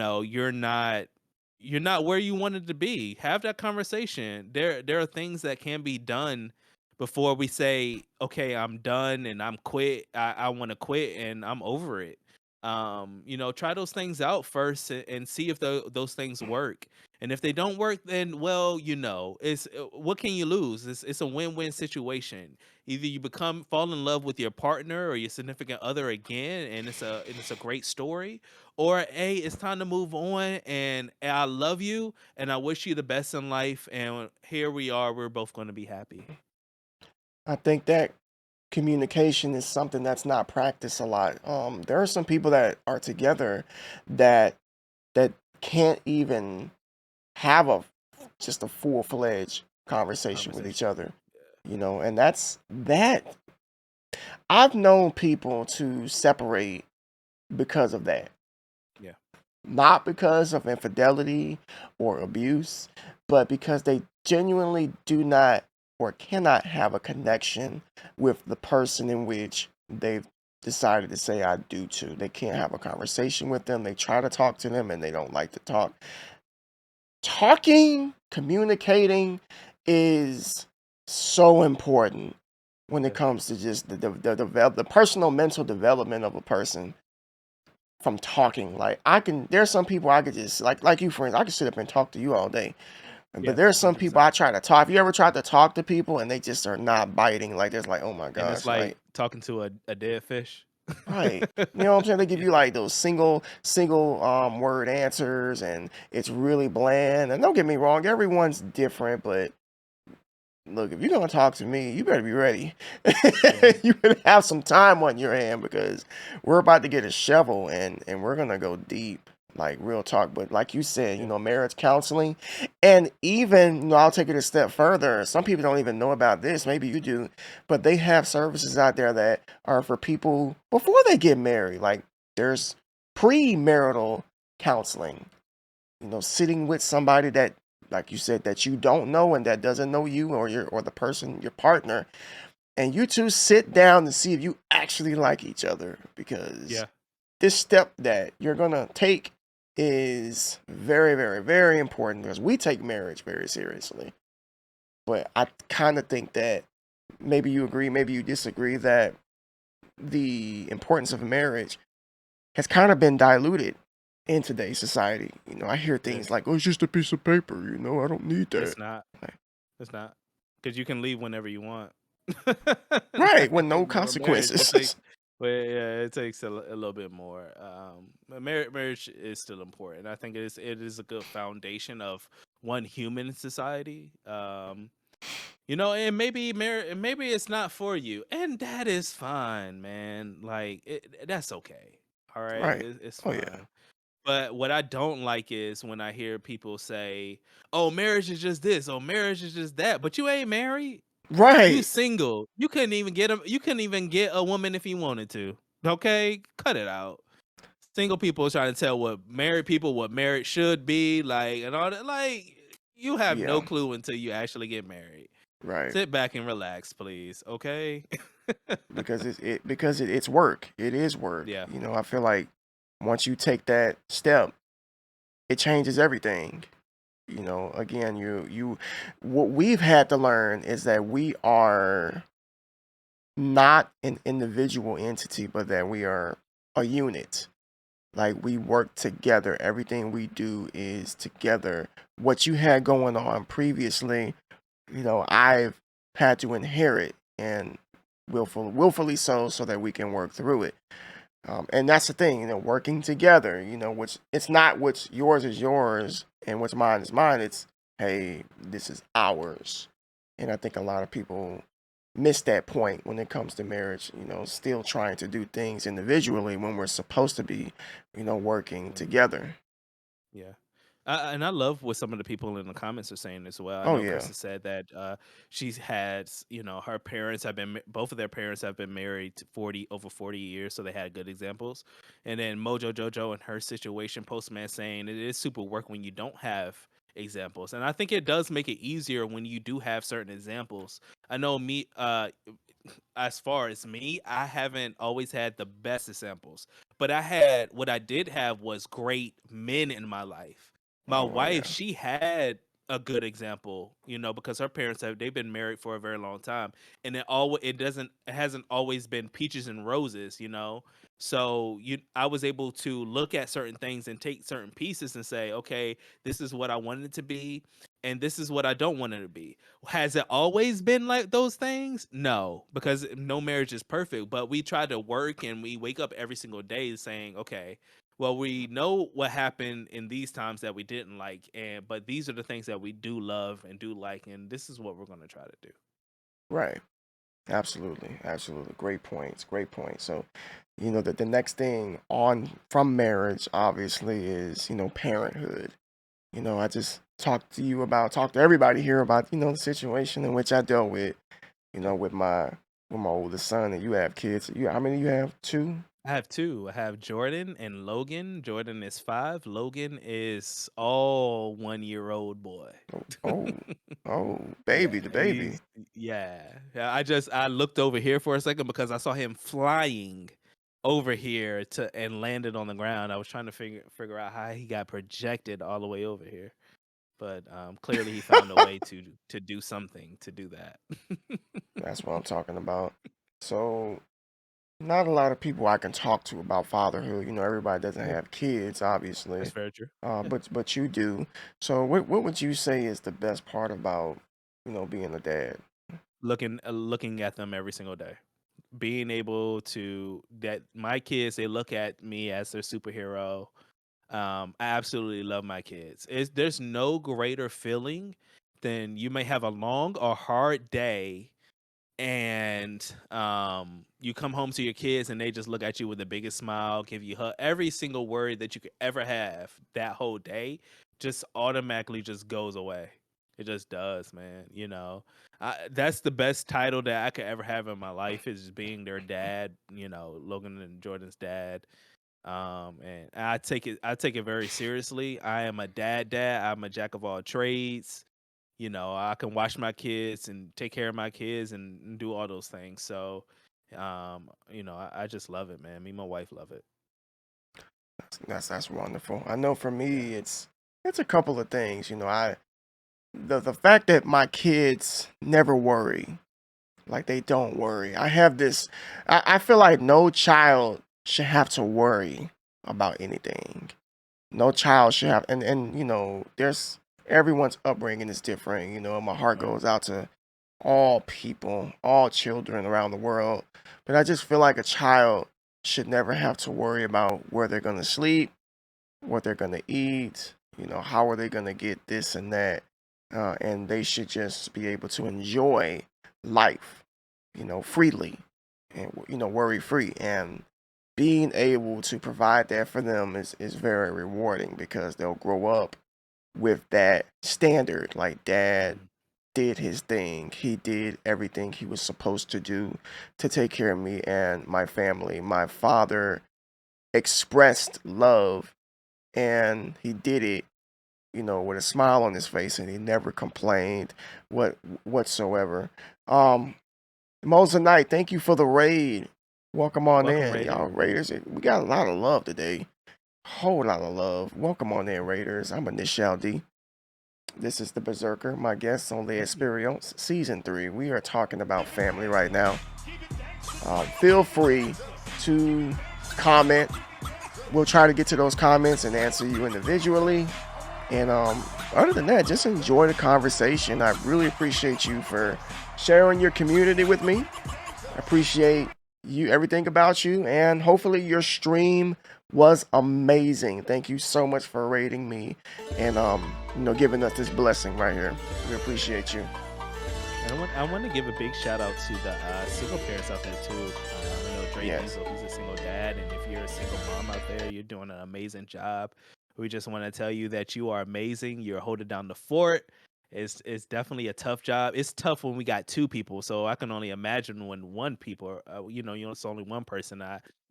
not where you wanted to be, have that conversation. There are things that can be done before we say, okay, I'm done and I'm quit. I want to quit and I'm over it. Try those things out first and see if those things work. And if they don't work, then, well, it's what can you lose? It's a win-win situation. Either you fall in love with your partner or your significant other again, and it's a great story, or hey, it's time to move on, and I love you and I wish you the best in life, and here we are, we're both going to be happy. I think that communication is something that's not practiced a lot. There are some people that are together that that can't even have a just a full-fledged conversation with each Conversation. other, and that I've known people to separate because of that. Yeah. Not because of infidelity or abuse, but because they genuinely do not or cannot have a connection with the person in which they've decided to say I do to. They can't have a conversation with them. They try to talk to them and they don't like to talk. Talking, communicating is so important when it Yeah. comes to just the personal mental development of a person from talking. Like there's some people I could just like you friends, I could sit up and talk to you all day. But Yeah. there's some people 100%. I try to talk. Have you ever tried to talk to people and they just are not biting? Like there's like, oh my And it's gosh, like like talking to a dead fish. right. You know what I'm saying? They give you like those single word answers and it's really bland. And don't get me wrong, everyone's different, but look, if you're gonna talk to me, you better be ready. Yeah. You better have some time on your hand because we're about to get a shovel and we're gonna go deep, like real talk. But like you said, Yeah. marriage counseling, and even I'll take it a step further. Some people don't even know about this. Maybe you do, but they have services out there that are for people before they get married. Like there's premarital counseling, sitting with somebody that, like you said, that you don't know and that doesn't know you or the person, your partner, and you two sit down to see if you actually like each other because Yeah. this step that you're gonna take is very, very, very important because we take marriage very seriously. But I kind of think that maybe you agree, maybe you disagree that the importance of marriage has kind of been diluted in today's society. I hear It things is. like, "Oh, it's just a piece of paper." I don't need that. It's not. Like, It's not. Because you can leave whenever you want. right, with no But with marriage, it takes. consequences. But yeah, it takes a little bit more. But marriage is still important. I think it is a good foundation of one human society. And maybe it's not for you, and that is fine, man. Like that's okay. All right, Right. it's Oh yeah. fine. But what I don't like is when I hear people say, "Oh, marriage is just this. Oh, marriage is just that." But you ain't married. You Right. single. You couldn't even get a woman if you wanted to. Okay? Cut it out. Single people trying to tell what marriage should be like and all that. Like you have no Yeah. clue until you actually get married. Right. Sit back and relax, please. Okay? Because it's work. It is work. Yeah. I feel like once you take that step, it changes everything. Again, what we've had to learn is that we are not an individual entity, but that we are a unit. Like we work together. Everything we do is together. What you had going on previously, I've had to inherit and willfully so that we can work through it. And that's the thing, working together, which it's not what's yours is yours and what's mine is mine. It's, hey, this is ours. And I think a lot of people miss that point when it comes to marriage, still trying to do things individually when we're supposed to be, working Mhm. together. Yeah. And I love what some of the people in the comments are saying as well. I Oh know yeah. Krista said that she's had, her parents have been, both of their parents have been married to 40 years, so they had good examples. And then Mojo Jojo in her situation, Postman saying it is super work when you don't have examples. And I think it does make it easier when you do have certain examples. I know me, as far as me, I haven't always had the best examples, but what I did have was great men in my life. My Oh wife, yeah. she had a good example, because her parents they've been married for a very long time, and it hasn't always been peaches and roses. So I was able to look at certain things and take certain pieces and say, okay, this is what I wanted it to be, and this is what I don't want it to be. Has it always been like those things? No, because no marriage is perfect, but we try to work and we wake up every single day saying, okay, well, we know what happened in these times that we didn't like, but these are the things that we do love and do like, and this is what we're going to try to do. Right. Absolutely. Absolutely. Great points. Great points. So, the next thing on from marriage obviously is, parenthood. I just talked to everybody here about, the situation in which I dealt with, Yep. with my oldest son. And you have kids. How many you have? Two? I have two. I have Jordan and Logan. Jordan is 5. Logan is all 1-year-old boy. Oh, oh, Yeah, baby, the baby. yeah. I looked over here for a second because I saw him flying over here and landed on the ground. I was trying to figure out how he got projected all the way over here, but clearly he found a way to do something to do that. That's what I'm talking about. So, not a lot of people I can talk to about fatherhood. Everybody doesn't Yeah, have kids, obviously. that's very true. Yeah. But you do. So what would you say is the best part about, being a dad? Looking at them every single day, being able to that my kids, they look at me as their superhero. I absolutely love my kids. There's no greater feeling than you may have a long or hard day, and you come home to your kids and they just look at you with the biggest smile, give you every single word that you could ever have that whole day just automatically just goes away. It just does, man. That's the best title that I could ever have in my life, is just being their dad. Logan and Jordan's dad. And I take it very seriously. I am a dad. I'm a jack of all trades. I can watch my kids and take care of my kids and do all those things. So, I just love it, man. Me and my wife love it. That's wonderful. I know for Yeah. me, it's a couple of things. The fact that my kids never worry, like they don't worry. I have this. I feel like no child should have to worry about anything. No child should have, and there's everyone's upbringing is different. And my heart Right. goes out to all people, all children around the world. But I just feel like a child should never have to worry about where they're gonna sleep, what they're gonna eat. How are they gonna get this and that, and they should just be able to enjoy life, freely, and worry free. And being able to provide that for them is very rewarding because they'll grow up with that standard. Like dad Mhm. did his thing. He did everything he was supposed to do to take care of me and my family. My father expressed love and he did it, with a smile on his face and he never complained whatsoever. Um Mo's Knight, thank you for the raid. Welcome on Welcome, in. Raider. Y'all Raiders. We got a lot of love today. Whole lot of love. Welcome on in, Raiders. I'm Initial D. This is the BerZerKerr, my guest on the Experience Season 3. We are talking about family right now. Feel free to comment. We'll try to get to those comments and answer you individually. And other than that, just enjoy the conversation. I really appreciate you for sharing your community with me. I appreciate you, everything about you, and hopefully your stream was amazing. Thank you so much for rating me and giving us this blessing right here. We appreciate you. And I want to give a big shout out to the single parents out there too. I know Dre Yes. Diesel, he's a single dad, and if you're a single mom out there, you're doing an amazing job. We just want to tell you that you are amazing. You're holding down the fort. It's definitely a tough job. It's tough when we got two people, so I can only imagine when one people, it's only one person.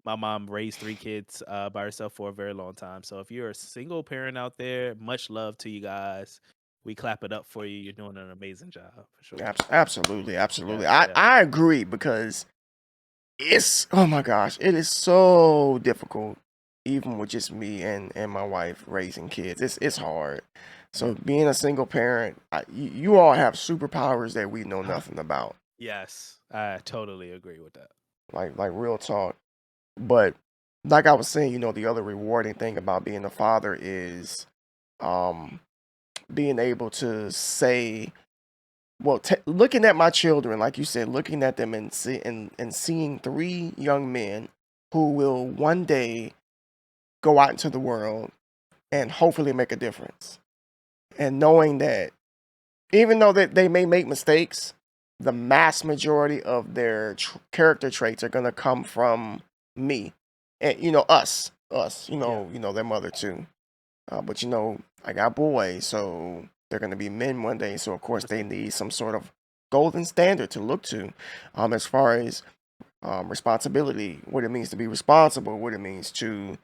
My mom raised three kids by herself for a very long time. So if you're a single parent out there, much love to you guys. We clap it up for you. You're doing an amazing job for sure. Absolutely, Yeah, absolutely. yeah. I agree because it's, oh my gosh, it is so difficult, even with just me and my wife raising kids. It's hard. So Yeah. being a single parent, you all have superpowers that we know nothing about. Yes, I totally agree with that. Like real talk. But like I was saying, the other rewarding thing about being a father is um being able to say, well, looking at my children, like you said, looking at them and seeing three young men who will one day go out into the world and hopefully make a difference. And knowing that even though that they may make mistakes, the mass majority of their character traits are going to come from me and us, Yeah. their mother too. But I got boys, so they're going to be men one day. So of course they need some sort of golden standard to look to, as far as responsibility, what it means to be responsible, what it means to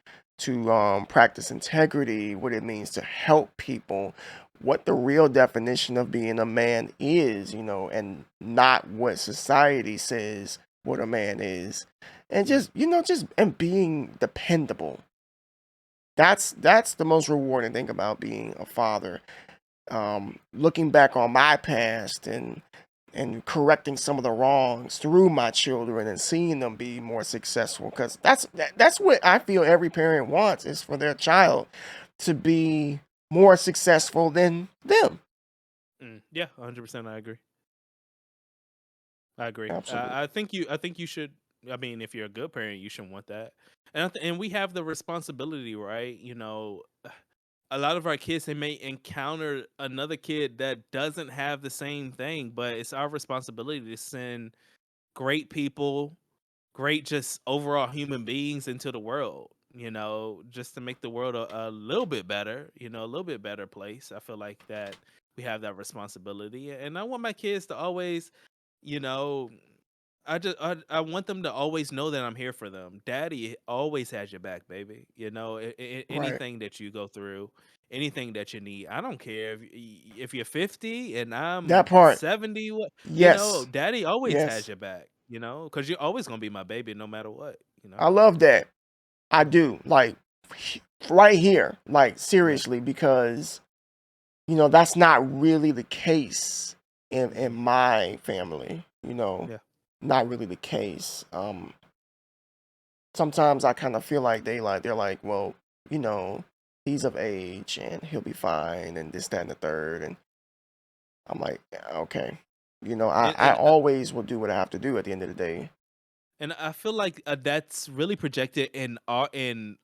practice integrity, what it means to help people, what the real definition of being a man is, and not what society says what a man is, and Mhm. just and being dependable. That's the most rewarding thing about being a father. Looking back on my past and correcting some of the wrongs through my children and seeing them be more successful, because that's what I feel every parent wants, is for their child to be more successful than them. Yeah, 100%. I agree. I agree. Absolutely. I think you should. I mean, if you're a good parent, you should want that. And we have the responsibility, right? A lot of our kids, they may encounter another kid that doesn't have the same thing, but it's our responsibility to send great people, great just overall human beings into the world. Just to make the world a little bit better. A little bit better place. I feel like that we have that responsibility, and I want my kids to always you know I want them to always know that I'm here for them. Daddy always has your back, baby. Right. Anything that you go through, anything that you need, I don't care if you're 50 and I'm That part. 70. Yes. Daddy always has Yes. your back. Because you're always gonna be my baby, no matter what. I love that. I Yeah, do. Like, right here. Like, yeah, seriously, because that's not really the case in hmm my family. yeah. Not really the case. Sometimes I kind of feel like they're like, well, you know, he's of age and he'll be fine and this, that, and the third. And I'm like, "Yeah, okay. I, And I and always will do what I have to do at the end of the day. And I feel like that's really projected in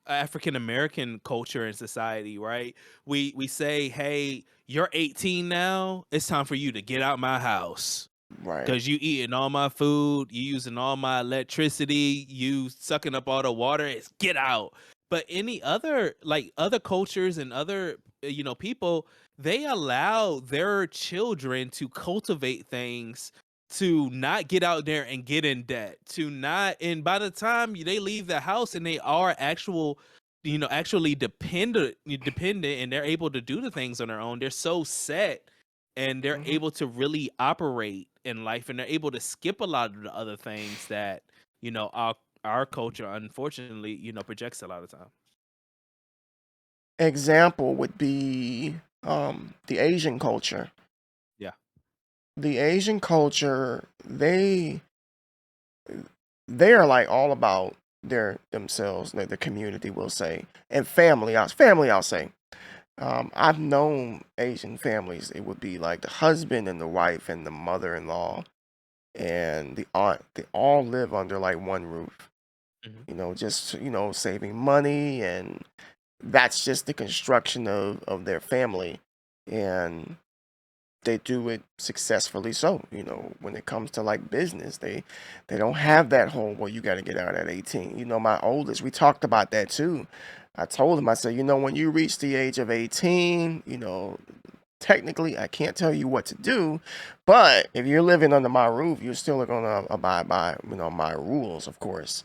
African American culture and society, right? We say, "Hey, you're 18 now. It's time for you to get out my house Right. because you eating all my food, you using all my electricity, you sucking up all the water. It's get out." But any other other cultures and other people, they allow their children to cultivate things, to not get out there and get in debt, to not, and by the time they leave the house and they are actually dependent and they're able to do the things on their own, they're so set and they're Hmm. able to really operate in life, and they're able to skip a lot of the other things that our culture unfortunately projects a lot of time. Example would be the Asian culture. Yeah. The Asian culture, they are like all about their themselves, the community will say, and family. I'll say. I've known Asian families. It would be like the husband and the wife and the mother-in-law and the aunt. They all live under like one roof. Hmm. Just saving money, and that's just the construction of their family. And they do it successfully. So, when it comes to like business, they don't have that whole, well, you got to get out at 18. My oldest, we talked about that too. I told him, I said, when you reach the age of 18, technically I can't tell you what to do, but if you're living under my roof, you're still gonna abide by, my rules, of course.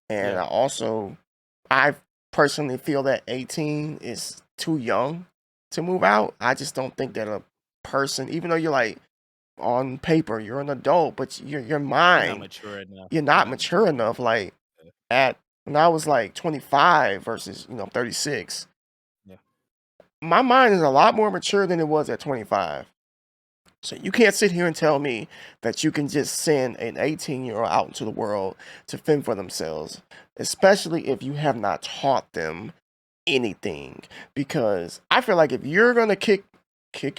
And Yeah. I personally feel that 18 is too young to move out. I just don't think that a person, even though you're like on paper, you're an adult, but your You're not mind, mature enough. you're You're not not mature mature enough. enough. Like Yeah. at when I was like 25 versus 36, Yeah. my mind is a lot more mature than it was at 25. So you can't sit here and tell me that you can just send an 18-year-old out into the world to fend for themselves, especially if you have not taught them anything. Because I feel like if you're gonna kick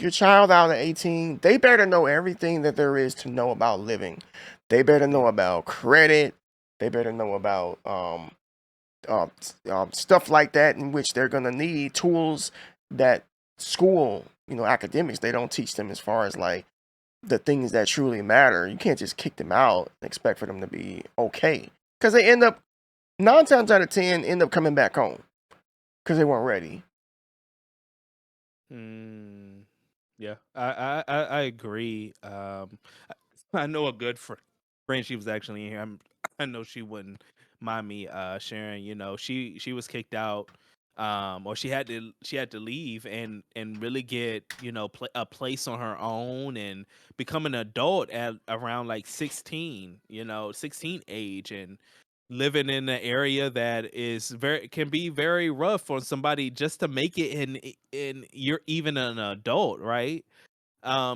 your child out at 18, they better know everything that there is to know about living. They better know Yeah. about credit. They better know about stuff like that, in which they're gonna need tools that school, academics, they don't teach them, as far as like the things that truly matter. You can't just kick them out and expect for them to be okay, because they end up 9 times out of 10 end up coming back home because they weren't ready. Mm, yeah. I agree. I know a good friend. She was actually in here. I know she wouldn't mind me sharing. She was kicked out, or she had to leave and really get a place on her own and become an adult at around like 16. 16 age, and living in an area that is very can be very rough for somebody just to make it in you're even an adult, right?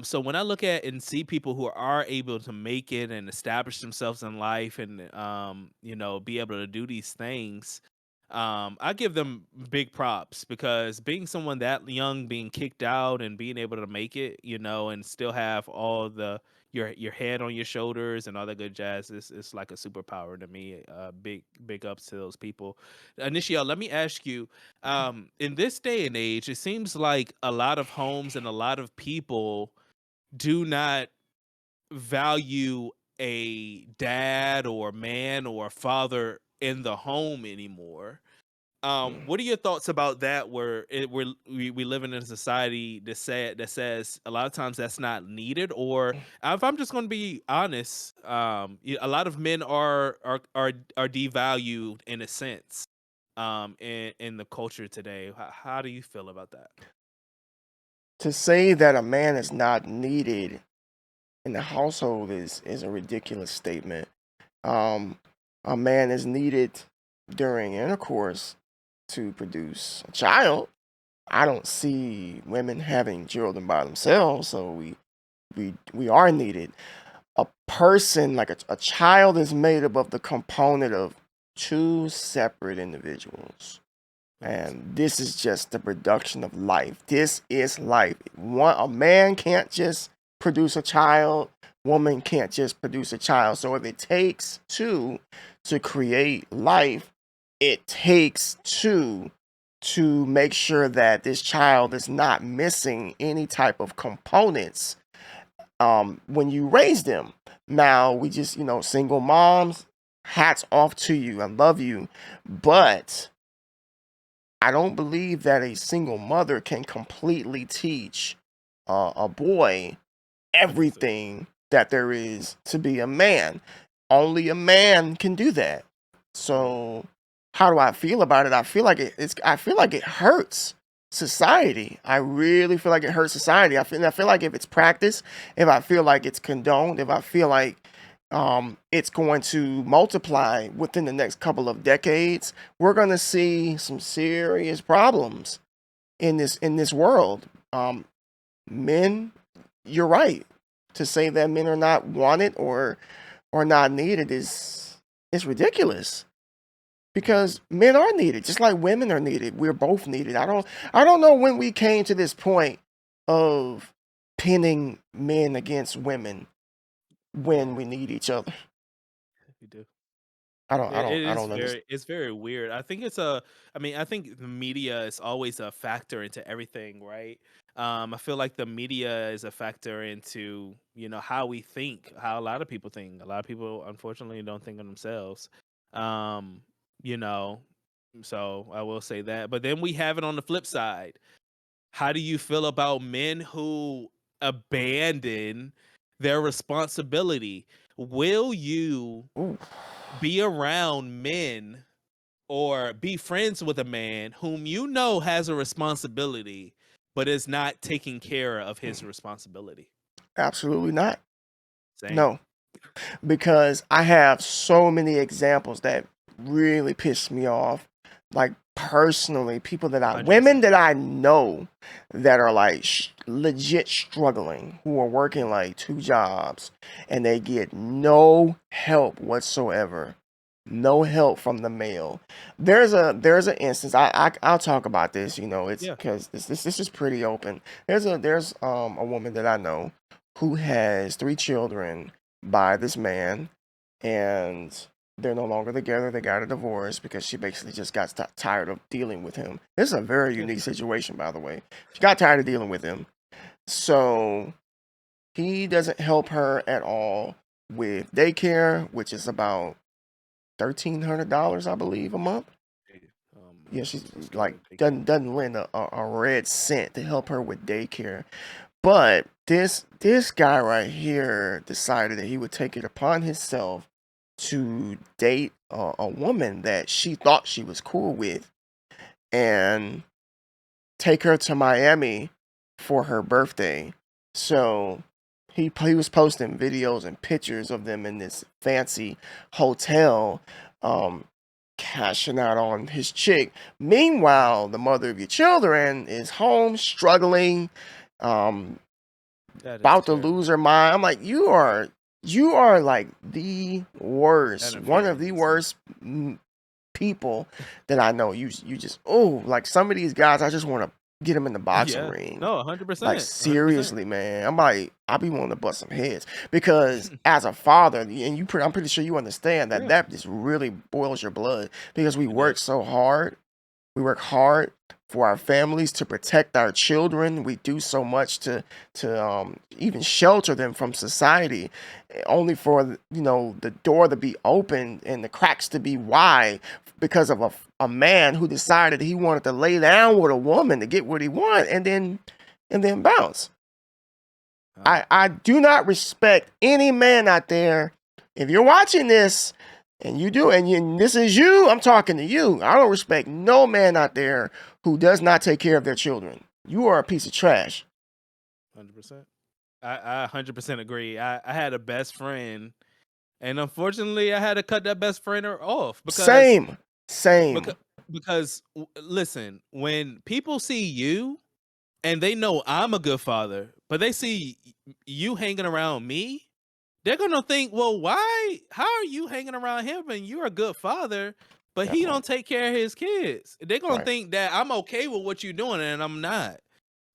So when I look at and see people who are able to make it and establish themselves in life and be able to do these things, I give them big props because being someone that young, being kicked out and being able to make it, and still have all the your head on your shoulders and all that good jazz is like a superpower to me. Big ups to those people. Initial, let me ask you, in this day and age, it seems like a lot of homes and a lot of people do not value a dad or man or a father in the home anymore. What are your thoughts about that? Where we live in a society that says a lot of times that's not needed, or if I'm just going to be honest, a lot of men are devalued in a sense, in the culture today. How do you feel about that? To say that a man is not needed in the household is a ridiculous statement. Um, a man is needed during intercourse to produce a child. I don't see women having children by themselves, so we are needed. A person, like a child, is made up of the component of two separate individuals. 100%. And this is just the production of life. This is life. A man can't just produce a child. Woman can't just produce a child. So if it takes two to create life, it takes two to make sure that this child is not missing any type of components when you raise them. Now, we just, single moms, hats off to you. I love you. But I don't believe that a single mother can completely teach a boy 100%. everything that there is to be a man. Only a man can do that. Yeah. So, how do I feel about it? I feel like I feel like it hurts society. I really feel like it hurts society. I feel like if it's practiced, if I feel like it's condoned, if I feel like it's going to multiply within the next couple of decades, we're going to see some serious problems in this world. Men, you're right to say that men are not wanted or not needed is ridiculous, Yeah. because men are needed just like women are needed. We're both needed. I don't know when we came to this point of pinning men against women when we need each other. We do. I don't I It, don't it I is don't understand. very it's very weird. I think it's I mean, I think the media is always a factor into everything, right? I feel like the media is a factor into, how we think, how a lot of people think. A lot of people unfortunately don't think of themselves. Um, you know, so I will say that. But then we have it on the flip side. How do you feel about men who abandon their responsibility? Will you Ooh, be around men or be friends with a man whom you know has a responsibility but is not taking care of his responsibility? absolutely not. Same. No, because I have so many examples that really piss me off. Like personally, women 100%. that I know that are like legit struggling, who are working like two jobs, and they get no help whatsoever. No help from the male. There's an instance. I'll talk about this. It's Yeah. because this is pretty open. There's a woman that I know who has three children by this man, and they're no longer together. They got a divorce because she basically just got tired of dealing with him. This is a very Yeah. unique situation, by the way. She got tired of dealing with him, so he doesn't help her at all with daycare, which is about $1,300, I believe, a month. Yeah, she's So like scared. doesn't lend a red cent to help her with daycare. But this guy right here decided that he would take it upon himself to date a woman that she thought she was cool with and take her to Miami for her birthday. So he was posting videos and pictures of them in this fancy hotel, um, cashing out on his chick. Meanwhile, the mother of your children is home struggling, um, That is about to lose terrible. her mind. I'm like, you are like the That worst, one of the infuriates me. worst people that I know. You just, oh, like some of these guys, I just want to get them in the boxing Yeah. ring. No, Like 100%. 100%. seriously, man. I be wanting to bust some heads because as a father, and I'm pretty sure you understand that Yeah, that just really boils your blood because we it work does. so hard. We work hard for our families to protect our children. We do so much to even shelter them from society, only for the door to be open and the cracks to be wide because of a man who decided he wanted to lay down with a woman to get what he wanted and then bounce. Um, I do not respect any man out there. If you're watching this and you do, this is you, I'm talking to you. I don't respect no man out there who does not take care of their children. You are a piece of trash. 100%. I 100% agree. I had a best friend, and unfortunately, I had to cut that best friend off because Same, same. because listen, when people see you and they know I'm a good father, but they see you hanging around me, they're gonna think, well, why? How are you hanging around him and you're a good father, but That he part, don't take care of his kids? They're gonna right? think that I'm okay with what you're doing and I'm not.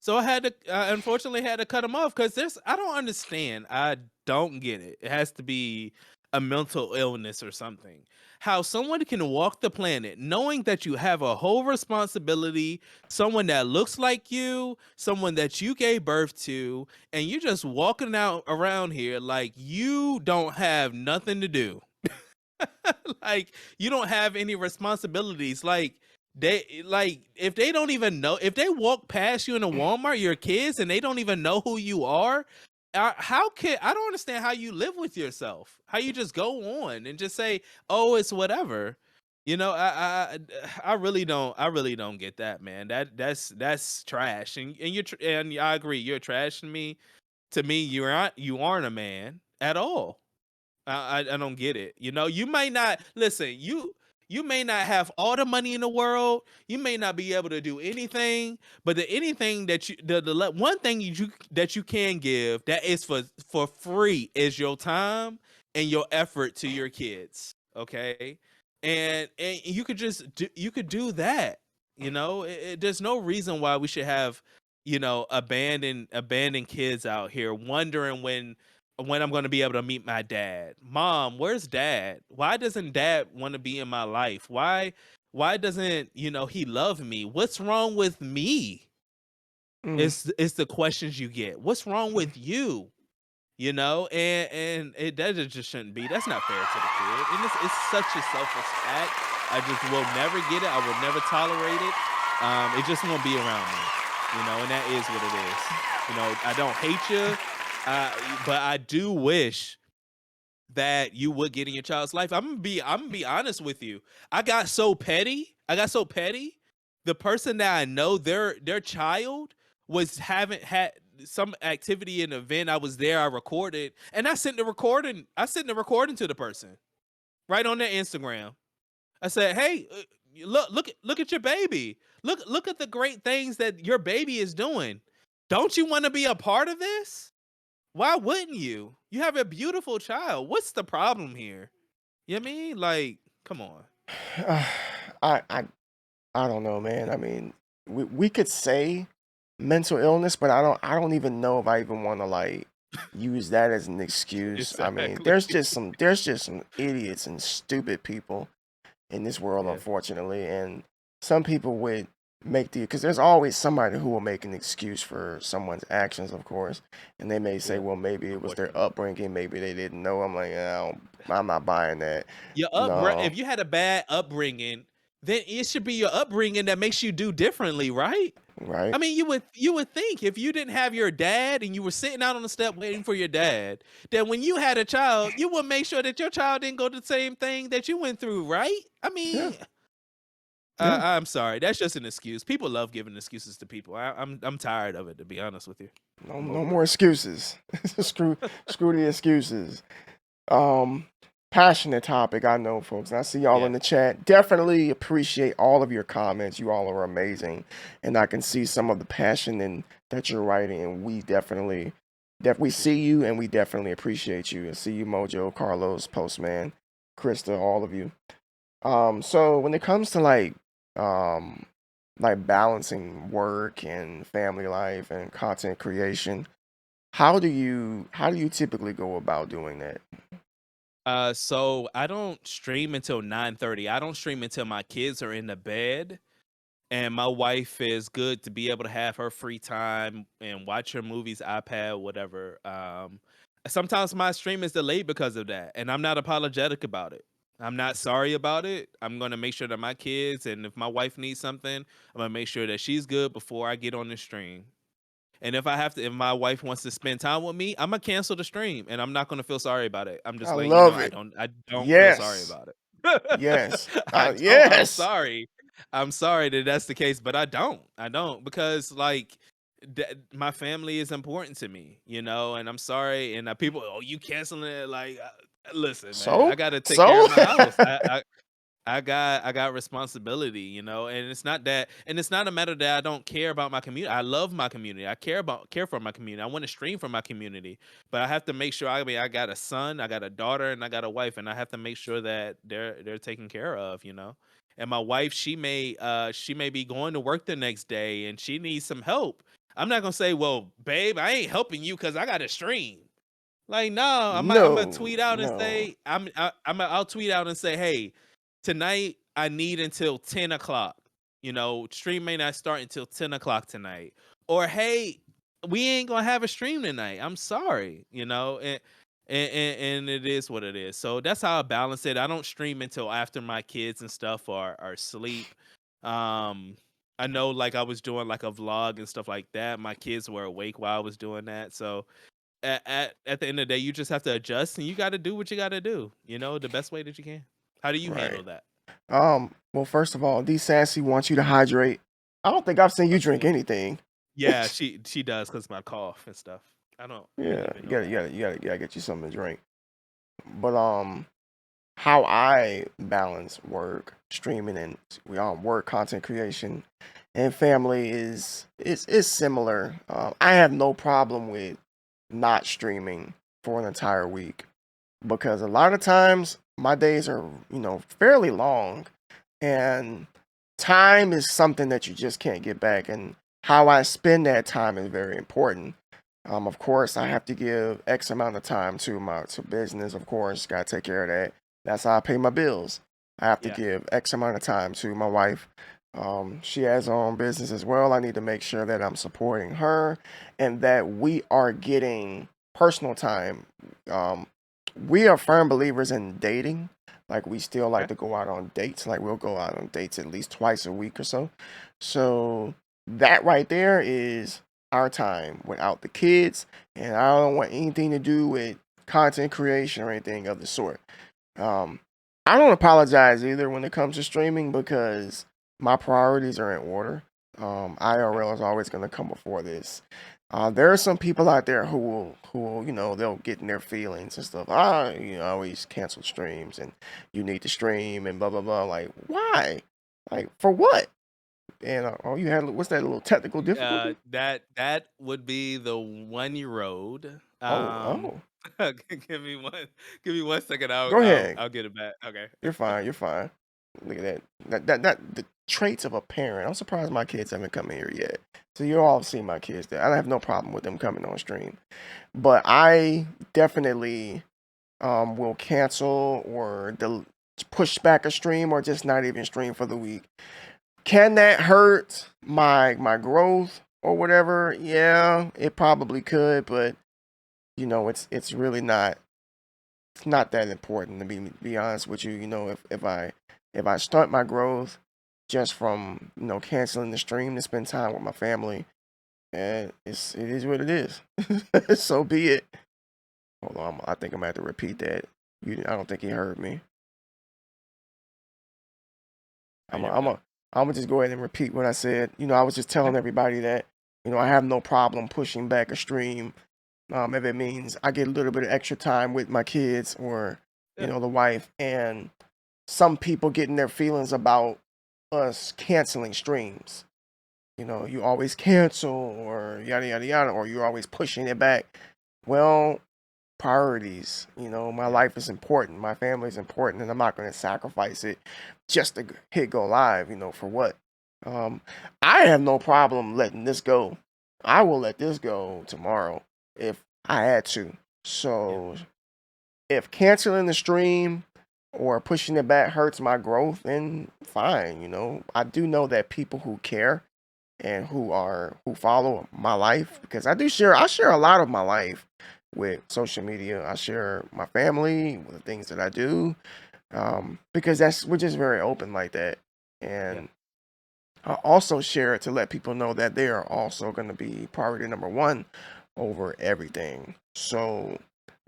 So I unfortunately had to cut him off because I don't understand. I don't get it. It has to be a mental illness or something. How someone can walk the planet knowing that you have a whole responsibility, someone that looks like you, someone that you gave birth to, and you're just walking out around here like you don't have nothing to do. Like you don't have any responsibilities. Like if they don't even know, if they walk past you in a Walmart, your kids, and they don't even know who you are, how can I don't understand how you live with yourself? How you just go on and just say, "Oh, it's whatever." I really don't. I really don't get that, man. That's trash. And I agree. You're trash to me. To me, you aren't a man at all. I don't get it. You may not listen. You may not have all the money in the world. You may not be able to do anything, but the anything that one thing that you can give that is for free is your time and your effort to your kids. Okay, and you could you could do that. There's no reason why we should have abandoned kids out here wondering when I'm going to be able to meet my dad. Mom, where's dad? Why doesn't dad want to be in my life? Why doesn't, he love me? What's wrong with me? Mm. It's the questions you get. What's wrong Mm. with you? You know, and it that just shouldn't be. That's not fair to the kid, and it's such a selfish act. I just will never get it. I will never tolerate it. It just won't be around me, and that is what it is. I don't hate you, but I do wish that you would get in your child's life. I'm gonna be honest with you. I got so petty. I got so petty. The person that I know, their child was having had some activity in an event. I was there. I recorded, and I sent the recording. I sent the recording to the person right on their Instagram. I said, "Hey, look at your baby. Look at the great things that your baby is doing. Don't you want to be a part of this? Why wouldn't you? You have a beautiful child. What's the problem here?" You know what I mean? Like, come on. I I I don't know, man. I mean, we could say mental illness, but I don't even know if I even want to like use that as an excuse. I mean, Exactly. there's just some idiots and stupid people in this world, Yeah. unfortunately, and some people would make because there's always somebody who will make an excuse for someone's actions, of course, and they may say, Yeah. well, maybe it was their Unfortunately. upbringing, maybe they didn't know. I'm like, I'm not buying that. If No, you had a bad upbringing, then it should be your upbringing that makes you do differently, right? right? I mean, you would think if you didn't have your dad and you were sitting out on the step waiting for your dad, that when you had a child, you would make sure that your child didn't go through the same thing that you went through, right? I Yeah, mean, yeah. I'm sorry, that's just an excuse. People love giving excuses to people. I'm tired of it, to be honest with you. No, I'm no over more it. excuses. Screw the excuses. Um, Passionate topic, I know, folks. And I see y'all Yeah. in the chat. Definitely appreciate all of your comments. You all are amazing, and I can see some of the passion in that you're writing. And we definitely see you, and we definitely appreciate you. And see you, Mojo, Carlos, Postman, Krista, all of you. So when it comes to um, like balancing work and family life and content creation, how do you typically go about doing that? So I don't stream until 9:30. I don't stream until my kids are in the bed and my wife is good to be able to have her free time and watch her movies, iPad, whatever. Sometimes my stream is delayed because of that, and I'm not apologetic about it. I'm not sorry about it. I'm gonna make sure that my kids and if my wife needs something, I'm gonna make sure that she's good before I get on the stream. And if my wife wants to spend time with me, I'm gonna cancel the stream, and I'm not gonna feel sorry about it. I'm I just letting you know love I it. don't feel sorry Yes. about it. Yes. I don't. I'm Yes. sorry. I'm sorry that that's the case, but I don't. I don't because like my family is important to me, and I'm sorry. And people, oh, you canceling it? Like, listen, man, I So? gotta take care So? of my house. I got responsibility, and it's not a matter that I don't care about my community. I love my community. I care for my community. I want to stream for my community, but I have to make sure. I mean, I got a son, I got a daughter, and I got a wife, and I have to make sure that they're taken care of. And my wife, she may be going to work the next day, and she needs some help. I'm not gonna say, well, babe, I ain't helping you because I got to stream. Like, no, I'm gonna No. tweet out and No. say I'll tweet out and say, hey, tonight I need until 10 o'clock. Stream may not start until 10 o'clock tonight. Or hey, we ain't gonna have a stream tonight. I'm sorry. And it is what it is. So that's how I balance it. I don't stream until after my kids and stuff are asleep. Um, I know like I was doing like a vlog and stuff like that. My kids were awake while I was doing that. So at the end of the day, you just have to adjust and you got to do what you got to do, the best way that you can. How do you Right. handle that? Well, first of all, D Sassy wants you to hydrate. I don't think I've seen you Oh, she drink wants. anything. Yeah, she does because my cough and stuff. I don't Yeah, even you know gotta, you why. gotta, you gotta, you gotta get you something to drink. But how I balance work, streaming, and work content creation and family is similar. I have no problem with not streaming for an entire week because a lot of times my days are fairly long, and time is something that you just can't get back, and how I spend that time is very important. Of course, I have to give X amount of time to business. Of course, gotta take care of that. That's how I pay my bills. I have to Yeah. give X amount of time to my wife. She has her own business as well. I need to make sure that I'm supporting her and that we are getting personal time. Um, we are firm believers in dating. Like we still like Okay. to go out on dates. Like we'll go out on dates at least twice a week or so. So that right there is our time without the kids, and I don't want anything to do with content creation or anything of the sort. Um, I don't apologize either when it comes to streaming because my priorities are in order. Okay. IRL is always going to come before this. There are some people out there who will, they'll get in their feelings and stuff. Always cancel streams and you need to stream and blah blah blah. Like, why? Like, for what? And you had what's that little technical difficulty? That would be the 1-year old. Oh, oh, Give me one. Give me 1 second. I'll go I'll ahead. I'll get it back. Okay. You're fine. You're fine. Look at that. That the traits of a parent. I'm surprised my kids haven't come here yet. So you all see my kids there. I have no problem with them coming on stream, but I definitely will cancel or push back a stream or just not even stream for the week. Can that hurt my growth or whatever? Yeah, it probably could, but it's really not. It's not that important to be honest with you. If I stunt my growth just from canceling the stream to spend time with my family, and it is what it is. So be it. Hold on, I think I'm gonna have to repeat that. I don't think he heard me. Are I'm you a, I'm good? a, I'm gonna just go ahead and repeat what I said. I was just telling everybody that I have no problem pushing back a stream if it means I get a little bit of extra time with my kids or Yeah. the wife. And some people getting their feelings about us canceling streams. You always cancel or yada yada yada, or you're always pushing it back. Well, priorities. My Yeah. life is important, my family is important, and I'm not going to sacrifice it just to hit go live. For what? Um, I have no problem letting this go. I will let this go tomorrow if I had to. Yeah. So if canceling the stream or pushing it back hurts my growth, then fine. I do know that people who care and who follow my life, because I share a lot of my life with social media. I share my family, the things that I do, because we're just very open like that. Yeah. And I also share it to let people know that they are also going to be priority number one over everything. So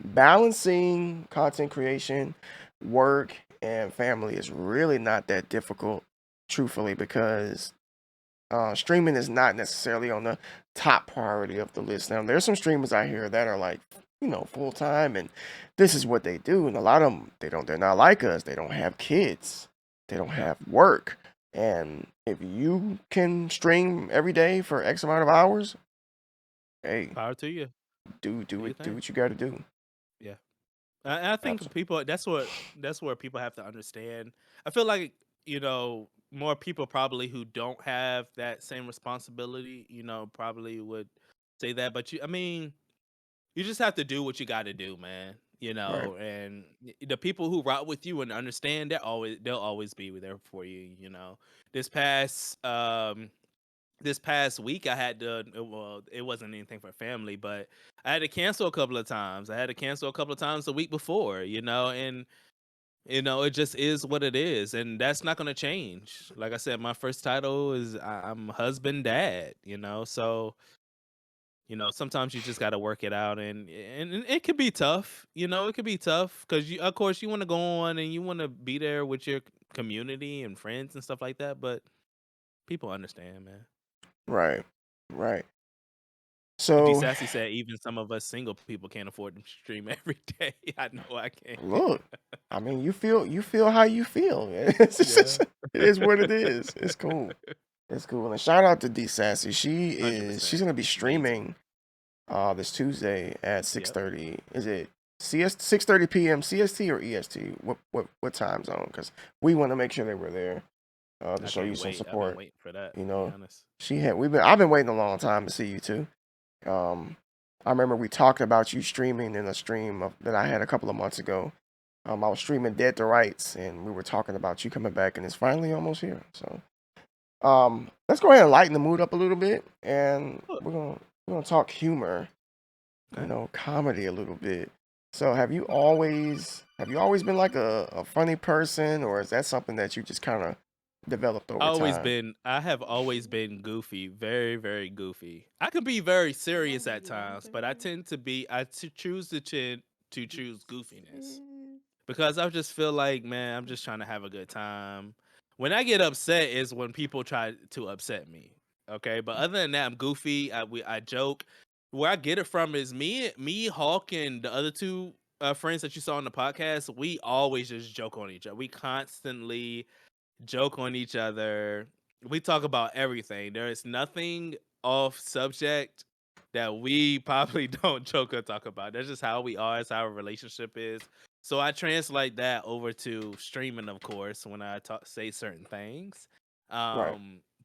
balancing content creation, work, and family is really not that difficult, truthfully, because streaming is not necessarily on the top priority of the list. Now, there's some streamers out here that are like, full time, and this is what they do. And a lot of them, they're not like us. They don't have kids. They don't Yeah. have work. And if you can stream every day for X amount of hours, hey, Power to you. do Do your it. Do thing. what you got to do. Yeah. I think Absolutely. people. That's where people have to understand. I feel like more people probably who don't have that same responsibility. Probably would say that, but I mean, you just have to do what you got to do, man. Right. And the people who rock with you and understand, they'll always be there for you. This past this past week, I had to. Well, it wasn't anything for family, but I had to cancel a couple of times. I had to cancel a couple of times the week before. And it just is what it is, and that's not gonna change. Like I said, my first title is I'm husband, dad. So sometimes you just got to work it out, and it could be tough. It could be tough because of course, you want to go on and you want to be there with your community and friends and stuff like that. But people understand, man. Right. Right. D So Sassy said even some of us single people can't afford to stream every day. I know I can't. look, I mean, you feel how you feel. Yeah, It is what it is. It's cool. It's cool. And shout out to D Sassy. hundred She's percent. gonna be Amazing. streaming this Tuesday at Yep. 6:30. Is it 6:30 p.m. CST or EST? What time zone? Because we want to make sure that we're there to I show you can't some wait. I've been support. waiting for that. You To be know, honest. I've been waiting a long time to see you too. Um, I remember we talked about you streaming in a stream that I had a couple of months ago. I was streaming Dead to Rights, and we were talking about you coming back, and it's finally almost here. So Let's go ahead and lighten the mood up a little bit, and Look, we're gonna talk humor, okay. comedy a little bit. So have you always been like a funny person, or is that something that you just kind of developed over time? I have always been goofy, very, very goofy. I can be very serious at times, but choose to choose goofiness because I just feel like, man, I'm just trying to have a good time. When I get upset is when people try to upset me. Okay, but other than that, I'm goofy. I joke. Where I get it from is me, Hawk, and the other two friends that you saw on the podcast. We always just joke on each other. We constantly joke on each other. We talk about everything. There is nothing off subject that we probably don't joke or talk about. That's just how we are. It's how our relationship is. So I translate that over to streaming, of course, when I say certain things. Right.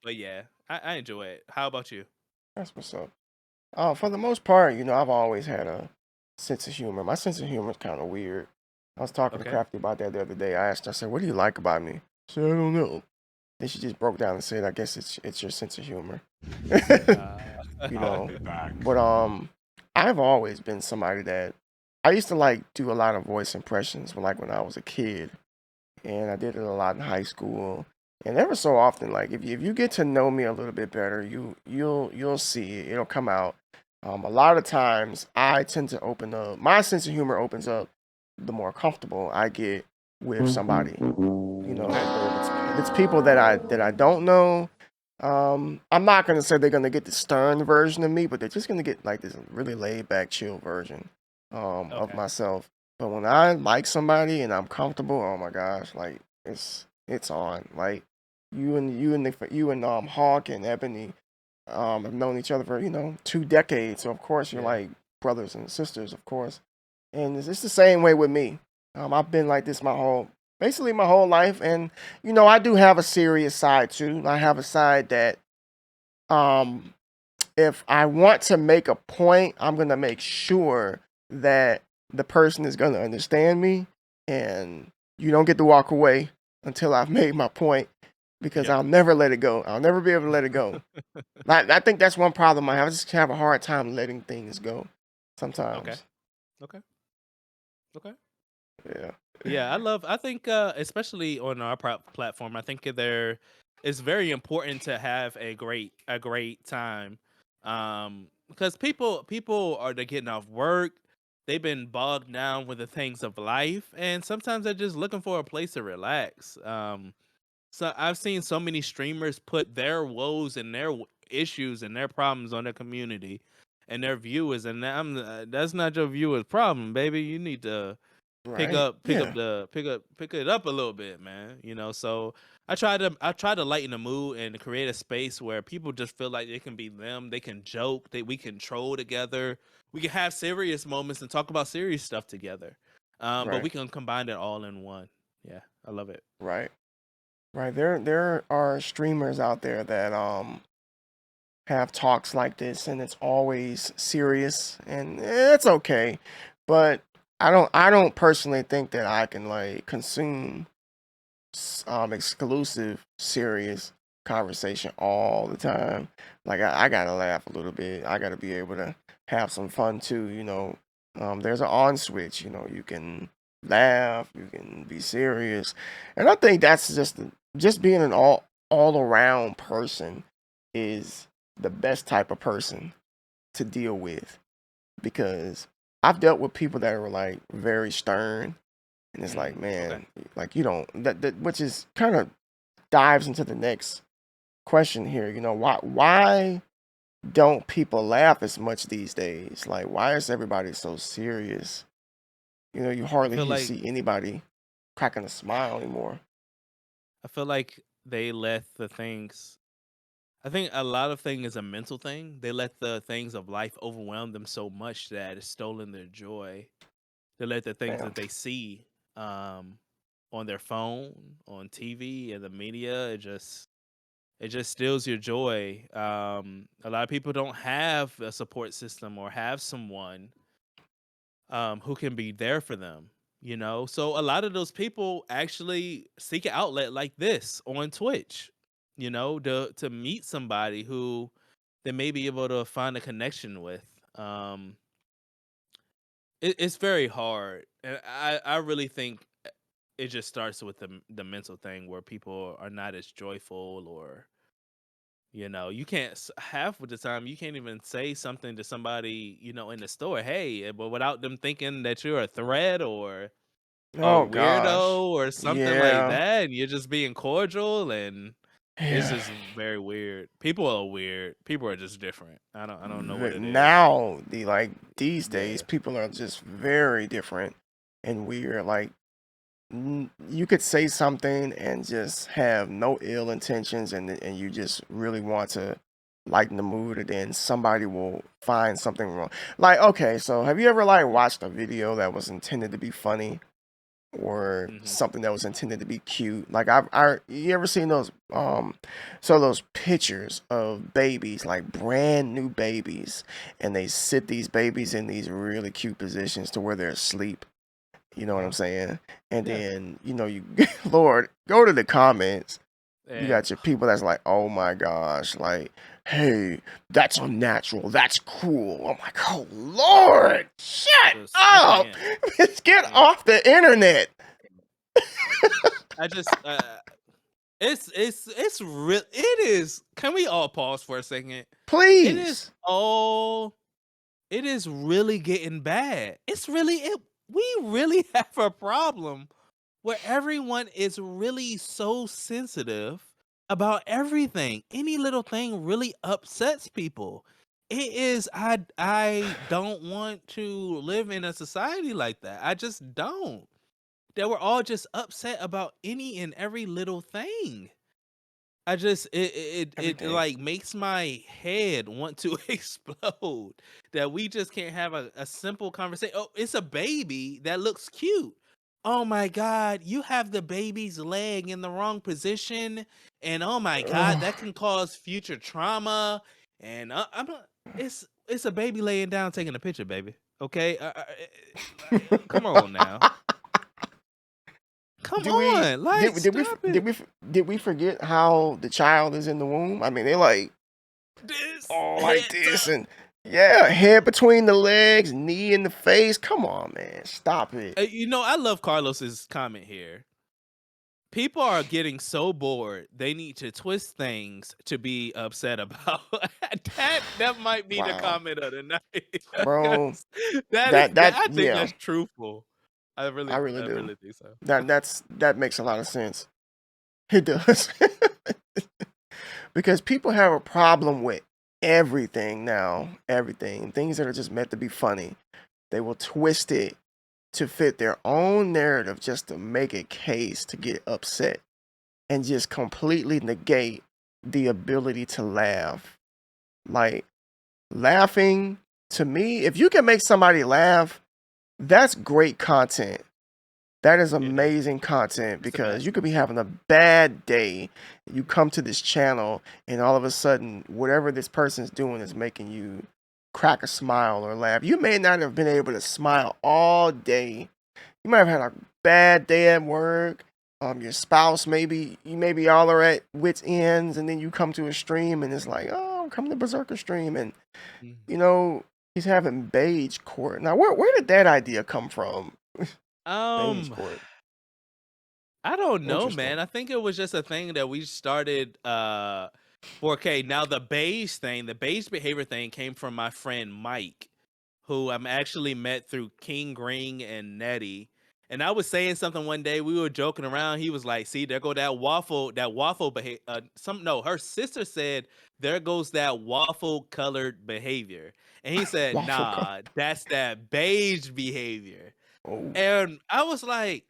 But yeah, I enjoy it. How about you? That's what's up. For the most part, I've always had a sense of humor. My sense of humor is kind of weird. I was talking to Okay. Crafty about that the other day. I asked her, I said, "What do you like about me?" She said, "I don't know." Then she just broke down and said, "I guess it's your sense of humor." Uh, you know. But I've always been somebody that I used to like do a lot of voice impressions when I was a kid, and I did it a lot in high school. And ever so often, like if you get to know me a little bit better, you'll see it. It'll come out. A lot of times, I tend to open up. My sense of humor opens up the more comfortable I get with somebody. okay. If it's people that I don't know, I'm not gonna say they're gonna get the stern version of me, but they're just gonna get like this really laid back, chill version of Okay. myself. But when I like somebody and I'm comfortable, oh my gosh, like it's on. Like you and Hawk and Ebony have known each other for 2 decades, so of course you're Yeah. like brothers and sisters, of course. And it's the same way with me. I've been like this basically my whole life, and I do have a serious side too. I have a side that um, if I want to make a point, I'm gonna make sure that the person is gonna understand me, and you don't get to walk away until I've made my point, because Yep. I'll never let it go. I'll never be able to let it go. I think that's one problem I have. I just have a hard time letting things go Okay. sometimes. Okay. Okay. Yeah. Yeah, I think especially on our platform, I think there it's very important to have a great time. Because people are they're getting off work, they've been bogged down with the things of life, and sometimes they're just looking for a place to relax. So I've seen so many streamers put their woes and their issues and their problems on their community and their viewers, and that's not your viewers' problem, baby. You need to Right. Yeah. pick it up a little bit, man. So I try to lighten the mood and create a space where people just feel like they can be them, they can joke, we can troll together, we can have serious moments and talk about serious stuff together. But Right. we can combine it all in one. Yeah, I love it. Right. Right. There are streamers out there that have talks like this, and it's always serious, and it's okay. But I don't personally think that I can like consume exclusive serious conversation all the time. Like I gotta laugh a little bit. I gotta be able to have some fun too. There's an on switch. You can laugh, you can be serious, and I think that's just being an all around person is the best type of person to deal with, because I've dealt with people that are like very stern, and it's like, Okay. man, like you don't that which is kind of dives into the next question here. Why don't people laugh as much these days? Like, why is everybody so serious? You I hardly feel like see anybody cracking a smile anymore. I feel like they let the things. I think a lot of thing is a mental thing. They let the things of life overwhelm them so much that it's stolen their joy. They let the things Damn. that they see um, on their phone, on TV, and the media. It just steals your joy. A lot of people don't have a support system or have someone who can be there for them. So a lot of those people actually seek an outlet like this on Twitch. to meet somebody who they may be able to find a connection with. Um, it's very hard, and I really think it just starts with the mental thing where people are not as joyful, or you can't half of the time you can't even say something to somebody in the store, hey, but without them thinking that you're a threat or a Oh gosh. weirdo or something like Yeah. that, and you're just being cordial, and it's Yeah. just very weird. People are weird. People are just different. I don't know what it is. Now, these days, Yeah. people are just very different and weird. Like you could say something and just have no ill intentions, and you just really want to lighten the mood, and then somebody will find something wrong. Like, okay, so have you ever like watched a video that was intended to be funny, or Hmm. something that was intended to be cute? Like, you ever seen those those pictures of babies, like brand new babies, and they sit these babies in these really cute positions to where they're asleep, you know what I'm Uh-huh. saying? And Yeah. then, you, Lord, go to the comments. You And got your people that's like, oh my gosh, like, hey, that's unnatural. That's cruel. I'm like, oh Lord, shut I up. can't. Just I get can't. off the internet. I can't. I just it's real. It is. Can we all pause for a second? It is Please. all. It is really getting bad. It's really it. We really have a problem where everyone is really so sensitive about everything. Any little thing really upsets people. It is. I don't want to live in a society like that. I just don't. That we're all just upset about any and every little thing. I just it Everything. like makes my head want to explode that we just can't have a simple conversation. Oh, it's a baby that looks cute. Oh my god, you have the baby's leg in the wrong position, and oh my god, Ugh. that can cause future trauma. And I'm not. It's a baby laying down taking a picture, baby. Okay, come on now, come do we on, like stop it. did we forget how the child is in the womb? I mean, they like, This oh, like heads this, up. and yeah, head between the legs, knee in the face. Come on, man, stop it. I love Carlos's comment here. People are getting so bored, they need to twist things to be upset about. That might be the Wow, comment of the night. bro, 'Cause that I think yeah, that's truthful. I really I do. really think so. That makes a lot of sense. It does. Because people have a problem with everything now, everything, things that are just meant to be funny. They will twist it to fit their own narrative just to make a case to get upset, and just completely negate the ability to laugh. Like, laughing, to me, if you can make somebody laugh, that's great content. That is It is. amazing content, It's a because you could be masterpiece. having a bad day. You come to this channel, and all of a sudden, whatever this person's doing is making you crack a smile or laugh. You may not have been able to smile all day. You might have had a bad day at work. Your spouse, maybe you maybe all are at wits ends, and then you come to a stream, and it's like, oh, I'm coming to BerZerKerr stream, and Mhm. you know he's having beige court. Now, where did that idea come from? Beige Um, court. I don't know, Interesting. man. I think it was just a thing that we started 4K. Now the beige behavior thing came from my friend Mike, who I'm actually met through King Ring and Nettie. And I was saying something one day, we were joking around. He was like, "See, there go that waffle behavior." Some no, her sister said, "There goes that waffle colored behavior," and he said, Waffle cone. "Nah, that's that beige behavior." Oh, And I was like,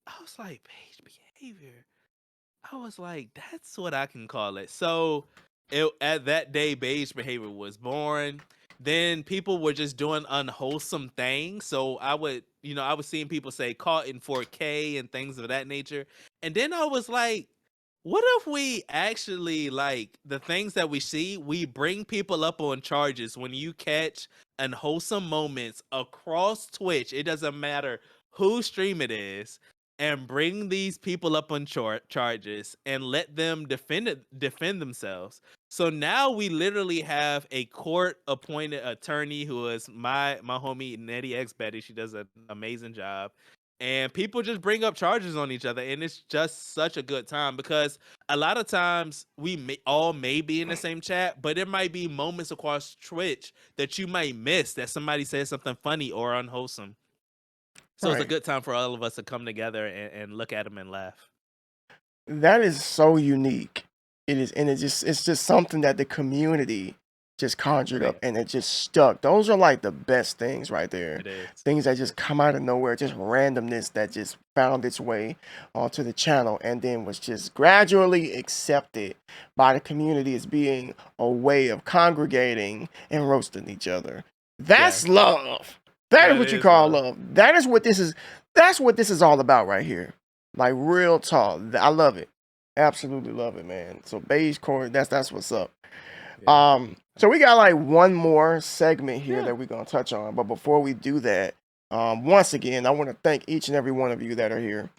beige behavior. I was like, that's what I can call it. So at that day, beige behavior was born. Then people were just doing unwholesome things. So I was seeing people say caught in 4K and things of that nature. And then I was like, what if we actually like the things that we see, we bring people up on charges when you catch unwholesome moments across Twitch. It doesn't matter whose stream it is. and bring these people up on charges and let them defend themselves. So now we literally have a court appointed attorney who is my homie Nettie X Betty. She does an amazing job. And people just bring up charges on each other, and it's just such a good time because a lot of times we all may be in the same chat, but there might be moments across Twitch that you might miss that somebody says something funny or unwholesome. So it's a Right. good time for all of us to come together and look at them and laugh. That is so unique. It is, and it's just something that the community just conjured Oh up, yeah, and it just stuck. Those are like the best things right there. it is. Things that It just is. come out of nowhere, just randomness that just found its way onto the channel, and then was just gradually accepted by the community as being a way of congregating and roasting each other. That's Yes, love. That is that what you is call love. love. That is what this is. That's what this is all about right here. Like real talk. I love it. Absolutely love it, man. So beige core, that's what's up. Yeah. So we got like one more segment here Yeah. that we're gonna touch on. But before we do that, once again, I want to thank each and every one of you that are here.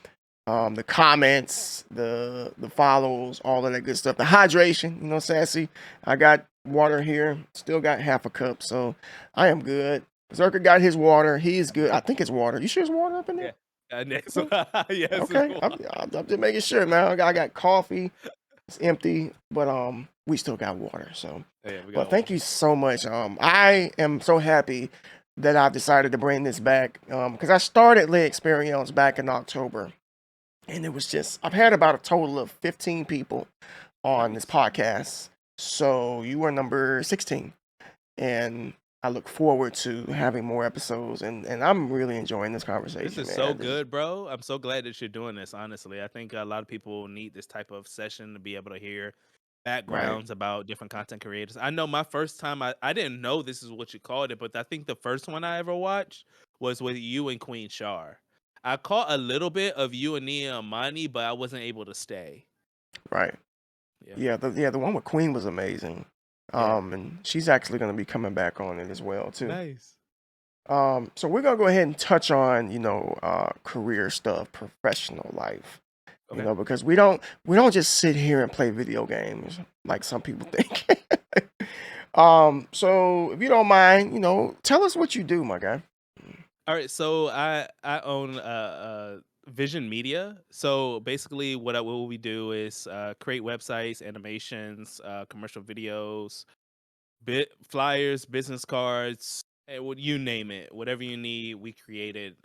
The comments, the follows, all of that good stuff. The hydration, you know, sassy. I got water here. Still got half a cup, so I am good. Zerker got his water. He's good. I think it's water. You sure it's water up in Yeah. there? Next, Okay. yes, it's Okay. I'm just making sure, man. I got coffee. It's empty, but we still got water. So, yeah, we but got thank water. you so much. I am so happy that I've decided to bring this back. Because I started Lit Experience back in October, and it was just I've had about a total of 15 people on this Nice. podcast. So you were number 16, and I look forward to having more episodes, and I'm really enjoying this This conversation, is so man. This is good, bro. I'm so glad that you're doing this. Honestly, I think a lot of people need this type of session to be able to hear right, backgrounds about different content creators. I know my first time, I didn't know this is what you called it, but I think the first one I ever watched was with you and Queen Shar. I caught a little bit of you and Nia Amani, but I wasn't able to stay. right. Yeah. The one with Queen was amazing. Yeah. And she's actually going to be coming back on it as well too. Nice. So we're gonna go ahead and touch on career stuff, professional life, Okay. because we don't just sit here and play video games like some people think. So if you don't mind, tell us what you do, my guy. All right, so I own Vision Media. So basically, what we do is create websites, animations, commercial videos, bit flyers, business cards, you name it, whatever you need, we create it.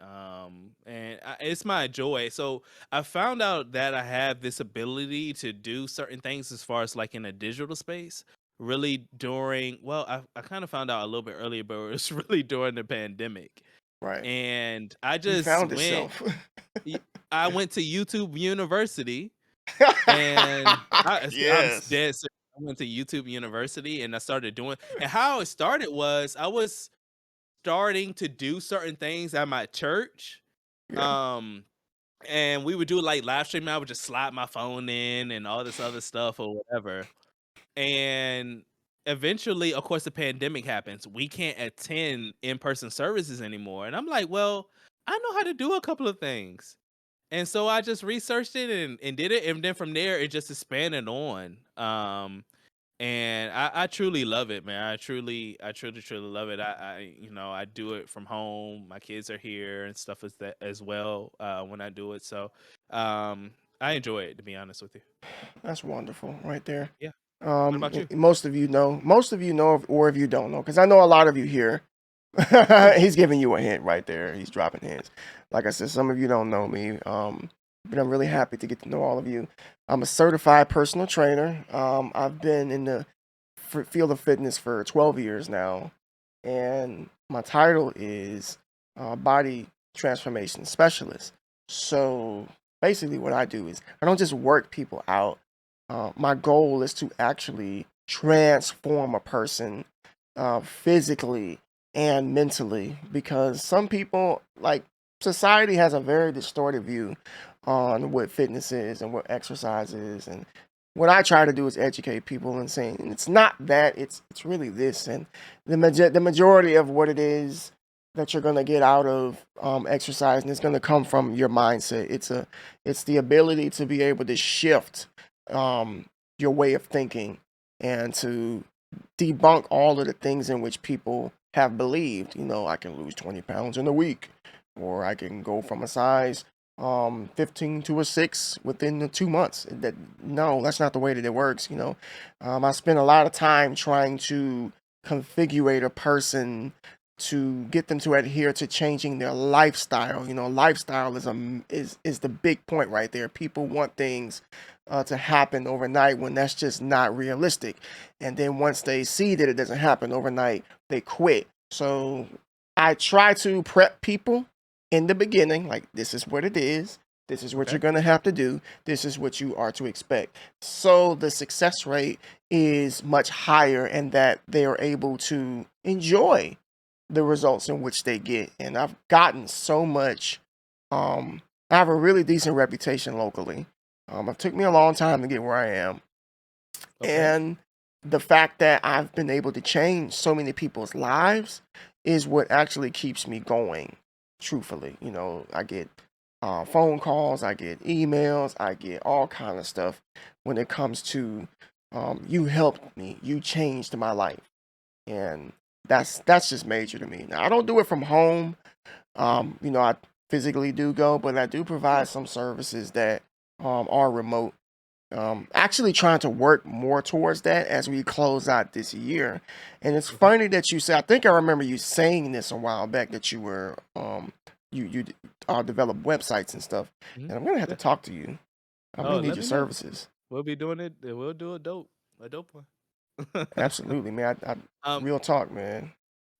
And it's my joy. So I found out that I have this ability to do certain things as far as like in a digital space. Really during, well, I kind of found out a little bit earlier, but it was really during the pandemic, Right. and I You just found went. yourself. I went to YouTube University, and I'm Yes. dead serious. I went to YouTube University and I started doing, and how it started was I was starting to do certain things at my church. Yeah. Um and we would do like live streaming. I would just slide my phone in and all this other stuff or whatever. And eventually, of course, the pandemic happens. We can't attend in-person services anymore. And I'm like, well, I know how to do a couple of things. And so I just researched it and did it, and then from there it just expanded on. And I truly love it, man. I truly love it. I do it from home. My kids are here and stuff as that as well when I do it. So I enjoy it, to be honest with you. That's wonderful, right there. Yeah. What about you? Most of you know, or if you don't know, because I know a lot of you here. He's giving you a hint right there. He's dropping hints. Like I said, some of you don't know me, but I'm really happy to get to know all of you. I'm a certified personal trainer. I've been in the field of fitness for 12 years now, and my title is body transformation specialist. So basically, what I do is I don't just work people out. My goal is to actually transform a person physically and mentally, because some people, like, society has a very distorted view on what fitness is and what exercise is, and what I try to do is educate people and saying it's not that, it's really this. And the majority of what it is that you're gonna get out of exercise, and it's gonna come from your mindset. It's the ability to be able to shift um, your way of thinking and to debunk all of the things in which people have believed. You know, I can lose 20 pounds in a week, or I can go from a size 15 to a 6 within the 2 months. That no, that's not the way that it works. You know, I spend a lot of time trying to configure a person to get them to adhere to changing their lifestyle. You know, lifestyle is the big point right there. People want things to happen overnight when that's just not realistic. And then once they see that it doesn't happen overnight, they quit. So I try to prep people in the beginning, like this is what it is. This is what you're Okay. going to have to do. This is what you are to expect. So the success rate is much higher, and that they are able to enjoy the results in which they get. And I've gotten so much. I have a really decent reputation locally. It took me a long time to get where I am, Okay. and the fact that I've been able to change so many people's lives is what actually keeps me going. Truthfully, you know, I get phone calls, I get emails, I get all kind of stuff when it comes to you helped me, you changed my life, and that's just major to me. Now I don't do it from home. You know, I physically do go, but I do provide some services that are remote. Actually trying to work more towards that as we close out this year. And it's Okay. funny that you say, I think I remember you saying this a while back, that you were you develop websites and stuff. Hmm. And I'm gonna have to Yeah. talk to you. I may Oh, need let your me know. services. We'll be doing it. We'll do a dope one. Absolutely, man. I um, real talk, man.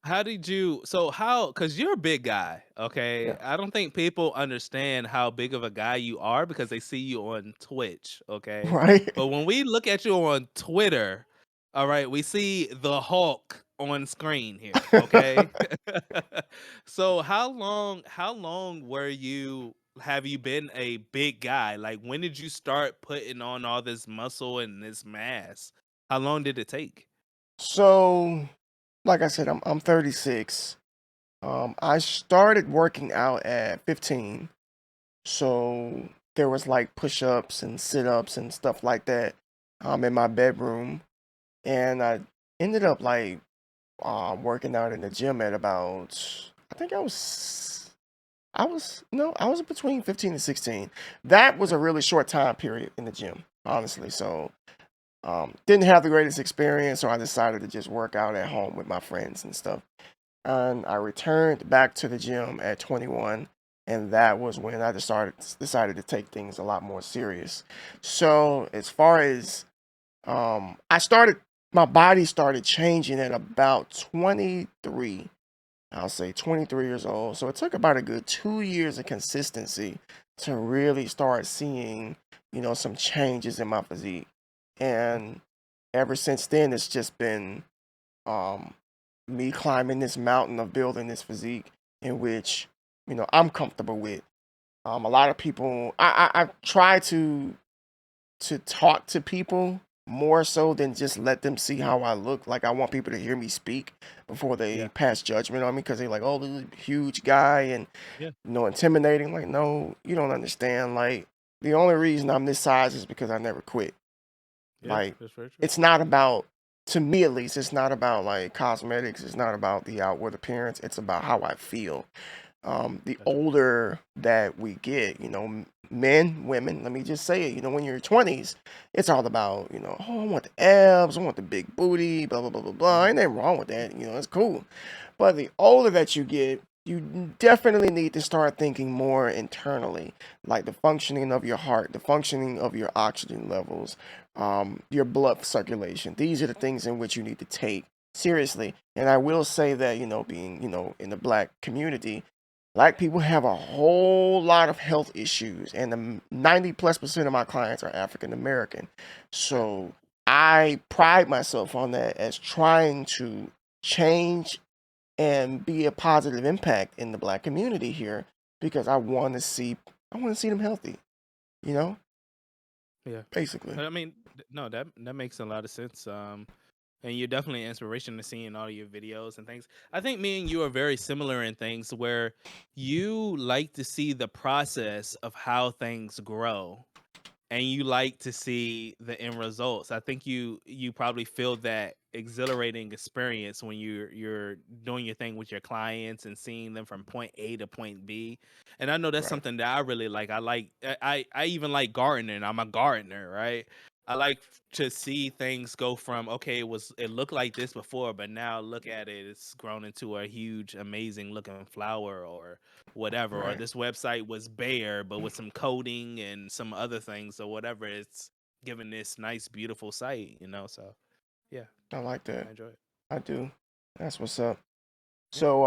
How did you so how because you're a big guy, Yeah. okay? I don't think people understand how big of a guy you are because they see you on Twitch, okay? Right. But when we look at you on Twitter, all right, we see the Hulk on screen here, okay? So how long were you have you been a big guy? Like when did you start putting on all this muscle and this mass? How long did it take? So, like I said, I'm 36. I started working out at 15. So there was like push-ups and sit-ups and stuff like that in my bedroom. And I ended up like working out in the gym at about, I think I was between 15 and 16. That was a really short time period in the gym, honestly. So didn't have the greatest experience, so I decided to just work out at home with my friends and stuff. And I returned back to the gym at 21, and that was when I decided to take things a lot more serious. So as far as I started, my body started changing at about 23. I'll say 23 years old. So it took about a good 2 years of consistency to really start seeing, you know, some changes in my physique. And ever since then, it's just been um, me climbing this mountain of building this physique in which, you know, I'm comfortable with. A lot of people, I try to talk to people more so than just let them see how I look. Like I want people to hear me speak before they Yeah. pass judgment on me, because they're like, "Oh, this is a huge guy and, Yeah. you know, intimidating." Like, no, you don't understand. Like the only reason I'm this size is because I never quit. Yeah. Like That's very true. it's not about, to me at least, it's not about like cosmetics. It's not about the outward appearance. It's about how I feel. The That's right. older that we get, you know, men, women, let me just say it, you know, when you're 20s, it's all about, you know, oh, I want the abs, I want the big booty, blah, blah, blah, blah, blah. Mhm. Ain't nothing wrong with that. You know, it's cool. But the older that you get, you definitely need to start thinking more internally, like the functioning of your heart, the functioning of your oxygen levels, your blood circulation. These are the things in which you need to take seriously. And I will say that, you know, being, you know, in the black community, black people have a whole lot of health issues, and the 90+% of my clients are African American. Okay. So I pride myself on that, as trying to change and be a positive impact in the black community here, because I want to see them healthy, you know, Yeah. basically. I mean, no, that makes a lot of sense. And you're definitely an inspiration to seeing all your videos and things. I think me and you are very similar in things where you like to see the process of how things grow and you like to see the end results. I think you probably feel that exhilarating experience when you're doing your thing with your clients and seeing them from point A to point B. And I know that's Right. something that I really like. I even like gardening. I'm a gardener, right? I like to see things go from okay, it looked like this before, but now look at it, it's grown into a huge, amazing looking flower or whatever, or Right. this website was bare, but with some coding and some other things or whatever, it's given this nice, beautiful site. So yeah, I like that. I enjoy it. I do. That's what's up. Yeah. So,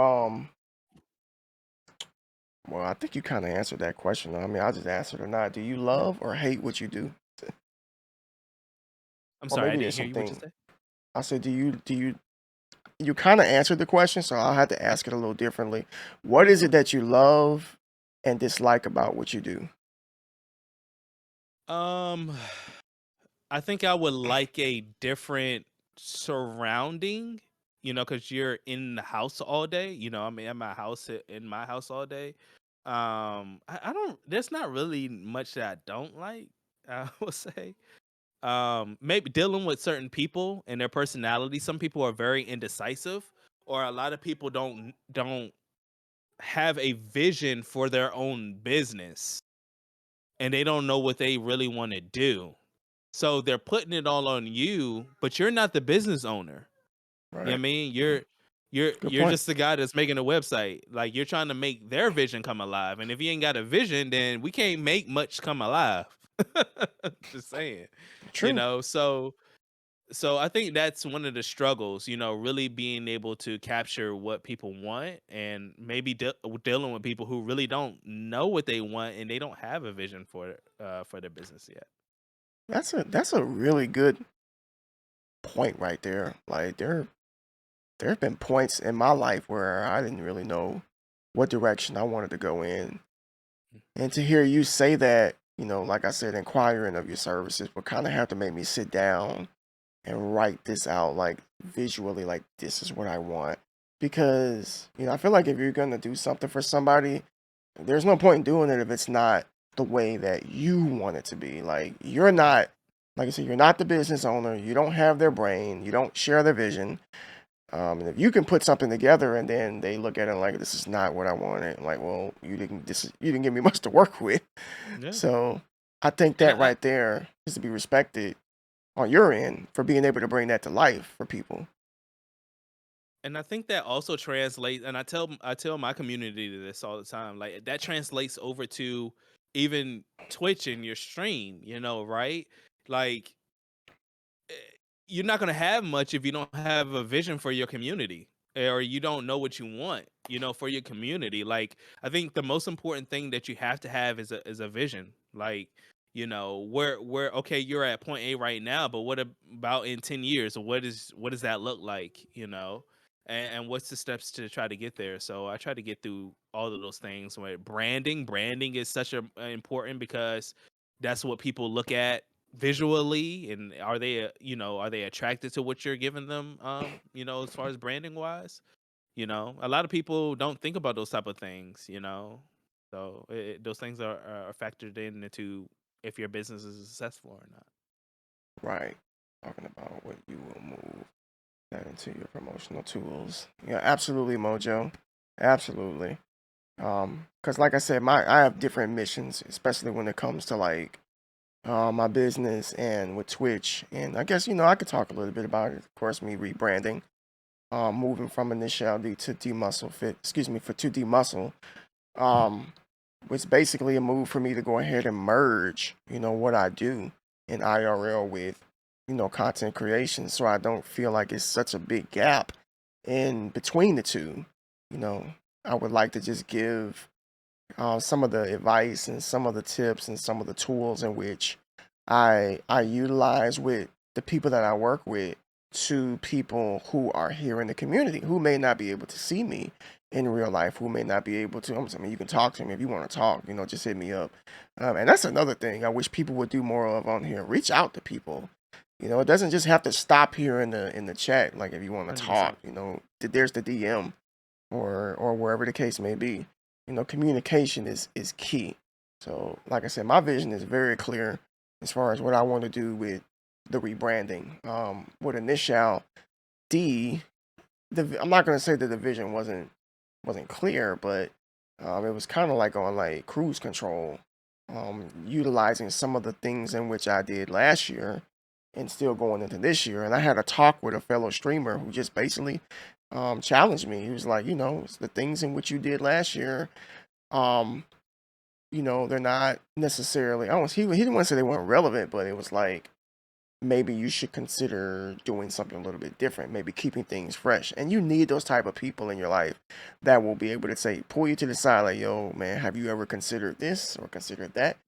well, I think you kind of answered that question. I mean, I just answered or not. Do you love or hate what you do? I'm Or sorry, I maybe didn't there's hear you. What you something. say? I said, you kind of answered the question, so I'll have to ask it a little differently. What is it that you love and dislike about what you do? Um, I think I would like a different surrounding, because you're in the house all day. I'm in my house in my house all day. I don't. There's not really much that I don't like. I will say. Maybe dealing with certain people and their personality. Some people are very indecisive, or a lot of people don't have a vision for their own business and they don't know what they really want to do. So they're putting it all on you, but you're not the business owner. You know what I Right. mean? You're Good you're point. just the guy that's making a website. Like you're trying to make their vision come alive. And if you ain't got a vision, then we can't make much come alive. Just saying. You True. know, so so I think that's one of the struggles, really being able to capture what people want and maybe dealing with people who really don't know what they want and they don't have a vision for their business yet. That's a really good point right there. Like there have been points in my life where I didn't really know what direction I wanted to go in. And to hear you say that, like I said, inquiring of your services would kind of have to make me sit down and write this out, like visually, like this is what I want. Because, I feel like if you're going to do something for somebody, there's no point in doing it if it's not the way that you want it to be. Like, you're not, like I said, you're not the business owner. You don't have their brain. You don't share their vision. And if you can put something together and then they look at it like this is not what I wanted, like, well, you didn't give me much to work with. Yeah. So I think And that right there is to be respected on your end for being able to bring that to life for people. I think that also translates, and I tell my community this all the time. Like that translates over to even Twitch and your stream, right? Like eh, you're not gonna have much if you don't have a vision for your community or you don't know what you want, for your community. Like I think the most important thing that you have to have is a vision. Like, where okay, you're at point A right now, but what about in 10 years? What does that look like, And what's the steps to try to get there? So I try to get through all of those things. Where branding is such important because that's what people look at visually, and are they attracted to what you're giving them, as far as branding wise. A lot of people don't think about those type of things, so those things are factored in into if your business is successful or not. Right. Talking about what you will move that into your promotional tools. Yeah, absolutely, Mojo. Absolutely. Because like I said, I have different missions, especially when it comes to like my business and with Twitch. And I guess I could talk a little bit about it. Of course, me rebranding, moving from initiality to demuscle fit. Excuse me, for to demuscle. Um, was basically a move for me to go ahead and merge, what I do in IRL with, content creation, so I don't feel like it's such a big gap in between the two. You know, I would like to just give some of the advice and some of the tips and some of the tools in which I utilize with the people that I work with to people who are here in the community who may not be able to see me in real life, who may not be able to. I mean, you can talk to me if you want to talk. Just hit me up. And that's another thing I wish people would do more of on here. Reach out to people. You know, it doesn't just have to stop here in the chat. Like if you want to talk, 100%. you know, there's the DM or wherever the case may be. You know, communication is key. So, like I said, my vision is very clear as far as what I want to do with the rebranding. With Initial D, I'm not gonna say that the vision wasn't clear, but it was kind of like on like cruise control, utilizing some of the things in which I did last year and still going into this year. And I had a talk with a fellow streamer who just basically challenged me. He was like, you know, it's the things in which you did last year, um, you know, they're not necessarily. I don't. He didn't want to say they weren't relevant, but it was like maybe you should consider doing something a little bit different, maybe keeping things fresh. And you need those type of people in your life that will be able to say, pull you to the side, like, yo, man, have you ever considered this or considered that?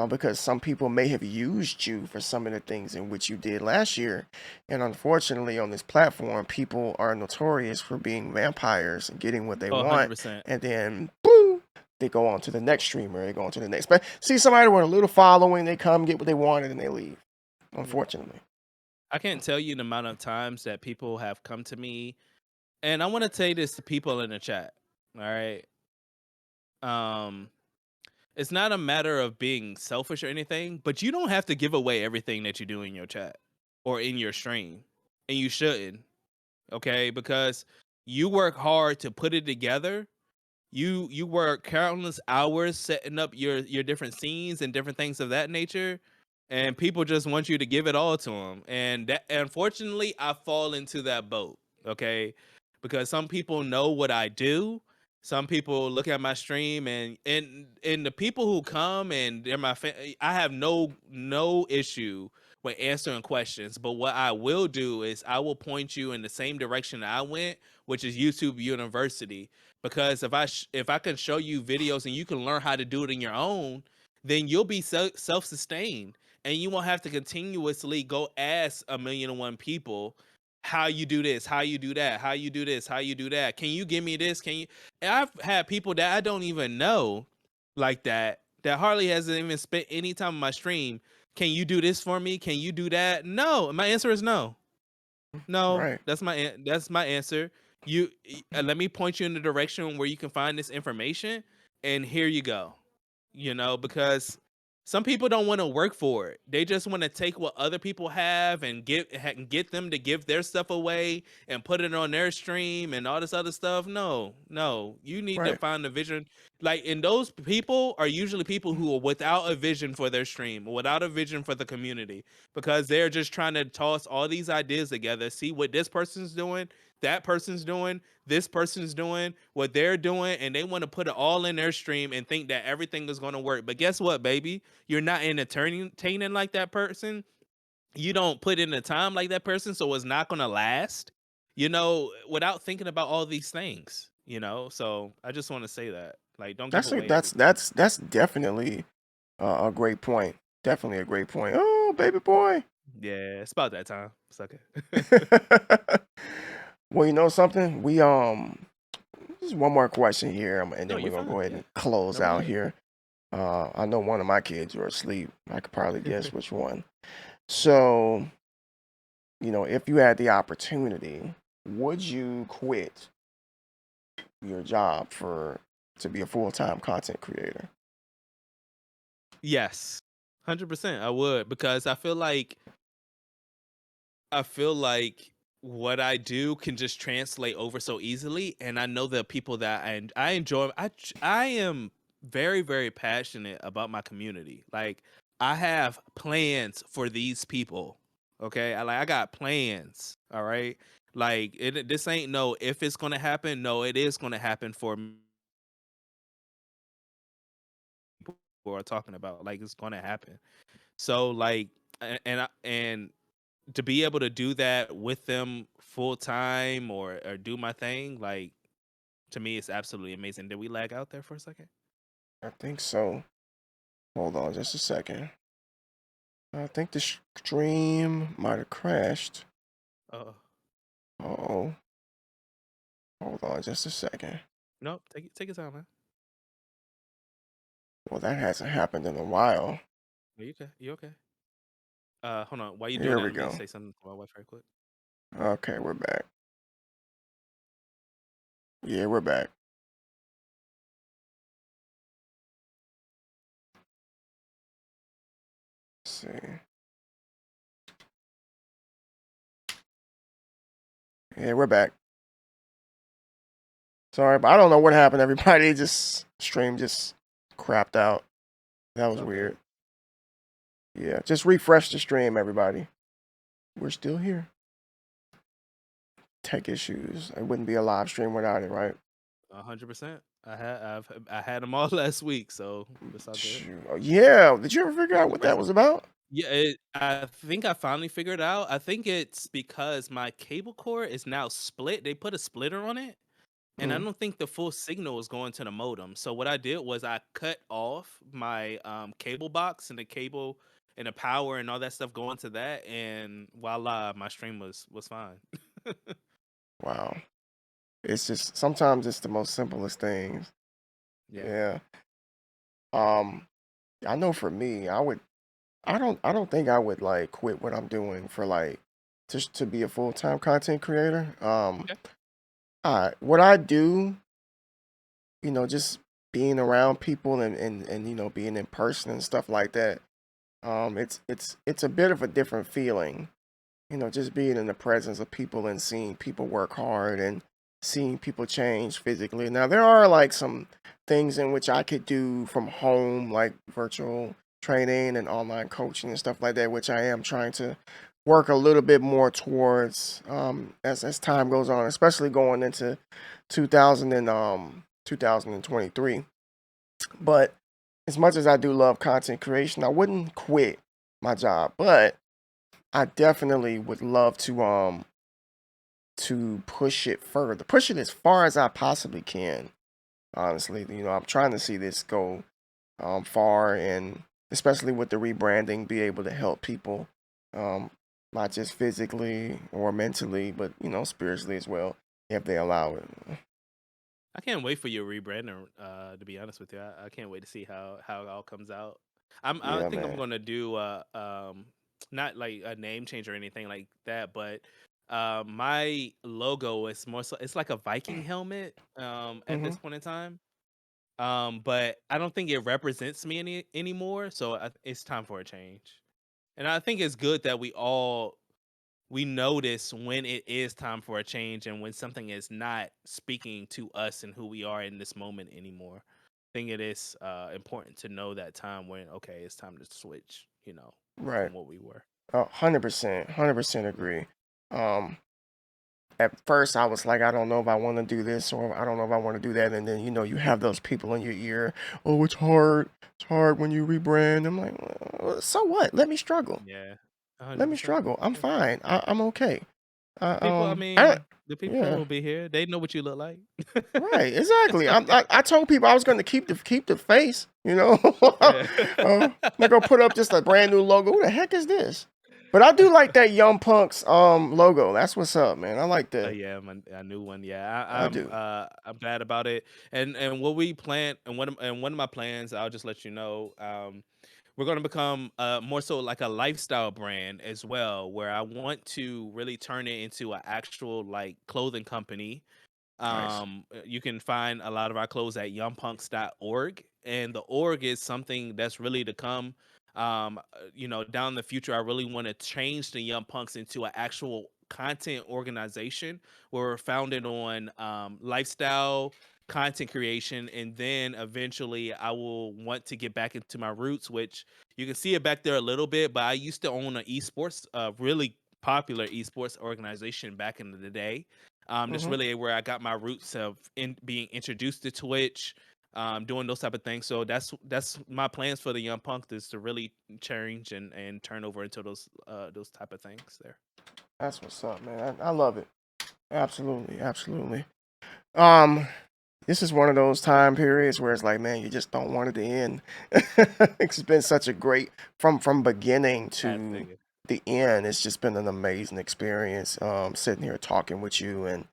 Because some people may have used you for some of the things in which you did last year. And unfortunately, on this platform, people are notorious for being vampires and getting what they Oh, want. 100%. And then, boom, they go on to the next streamer, they go on to the next. But see somebody with a little following, they come, get what they wanted, and they leave, Yeah. unfortunately. I can't tell you the amount of times that people have come to me, and I want to say this to people in the chat. All right. Um, it's not a matter of being selfish or anything, but you don't have to give away everything that you do in your chat or in your stream, and you shouldn't. Okay, because you work hard to put it together. You work countless hours setting up your different scenes and different things of that nature, and people just want you to give it all to them. And that, unfortunately, I fall into that boat. Okay, because some people know what I do. Some people look at my stream, and the people who come and they're my I have no issue with answering questions. But what I will do is I will point you in the same direction I went, which is YouTube University. Because if I can show you videos and you can learn how to do it in your own, then you'll be self-sustained, and you won't have to continuously go ask 1,000,001 people how you do this, how you do that, how you do this, how you do that. Can you give me this? Can you? And I've had people that I don't even know like that hardly hasn't even spent any time on my stream. Can you do this for me? Can you do that? No. My answer is no. No, Right. that's my answer. Let me point you in the direction where you can find this information, and here you go. Because some people don't want to work for it. They just want to take what other people have and get them to give their stuff away and put it on their stream and all this other stuff. No, no, you need to Right. find a vision. Like, and those people are usually people who are without a vision for their stream, without a vision for the community, because they're just trying to toss all these ideas together, see what this person's doing, that person's doing, this person's doing, what they're doing, and they want to put it all in their stream and think that everything is going to work. But guess what, baby? You're not entertaining like that person. You don't put in the time like that person, so it's not going to last, without thinking about all these things. So I just want to say that. Like, don't give That's a away everything. that's definitely a great point. Definitely a great point. Oh, baby boy. Yeah, it's about that time. It's okay. Well, you know something? Just one more question here, and No, then we're you're gonna fine. go ahead Yeah. and close Go right out ahead. here. I know one of my kids are asleep. I could probably guess which one. So, you know, if you had the opportunity, would you quit your job for to be a full-time content creator? Yes. 100% I would, because I feel like what I do can just translate over so easily, and I know the people that I enjoy. I am very, very passionate about my community. Like, I have plans for these people. Okay, I got plans. All right, like, this ain't no if it's gonna happen. No, it is gonna happen for me. People are talking about, like, it's gonna happen. So, like, and to be able to do that with them full time, or do my thing, like, to me, it's absolutely amazing. Did we lag out there for a second? I think so. Hold on just a second. I think the stream might have crashed. Oh, Oh, hold on just a second. no, take your time, man. Well, that hasn't happened in a while. Are you okay? You okay? Hold on. While you're doing Here that, we let me go. say something to my wife right quick. Okay, we're back. Yeah, we're back. Let's see. Yeah, we're back. Sorry, but I don't know what happened. Everybody just stream just crapped out. That It's was all good. weird. Yeah, just refresh the stream, everybody. We're still here. Tech issues. It wouldn't be a live stream without it, right? 100%. I had them all last week, so it's all good. Yeah. Did you ever figure out what that was about? Yeah, I think I finally figured out. I think it's because my cable cord is now split. They put a splitter on it, and I Mm, don't think the full signal is going to the modem. So what I did was I cut off my cable box and the cable and the power and all that stuff going to that, and voila, my stream was fine. wow. It's just sometimes it's the most simplest things. Yeah. Yeah. Um, I know for me, I don't think I would like quit what I'm doing for like just to be a full-time content creator. Okay. What I do, just being around people and being in person and stuff like that. It's a bit of a different feeling, just being in the presence of people and seeing people work hard and seeing people change physically. Now, there are like some things in which I could do from home, like virtual training and online coaching and stuff like that, which I am trying to work a little bit more towards as time goes on, especially going into 2023. But as much as I do love content creation, I wouldn't quit my job, but I definitely would love to push it further, push it as far as I possibly can. Honestly, I'm trying to see this go far, and especially with the rebranding, be able to help people, um, not just physically or mentally, but spiritually as well, if they allow it. I can't wait for your rebranding. To be honest with you, I can't wait to see how it all comes out. I Yeah, think I'm man. gonna do not like a name change or anything like that, but my logo is more so it's like a Viking helmet at Hmm. this point in time. But I don't think it represents me anymore, so it's time for a change. And I think it's good that we notice when it is time for a change and when something is not speaking to us and who we are in this moment anymore. I think it is important to know that time when okay, it's time to switch, Right. from what we were. 100%, 100% agree. Um, at first I was like, I don't know if I want to do this or I don't know if I want to do that. And then, you have those people in your ear. Oh, it's hard. It's hard when you rebrand. I'm like, well, so what? Let me struggle. Yeah, Let me 100%. struggle. I'm fine. I'm okay. The people, I I, mean, the people yeah, will be here. They know what you look like. right. Exactly. I told people I was going to keep the face, Yeah. I'm not going to put up just a brand new logo. Who the heck is this? But I do like that Young Punks logo. That's what's up, man. I like that. Yeah, a new one. Yeah, I do. I'm glad about it. And what we plan and one of my plans, I'll just let you know. We're going to become more so like a lifestyle brand as well, where I want to really turn it into an actual like clothing company. Nice. You can find a lot of our clothes at youngpunks.org, and the org is something that's really to come. Down the future, I really want to change the Young Punks into an actual content organization where we're founded on lifestyle content creation, and then eventually I will want to get back into my roots, which you can see it back there a little bit. But I used to own an esports, really popular esports organization back in the day. That's Hmm. really where I got my roots of in being introduced to Twitch, doing those type of things. So that's my plans for the Young Punk is to really change and turn over into those type of things there. That's what's up, man. I love it. Absolutely, absolutely. Um, this is one of those time periods where it's like, man, you just don't want it to end. It's been such a great from beginning Had to to. the end. It's just been an amazing experience. Sitting here talking with you and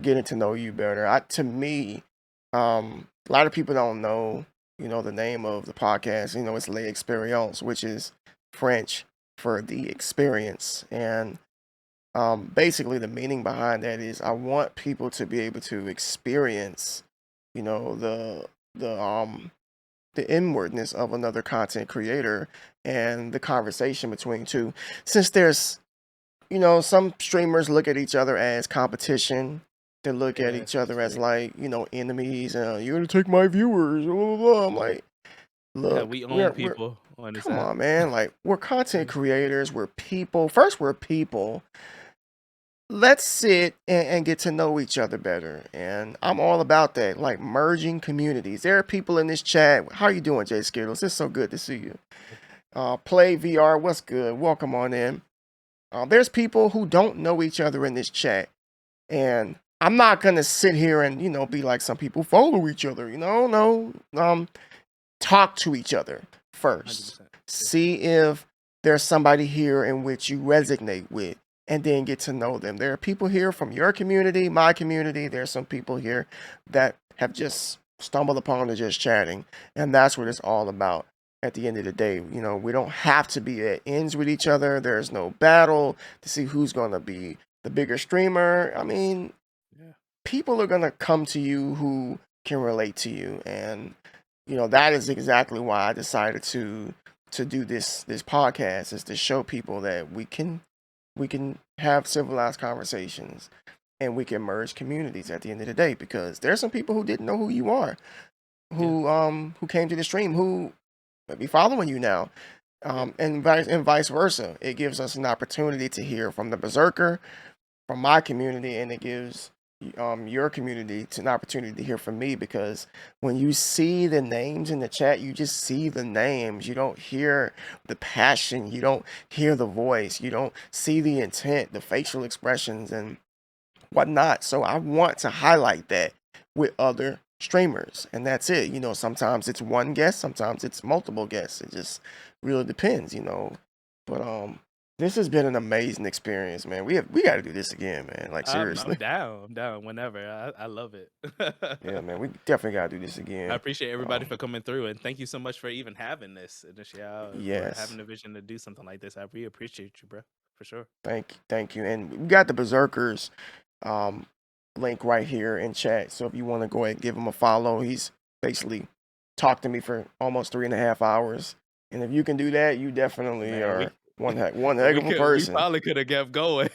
getting to know you better. To me, a lot of people don't know, the name of the podcast. It's Les Experiences, which is French for the experience. And basically, the meaning behind that is I want people to be able to experience, you know, the inwardness of another content creator and the conversation between two. Since there's, some streamers look at each other as competition. They look at Yeah, each that's other as true. like, enemies. You're gonna take my viewers. Blah, blah, blah. I'm like, Yeah, look, we own we're people on this come app. on, man. Like, we're content Yeah. creators. We're people. First, we're people. Let's sit and get to know each other better. And I'm all about that, like merging communities. There are people in this chat. How you doing, Jay Skittles? It's so good to see you. Play VR, what's good? Welcome on in. There's people who don't know each other in this chat. And I'm not gonna sit here and, be like some people follow each other, no. Talk to each other first. 100%. Yeah. See if there's somebody here in which you resonate with, and then get to know them. There are people here from your community, my community. There's some people here that have just stumbled upon to just chatting, and that's what it's all about. At the end of the day, we don't have to be at ends with each other. There's no battle to see who's going to be the bigger streamer. I mean, Yeah. people are going to come to you who can relate to you, and that is exactly why I decided to do this podcast, is to show people that we can have civilized conversations, and we can merge communities at the end of the day, because there's some people who didn't know who you are, Yeah. who came to the stream, who may be following you now, Yeah. and vice versa. It gives us an opportunity to hear from the BerZerKerr, from my community, and it gives your community to an opportunity to hear from me, because when you see the names in the chat, you just see the names. You don't hear the passion, you don't hear the voice, you don't see the intent, the facial expressions, and whatnot. So I want to highlight that with other streamers, and that's it. Sometimes it's one guest, sometimes it's multiple guests. It just really depends. But this has been an amazing experience, man. We got to do this again, man. Like, I'm seriously. down. I'm down whenever. I love it. Yeah, man. We definitely got to do this I again. appreciate everybody Um, for coming through, and thank you so much for even having this initiative, for having yes. the vision to do something like this. I really appreciate you, bro, for sure. Thank you. And we got the BerZerKerr's um link right here in chat. So if you want to go ahead and give him a follow, he's basically talked to me for almost 3.5 hours. And if you can do that, you definitely Man, are one heck of a we person. probably could have kept going.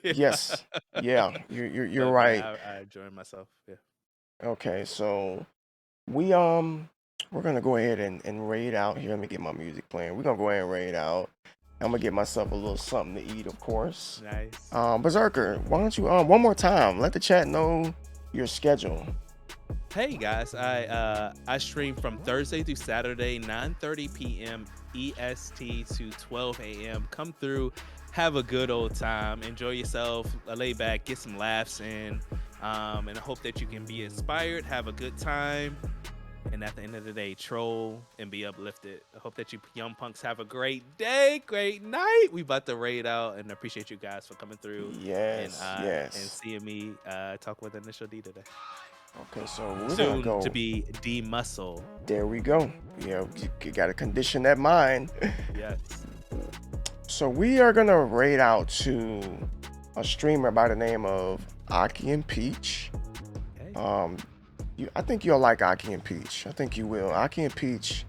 Yes. Yeah, you're But man, right. I enjoyed myself. Yeah. Okay, so we we're gonna go ahead and raid out here. Let me get my music playing. We're gonna go ahead and raid out. I'm gonna get myself a little something to eat, of course. Nice. BerZerKerr, why don't you one more time let the chat know your schedule? Hey guys, I stream from Thursday through Saturday, 9:30 p.m. EST to 12 a.m. Come through, have a good old time, enjoy yourself, lay back, get some laughs in, and I hope that you can be inspired, have a good time, and at the end of the day, troll and be uplifted. I hope that you young punks have a great day, great night. We about to raid out, and I appreciate you guys for coming through Yes, and yes. seeing me talk with Initial D today. Okay, so we're gonna Soon to go. be D-Muscle. There we go. You gotta condition that mind. Yes. So we are gonna raid out to a streamer by the name of Aki and Peach. Okay. I think you'll like Aki and Peach. I think you will. Aki and Peach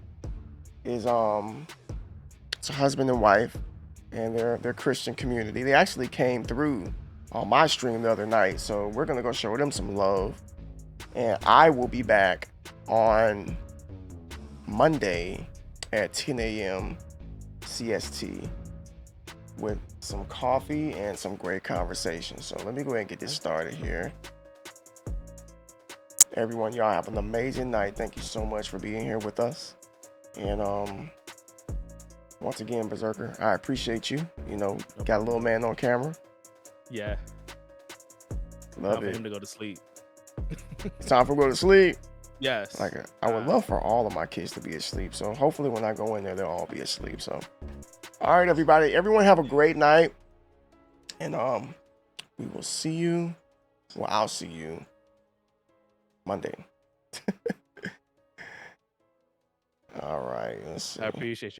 is it's a husband and wife, and they're Christian community. They actually came through on my stream the other night, so we're gonna go show them some love. And I will be back on Monday at 10 a.m. CST with some coffee and some great conversation. So let me go ahead and get this started here. Everyone, y'all have an amazing night. Thank you so much for being here with us. And once again, BerZerKerr, I appreciate you. Got a little man on camera. Yeah. Love Time for it. him to go to sleep. It's time for me to go to sleep. Yes. Like, I would love for all of my kids to be asleep. So hopefully when I go in there, they'll all be asleep. So, all right, everybody. Everyone have a great night. And we will see you. Well, I'll see you Monday. All right. Let's see. I appreciate you.